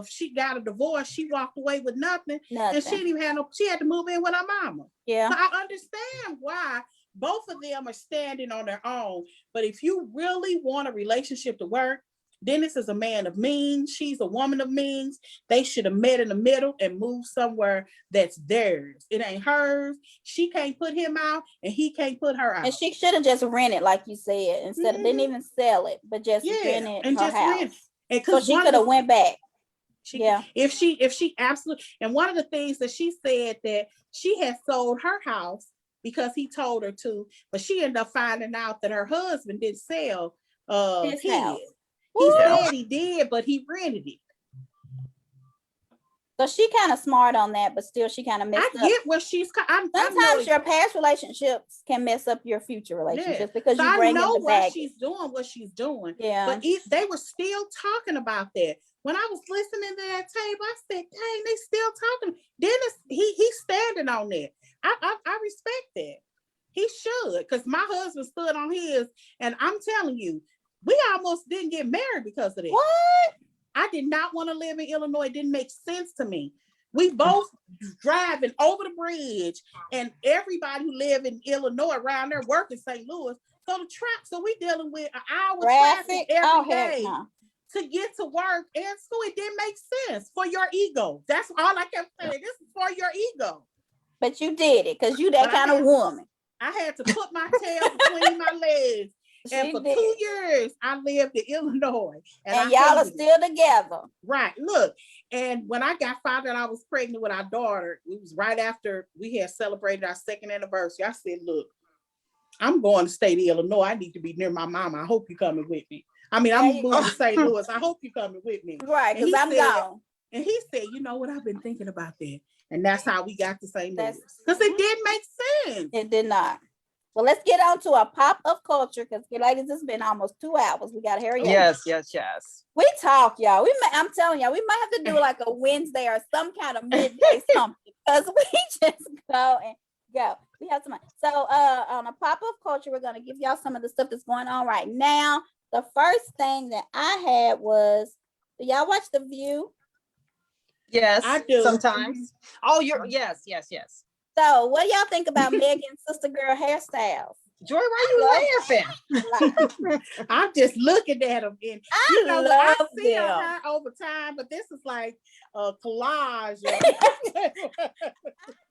she got a divorce, she walked away with nothing. And she didn't even have she had to move in with her mama. Yeah. So I understand why both of them are standing on their own. But if you really want a relationship to work, Dennis is a man of means. She's a woman of means. They should have met in the middle and moved somewhere that's theirs. It ain't hers. She can't put him out, and he can't put her out. And she should have just rented, like you said, instead of didn't even sell it, but just rented and her just house. rent. And so she could have went back. If she absolutely, and one of the things that she said that she had sold her house because he told her to, but she ended up finding out that her husband didn't sell his house. He said he did, but he rented it. So she kind of smart on that, but still she kind of messed up. I get where she's. Sometimes your past relationships can mess up your future relationships because you bring in the baggage. I know what she's doing. Yeah. But they were still talking about that. When I was listening to that tape, I said, dang, they still talking. Dennis, he's standing on that. I respect that. He should, because my husband stood on his, and I'm telling you, we almost didn't get married because of that. What? I did not want to live in Illinois. It didn't make sense to me. We both driving over the bridge, and everybody who live in Illinois around there work in St. Louis. So we dealing with an hour traffic every day to get to work and school. It didn't make sense for your ego. That's all I kept saying. This is for your ego. But you did it because you that kind of woman. I had to put my tail between my legs. And for 2 years, I lived in Illinois. And y'all are still together. Right. Look, and when I got found out I was pregnant with our daughter, it was right after we had celebrated our 2nd anniversary. I said, look, I'm going to stay to Illinois. I need to be near my mama. I hope you're coming with me. I mean, I'm moving to St. Louis. I hope you're coming with me. Right, because I'm gone. And he said, you know what? I've been thinking about that. And that's how we got to St. Louis. Because it didn't make sense. It did not. Well, let's get on to a pop of culture because, ladies, it's been almost 2 hours. We got to hurry up. Yes. We talk, y'all. I'm telling y'all, we might have to do like a Wednesday or some kind of midday something because we just go and go. We have some. So, on a pop of culture, we're going to give y'all some of the stuff that's going on right now. The first thing that I had was, do y'all watch The View? Yes, I do. Sometimes. Oh, yes. So, what do y'all think about Megan's sister girl hairstyles? Joy, why you laughing? I'm just looking at them. And, I see her over time, but this is like a collage.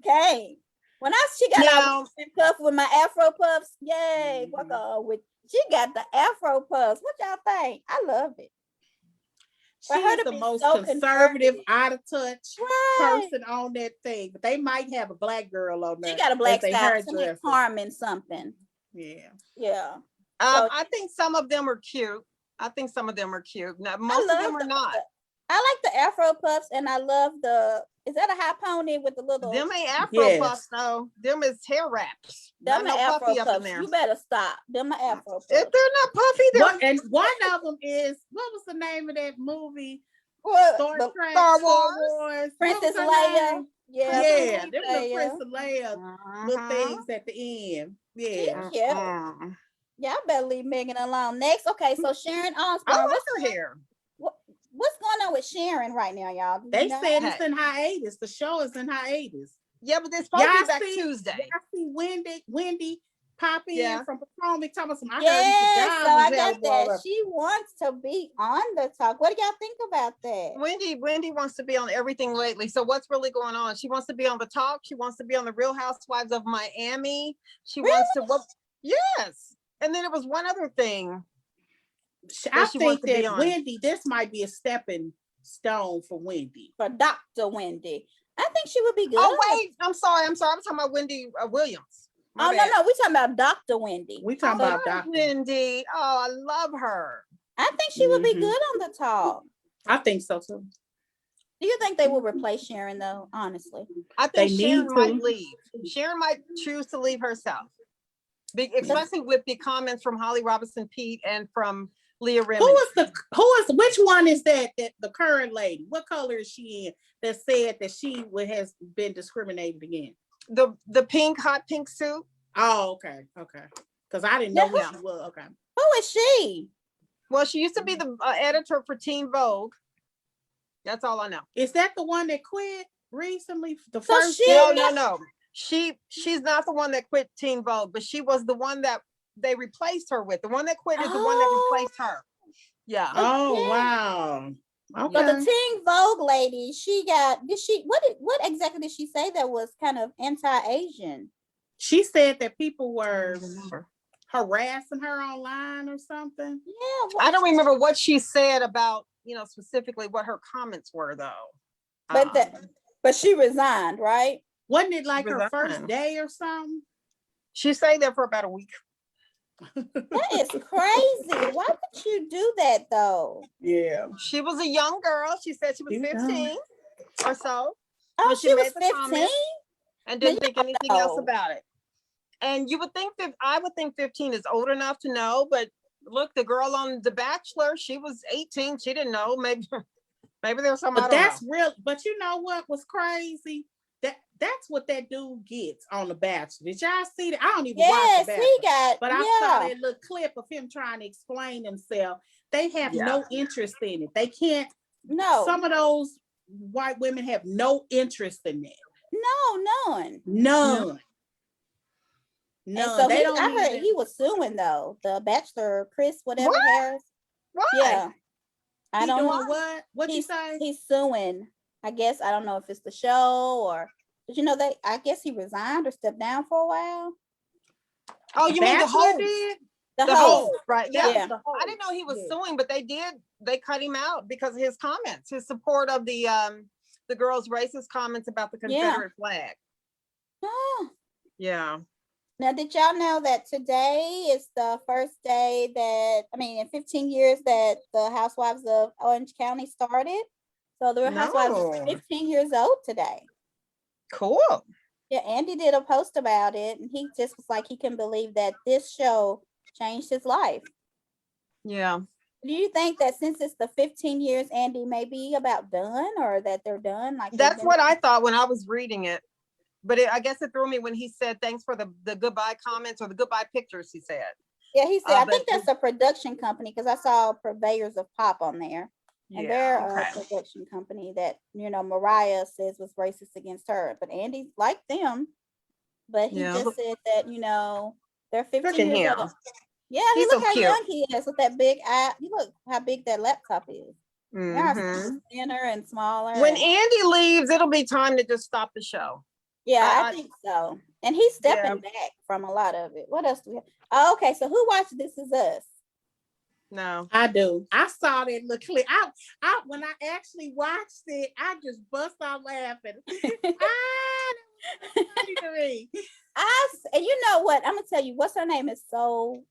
Okay. When she got puff with my Afro puffs, yay! She got the Afro puffs. What y'all think? I love it. She's the most conservative, out of touch person on that thing. But they might have a black girl on there. She got a black style, Carmen something. Yeah. I think some of them are cute. Now, most of them are not. I like the Afro puffs, and I love is that a high pony with the little? Them ain't Afro puffs though. Them is hair wraps. Them are Afro puffs. You better stop. Them are Afro puffs. If they're not puffy, and one of them is, what was the name of that movie? Star Wars. Princess Leia. Yeah, them little Princess Leia little things at the end. Yeah. Y'all better leave Megan alone. Next, okay, so Sharon Osbourne. I like her hair. What's going on with Sharon right now, y'all? They said it's in hiatus. The show is in hiatus. Yeah, but they're supposed to be back Tuesday. I see Wendy pop in Yeah. from Potomac talking about some. I heard Yes, the so job I was got available. that. She wants to be on the talk. What do y'all think about that? Wendy wants to be on everything lately. So what's really going on? She wants to be on the talk. She wants to be on the Real Housewives of Miami. She wants to what? Yes. And then it was one other thing. I she think wants to be that on. Wendy, this might be a stepping stone for Wendy. For Dr. Wendy. I think she would be good. Oh wait, I'm sorry. I'm talking about Wendy Williams. My Oh, bad. no, we talking about Dr. Wendy. We talking I about love Dr. Wendy. Oh, I love her. I think she would be Mhm. good on the talk. I think so too. Do you think they will replace Sharon though? Honestly, I They think need Sharon to. might leave. Sharon might choose to leave herself. Especially with the comments from Holly Robinson Pete and from Leah Remini. Which one is that the current lady? What color is she in that said that she has been discriminated against? The hot pink suit. Oh, okay. Because I didn't know who Yeah. she was. Okay. who is she? Well, she used to be the editor for Teen Vogue. That's all I know. Is that the one that quit recently? The So first she- No. She's not the one that quit Teen Vogue, but she was the one that they replaced her with. The one that quit is the one that replaced her. Yeah. Oh, Yeah. wow. Okay. So the Teen Vogue lady, what exactly did she say that was kind of anti-Asian? She said that people were harassing her online or something. Yeah, I don't remember what she said about, specifically what her comments were though. but she resigned, right? Wasn't it like her Resigned. first day or something? She stayed there for about a week. That is crazy. Why would you do that though? Yeah. She was a young girl. She said she was 15 or so. Oh, When she was made the 15? comment and didn't think anything else about it. And you would think that I would think 15 is old enough to know, but look, the girl on The Bachelor, she was 18. She didn't know. Maybe there's some. But that's real. But you know what was crazy? That's what that dude gets on The Bachelor. Did y'all see that? I don't even watch The Bachelor. But I saw that little clip of him trying to explain himself. They have no interest in it. They can't. No. Some of those white women have no interest in it. No, none. None. And so I heard he was suing though. The Bachelor, Chris, whatever Harris. Why? Yeah. I don't know what. What'd you say? He's suing. I guess I don't know if it's the show or, but I guess he resigned or stepped down for a while. Oh, you mean the host? The host, right? Yeah. Yeah. I didn't know he was suing, but they cut him out because of his comments, his support of the girls' racist comments about the Confederate flag. Oh. Yeah. Now, did y'all know that today is the first day in 15 years that the Housewives of Orange County started? So the Housewives are 15 years old today. Cool. Yeah, Andy did a post about it, and he just was like, he couldn't believe that this show changed his life. Yeah. Do you think that since it's the 15 years, Andy may be about done, or that they're done? That's what I thought when I was reading it. But I guess it threw me when he said, thanks for the goodbye comments or the goodbye pictures, he said. Yeah, he said, I think that's a production company because I saw Purveyors of Pop on there. And they're a production company that, Mariah says was racist against her. But Andy liked them. But he just said that, they're 15 years old. Yeah, look how young he is with that big eye. You look how big that laptop is. Mm-hmm. Thinner and smaller. When Andy leaves, it'll be time to just stop the show. Yeah, I think so. And he's stepping back from a lot of it. What else do we have? Oh, okay, so who watched This Is Us? No, I do. I saw that look clear. I when I actually watched it, I just bust out laughing. Funny to me. And you know what? I'm gonna tell you, what's her name is so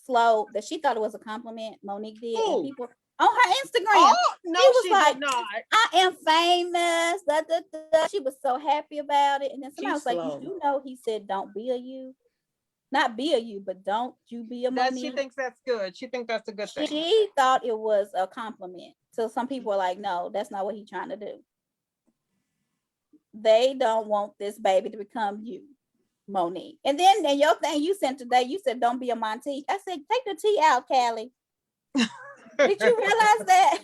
slow that she thought it was a compliment. Monique did, and people on her Instagram. Oh no, she was like, did not. I am famous. Da, da, da. She was so happy about it, and then somebody was like, "You know, he said, don't be a you." Not be a you, but don't you be a Monique. She thinks that's good. She thinks that's a good thing. She thought it was a compliment. So some people are like, no, that's not what he's trying to do. They don't want this baby to become you, Monique. And then your thing you sent today, you said, don't be a Monty. I said, take the T out, Callie. Did you realize that?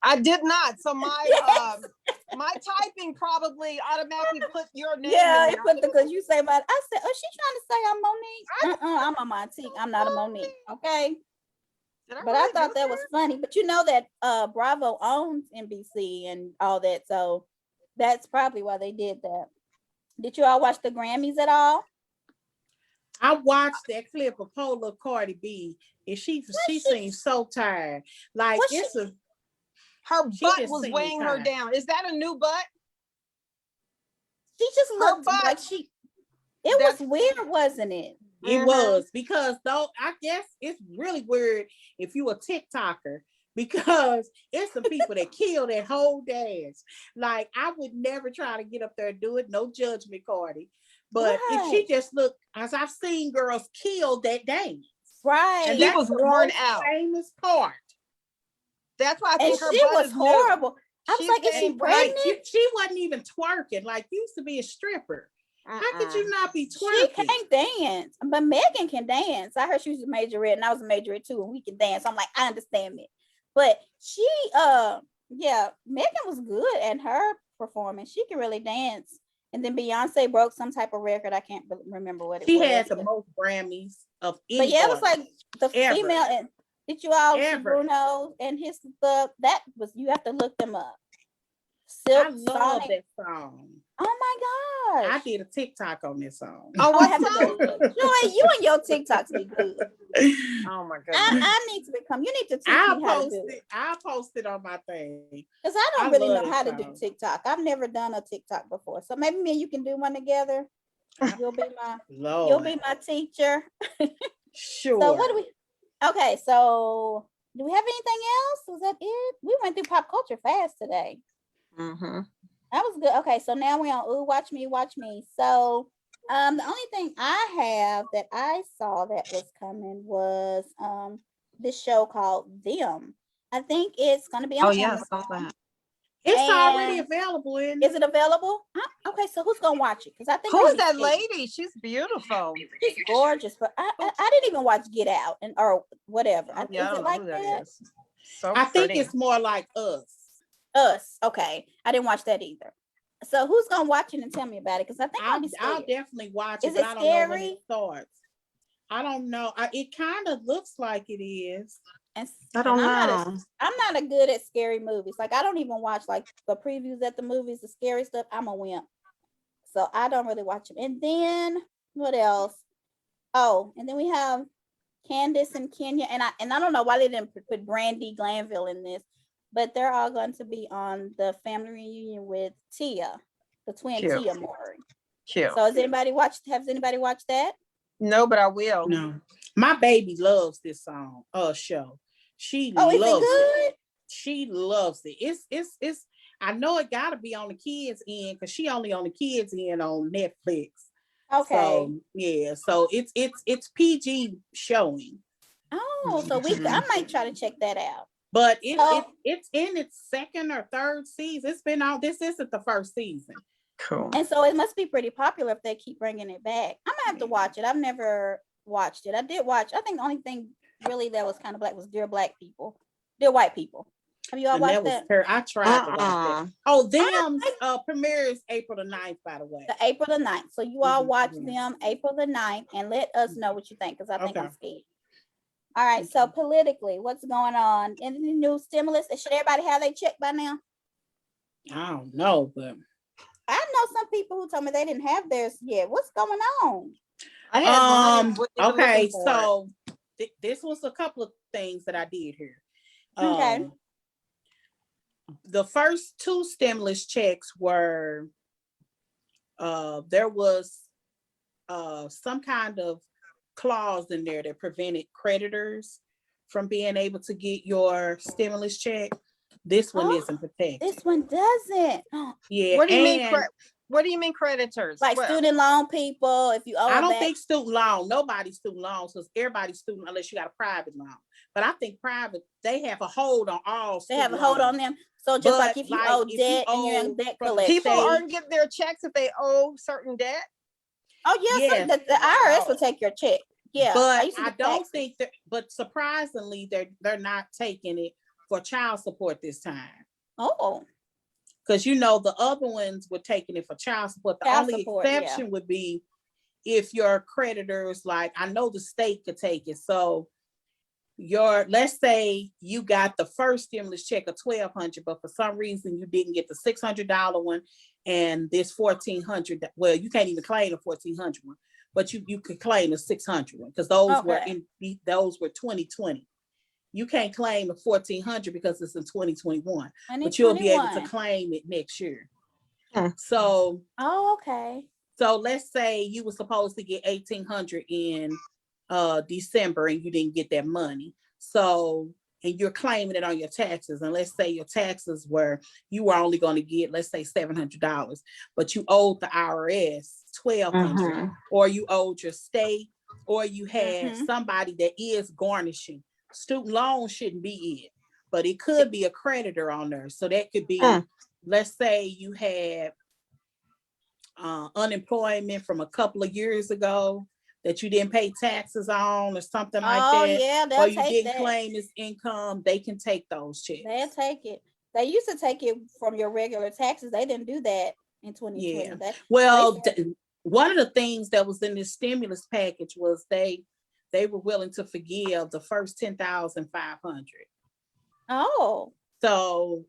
I did not. So my My typing probably automatically put your name Yeah, in it there. put because you say about. I said, oh, she trying to say I'm Monique. I'm a Montique. I'm not a Monique. Okay. Did I But I really thought do that was funny. But you know that Bravo owns NBC and all that, so that's probably why they did that. Did you all watch the Grammys at all? I watched that clip of Polar Cardi B, and she seems so tired. Like Was she? it's a Her she butt just was seemed weighing her tired. down. Is that a new butt? She just Her looked butt. like she. It was weird, wasn't it? It Mhm. was because though I guess it's really weird if you a TikToker because it's some people that kill that whole dance. Like I would never try to get up there and do it. No judgment, Cardi. But if Right. she just looked, as I've seen girls kill that dance, Right. and She that's was the worn most out. famous part. That's why I And think her she butt was is new. horrible. I was She's like, is she gained weight. Like pregnant? she wasn't even twerking. Like used to be a stripper. How could you not be She twerking? can't dance, but Megan can dance. I heard she was a majorette, and I was a majorette too, and we can dance. I'm like, I understand it, but she, yeah, Megan was good at her performance. She can really dance. And then Beyonce broke some type of record. I can't remember what it She was. had the most Grammys of But any yeah, it was artist like the ever. female. And did you all see Ever. Bruno and his stuff? That was, you have to look them up. I Silk love Sonic. that song. Oh my I gosh. did a TikTok on this song. Oh, I what have to song? go look. Joy, you and your TikToks be good. Oh my goodness. I need to become. You need to teach me how to do it I'll post it on my thing. because I don't I really love know that how to do song. TikTok. I've never done a TikTok before, so maybe me and you can do one together. You'll be Lord. my teacher. Sure. So what do we? Okay, so do we have anything else? Was that it? We went through pop culture fast today. Mm-hmm. That was good. Okay, so now we're on Ooh, Watch Me, Watch Me. So the only thing I have that I saw that was coming was this show called Them. I think it's gonna be on Oh yeah, I saw Amazon. that. It's already And available in is it available? Okay, so who's gonna watch it? Because I think Who is I'm that lady? She's beautiful. She's gorgeous, but I didn't even watch Get Out and or whatever. Oh, yeah, I Is don't it know like who that that? is. So I think pretty. it's more like Us. Us. Okay, I didn't watch that either. So who's gonna watch it and tell me about it? Because I think I'll be I'll scared. definitely watch it, Is but it I don't know when scary? it starts. I don't know. It kind of looks like it is. And I don't I'm know. not a good at scary movies. Like I don't even watch like the previews at the movies, the scary stuff. I'm a wimp. So I don't really watch them. And then what else? Oh, and then we have Candace and Kenya. And I don't know why they didn't put Brandy Glanville in this, but they're all going to be on the family reunion with Tia, the twin Cute. Tia Mowry. Cute. So has anybody watched that? No, but I will. No, my baby loves this song. Show. She Oh, is it loves good? it. She loves it. It's. I know it got to be on the kids end because she only on the kids end on Netflix. Okay. So yeah, so it's PG showing. Oh, so I might try to check that out. But it's in its second or third season. It's been out. This isn't the first season. Cool. And so it must be pretty popular if they keep bringing it back. I'm gonna have to watch it. I've never watched it. I did watch. I think the only thing really that was kind of black was Dear White People. Have you all And watched that that? was I tried to watch that. Oh, them premieres April the 9th, by the way. The April the 9th. So you all watch them April the 9th and let us know what you think because I think I'm scared. All right. So politically, what's going on? Any new stimulus? Should everybody have their check by now? I don't know, but I know some people who told me they didn't have theirs yet. What's going on? I had mine. Okay, so this was a couple of things that I did here. Okay. The first two stimulus checks were there was some kind of clause in there that prevented creditors from being able to get your stimulus check. This one isn't protected. This one doesn't. Yeah. What do you mean? What do you mean creditors? Like student loan people, if you owe I don't think student loan, nobody's student loans, because everybody's student unless you got a private loan. But I think private, they have a hold on all. They have a hold on them. So just like if you owe debt and you're in debt collection. People aren't getting their checks if they owe certain debt. Oh yes, the IRS will take your check. Yeah. But I don't think that, but surprisingly, they're not taking it for child support this time. Oh. Because the other ones were taking it for child support. The Child only support, yeah. exception would be if your creditors, like I know the state could take it. So let's say you got the first stimulus check of $1,200, but for some reason you didn't get the $600 one and this $1,400. Well, you can't even claim the $1,400 one, but you could claim the $600 one because those were 2020. You can't claim the $1,400 because it's in 2021, but you'll be able to claim it next year. So, okay. So let's say you were supposed to get $1,800 in December and you didn't get that money. So, and you're claiming it on your taxes. And let's say your taxes you were only going to get, let's say $700, but you owed the IRS $1,200, or you owed your state, or you had somebody that is garnishing. Student loan shouldn't be it, but it could be a creditor on there. So that could be, let's say you had unemployment from a couple of years ago that you didn't pay taxes on or something like that. Yeah, or you didn't claim as income, they can take those checks. They'll take it. They used to take it from your regular taxes. They didn't do that in 2020. Yeah. Well, one of the things that was in this stimulus package was they were willing to forgive the first $10,500. Oh. So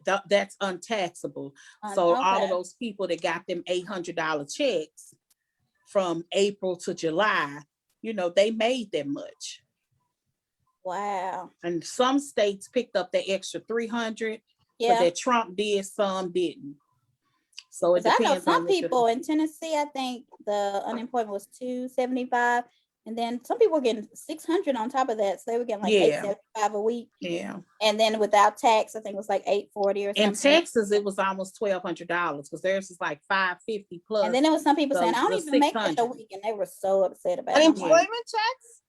that's untaxable. So all of those people that got them $800 checks from April to July, they made that much. Wow. And some states picked up the extra $300, but that Trump did, some didn't. So it depends. I know some people in Tennessee, I think the unemployment was $275. And then some people were getting $600 on top of that. So they were getting like $875 a week. Yeah. And then without tax, I think it was like $840 or something. In Texas, it was almost $1,200 because theirs is like $550 plus. And then there was some people saying, I don't even make that a week. And they were so upset about it. Unemployment checks?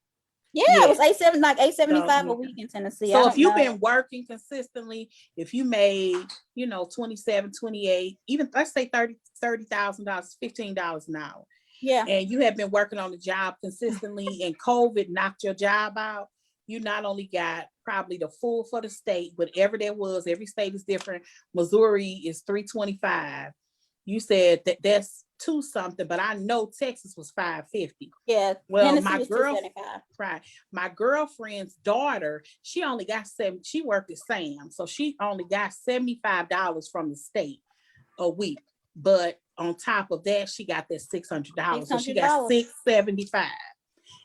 Yeah, it was $875 a week in Tennessee. So if you've been working consistently, if you made, 27, 28, even let's say $30,000, $15 an hour. Yeah. And you have been working on the job consistently and COVID knocked your job out, you not only got probably the full for the state, whatever that was, every state is different. Missouri is $325. You said that's two something, but I know Texas was $550. Yeah. Well, my girlfriend's daughter, she only got she worked at Sam, so she only got $75 from the state a week. But on top of that, she got that $600. So she got $675.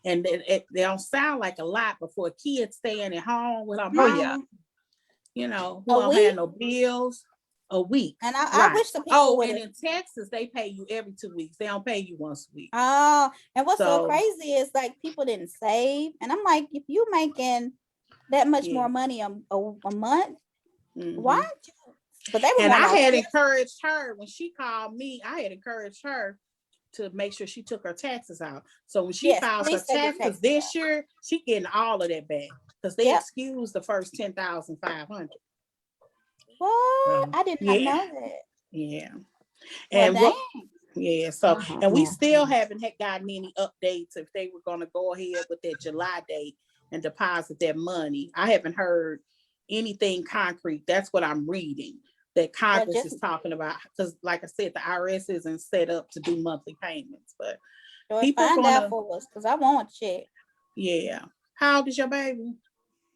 And they don't sound like a lot, but for a kid staying at home with her mom, who don't have no bills, a week. And I wish the people and in Texas, they pay you every 2 weeks. They don't pay you once a week. Oh, and what's so crazy is like people didn't save. And I'm like, if you making that much more money a month, why aren't you? But they were I had encouraged her when she called me. I had encouraged her to make sure she took her taxes out. So when she files her taxes this year, she getting all of that back because they excused the first $10,500. What? I did not know that. Yeah. And so and we still haven't gotten any updates if they were going to go ahead with that July date and deposit that money. I haven't heard anything concrete. That's what I'm reading. That Congress is talking about, because like I said, the IRS isn't set up to do monthly payments, but people find out for us because I want to check. Yeah. How old is your baby?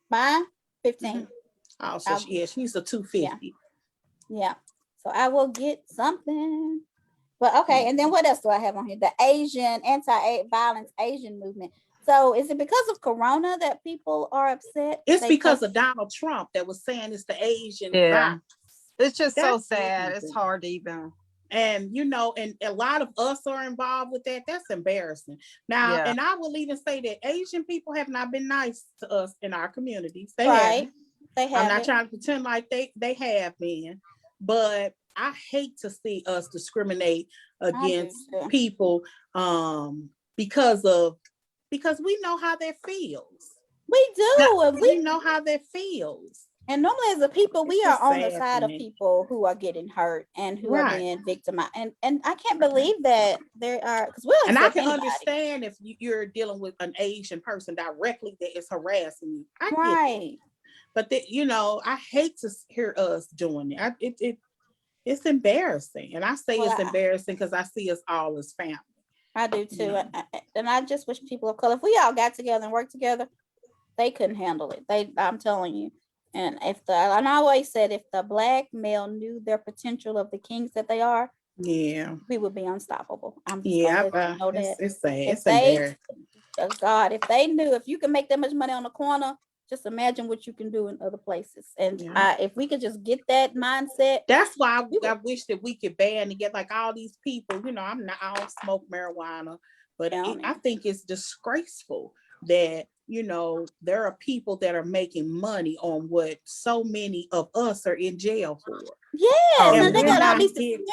Mine, 15. Oh, so she's a 250. Yeah. So I will get something. But okay, and then what else do I have on here? The Asian anti-violence Asian movement. So is it because of Corona that people are upset? It's because of Donald Trump that was saying it's the Asian violence. It's just so sad. It's hard to even. And, and a lot of us are involved with that. That's embarrassing. Now, and I will even say that Asian people have not been nice to us in our communities. They haven't. I'm not trying to pretend like they have been, but I hate to see us discriminate against people because we know how that feels. We do. We know how that feels. And normally as a people, we are on the side of people who are getting hurt and who are being victimized. And I can't believe that there are, because and I can understand if you're dealing with an Asian person directly that is harassing you. I get it. But I hate to hear us doing it. It's embarrassing. And I say Well, it's embarrassing because I see us all as family. I do too. Yeah. And I just wish people of color, if we all got together and worked together, they couldn't handle it. I'm telling you. And and I always said, if the Black male knew their potential of the kings that they are, Yeah. we would be unstoppable. I'm just Yeah. gonna let you know that. It's sad. If It's they, embarrassing. God, if they knew, if you can make that much money on the corner, just imagine what you can do in other places. And Yeah. if we could just get that mindset, That's why I wish that we could ban and get like all these people. You know, I don't smoke marijuana, but I think it's disgraceful that, you know, there are people that are making money on what so many of us are in jail for. yeah, And they we're got all not these and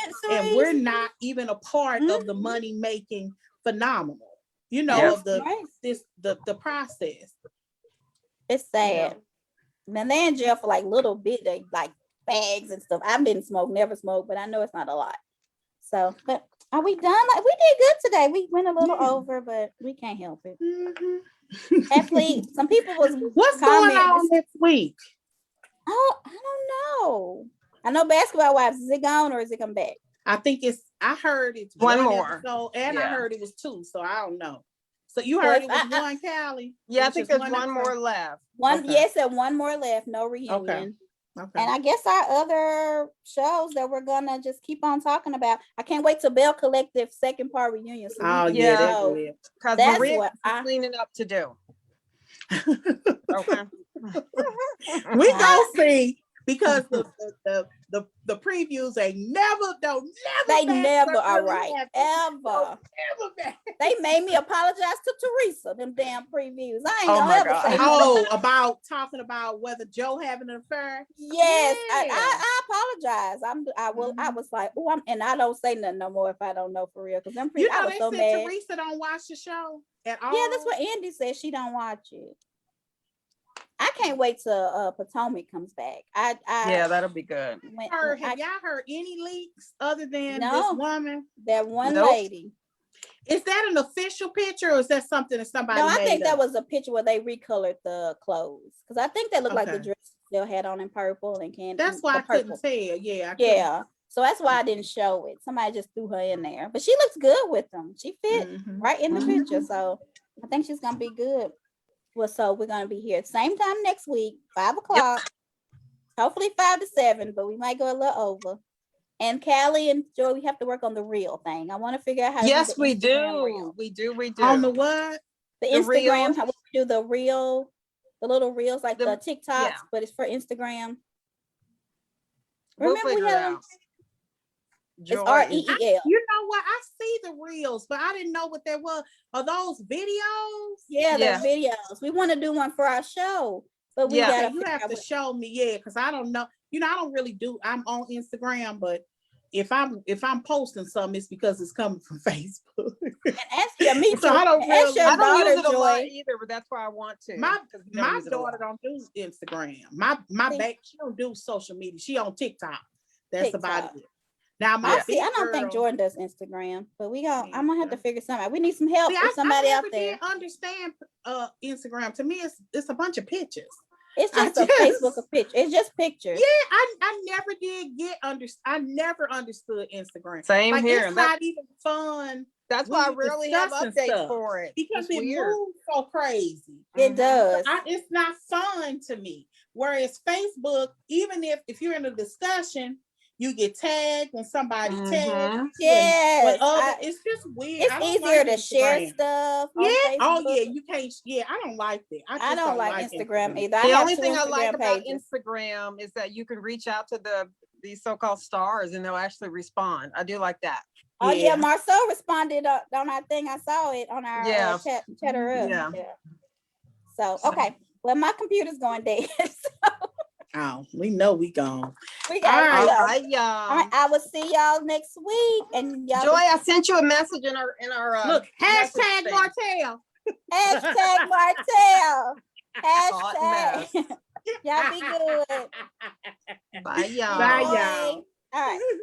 we're dispensaries. not even a part of the money making phenomenal, you know, Yeah. of the Right. the process. It's sad. Man, they in jail for like little bit, like bags and stuff. I didn't smoke, never smoked, but I know it's not a lot. So, but are we done? Like, we did good today. We went a little over, but we can't help it. Mhm. Hopefully, some people was What's going commenting. on next week? Oh, I don't know. I know Basketball Wives. Is it gone or is it come back? I think I heard it's One one more. episode, and I Yeah. heard it was 2, so I don't know. So you So heard if it was one, Callie? Yeah, I It's think just there's one more left. One, Okay. yes, and one more left. No reunion. Okay. And I guess our other shows that we're gonna just keep on talking about. I can't wait till Belle Collective second part reunion. So Oh we can yeah, just that's know. good. Because That's Maria what has cleaning up to do. Okay. We gonna see, because the previews ain't never They match never what are really right. happened. Ever. Never match. They made me apologize to Teresa, them damn previews. I ain't Oh gonna my ever God. say Oh, about talking about whether Joe having an affair. yes. Yeah. I apologize. I was like, oh, and I don't say nothing no more if I don't know for real. Because them You I know, was they so said mad. Teresa don't watch the show at all. Yeah, that's what Andy said. She don't watch it. I can't wait till Potomac comes back. Yeah, that'll be good. Have y'all heard any leaks other than No. this woman? That one Nope. lady. Is that an official picture, or is that something that somebody No, I made think that up? was a picture where they recolored the clothes. Because I think they looked like the Okay. dress still had on in purple and candy. That's why I couldn't tell. Yeah. Yeah. So that's why I didn't show it. Somebody just threw her in there. But she looks good with them. She fit right in the picture. So I think she's gonna be good. Well, so we're gonna be here same time next week, 5 o'clock. Hopefully 5 to 7, but we might go a little over. And Callie and Joy, we have to work on the real thing. I want to figure out how to Yes, do the we Instagram do. reel. We do. On the what? The The Instagram, reels. how we do the reel, the little reels like the TikToks, yeah. but it's for Instagram. We'll Remember figure we it had out. it's Joy REEL. You know what? I see the reels, but I didn't know what that was. Are those videos? Yeah, Yeah. they're videos. We want to do one for our show, but we Yeah. gotta Okay, you have to show me, because I don't know. You know, I don't really do. I'm on Instagram, but if I'm posting something, it's because it's coming from Facebook. and ask me too. So I don't Ask your I don't daughter, use it a lot Joy. either, but that's why I want to. My 'cause we don't use it a daughter lot. don't do Instagram. My baby, she don't do social media. She on TikTok. That's about TikTok. it. Now my big I don't think girl- Jordan does Instagram, but I'm gonna have to Yeah. figure something out. We need some help. See, If somebody I out never there. did understand Instagram. To me, it's a bunch of pictures. It's just a Facebook of picture. It's just pictures. Yeah, I never did I never understood Instagram. Same like, here. It's not even fun. That's when why I you're rarely have discussing updates stuff, for it. because It's it weird. moves so crazy. It does. It's not fun to me. Whereas Facebook, even if you're in a discussion, you get tagged when somebody tags. Yes. It's just weird. It's easier to share stuff. Yeah. On Facebook. You can't. Yeah, I don't like that. I don't like Instagram either. The I only have thing I two like Instagram about pages. Instagram is that you can reach out to these so-called stars and they'll actually respond. I do like that. Oh yeah, Marcel responded on our thing. I saw it on our chat her up. Yeah. So okay. Well, my computer's going dead. Oh, we know we gone. We got All it. right, y'all. All right, I will see y'all next week. And y'all Joy, I sent you a message in our look, message hashtag thing. Martell. Hashtag Martell. Hot Hashtag. Y'all be good. Bye, y'all. Bye, y'all. All right.